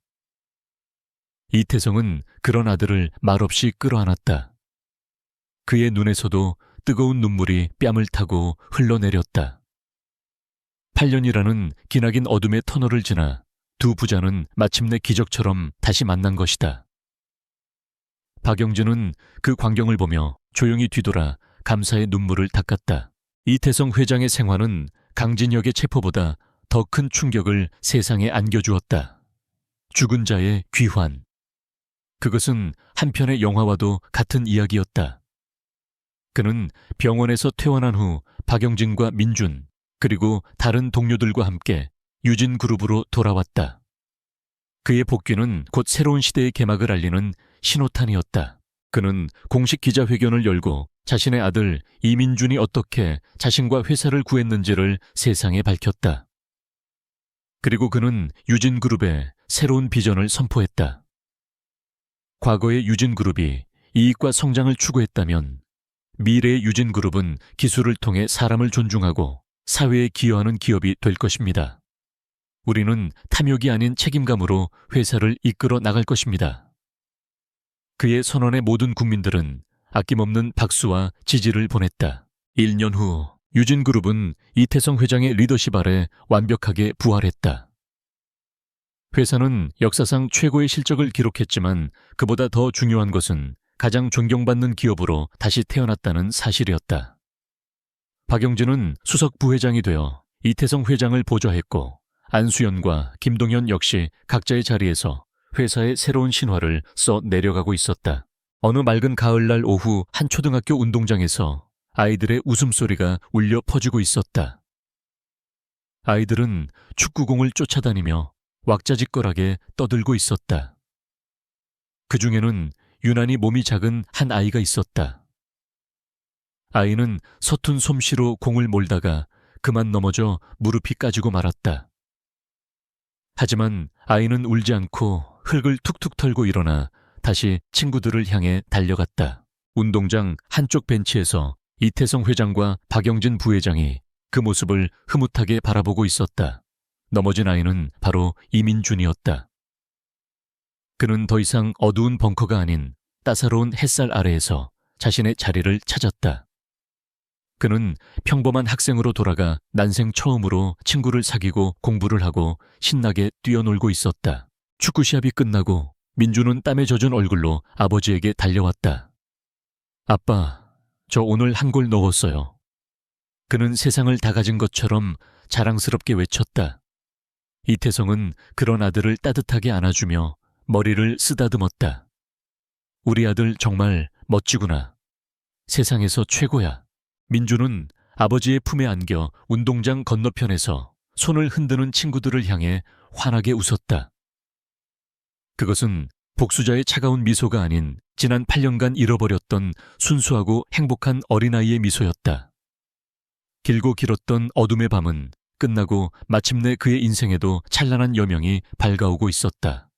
이태성은 그런 아들을 말없이 끌어안았다. 그의 눈에서도 뜨거운 눈물이 뺨을 타고 흘러내렸다. 8년이라는 기나긴 어둠의 터널을 지나 두 부자는 마침내 기적처럼 다시 만난 것이다. 박영진은 그 광경을 보며 조용히 뒤돌아 감사의 눈물을 닦았다. 이태성 회장의 생화는 강진혁의 체포보다 더 큰 충격을 세상에 안겨주었다. 죽은 자의 귀환. 그것은 한편의 영화와도 같은 이야기였다. 그는 병원에서 퇴원한 후 박영진과 민준 그리고 다른 동료들과 함께 유진그룹으로 돌아왔다. 그의 복귀는 곧 새로운 시대의 개막을 알리는 신호탄이었다. 그는 공식 기자회견을 열고 자신의 아들 이민준이 어떻게 자신과 회사를 구했는지를 세상에 밝혔다. 그리고 그는 유진그룹의 새로운 비전을 선포했다. 과거의 유진그룹이 이익과 성장을 추구했다면 미래의 유진그룹은 기술을 통해 사람을 존중하고 사회에 기여하는 기업이 될 것입니다. 우리는 탐욕이 아닌 책임감으로 회사를 이끌어 나갈 것입니다. 그의 선언에 모든 국민들은 아낌없는 박수와 지지를 보냈다. 1년 후 유진그룹은 이태성 회장의 리더십 아래 완벽하게 부활했다. 회사는 역사상 최고의 실적을 기록했지만 그보다 더 중요한 것은 가장 존경받는 기업으로 다시 태어났다는 사실이었다. 박영진은 수석 부회장이 되어 이태성 회장을 보좌했고 안수연과 김동현 역시 각자의 자리에서 회사의 새로운 신화를 써 내려가고 있었다. 어느 맑은 가을날 오후 한 초등학교 운동장에서 아이들의 웃음소리가 울려 퍼지고 있었다. 아이들은 축구공을 쫓아다니며 왁자지껄하게 떠들고 있었다. 그 중에는 유난히 몸이 작은 한 아이가 있었다. 아이는 서툰 솜씨로 공을 몰다가 그만 넘어져 무릎이 까지고 말았다. 하지만 아이는 울지 않고 흙을 툭툭 털고 일어나 다시 친구들을 향해 달려갔다. 운동장 한쪽 벤치에서 이태성 회장과 박영진 부회장이 그 모습을 흐뭇하게 바라보고 있었다. 넘어진 아이는 바로 이민준이었다. 그는 더 이상 어두운 벙커가 아닌 따사로운 햇살 아래에서 자신의 자리를 찾았다. 그는 평범한 학생으로 돌아가 난생 처음으로 친구를 사귀고 공부를 하고 신나게 뛰어놀고 있었다. 축구 시합이 끝나고 민주는 땀에 젖은 얼굴로 아버지에게 달려왔다. 아빠, 저 오늘 한 골 넣었어요. 그는 세상을 다 가진 것처럼 자랑스럽게 외쳤다. 이태성은 그런 아들을 따뜻하게 안아주며 머리를 쓰다듬었다. 우리 아들 정말 멋지구나. 세상에서 최고야. 민주는 아버지의 품에 안겨 운동장 건너편에서 손을 흔드는 친구들을 향해 환하게 웃었다. 그것은 복수자의 차가운 미소가 아닌 지난 8년간 잃어버렸던 순수하고 행복한 어린아이의 미소였다. 길고 길었던 어둠의 밤은 끝나고 마침내 그의 인생에도 찬란한 여명이 밝아오고 있었다.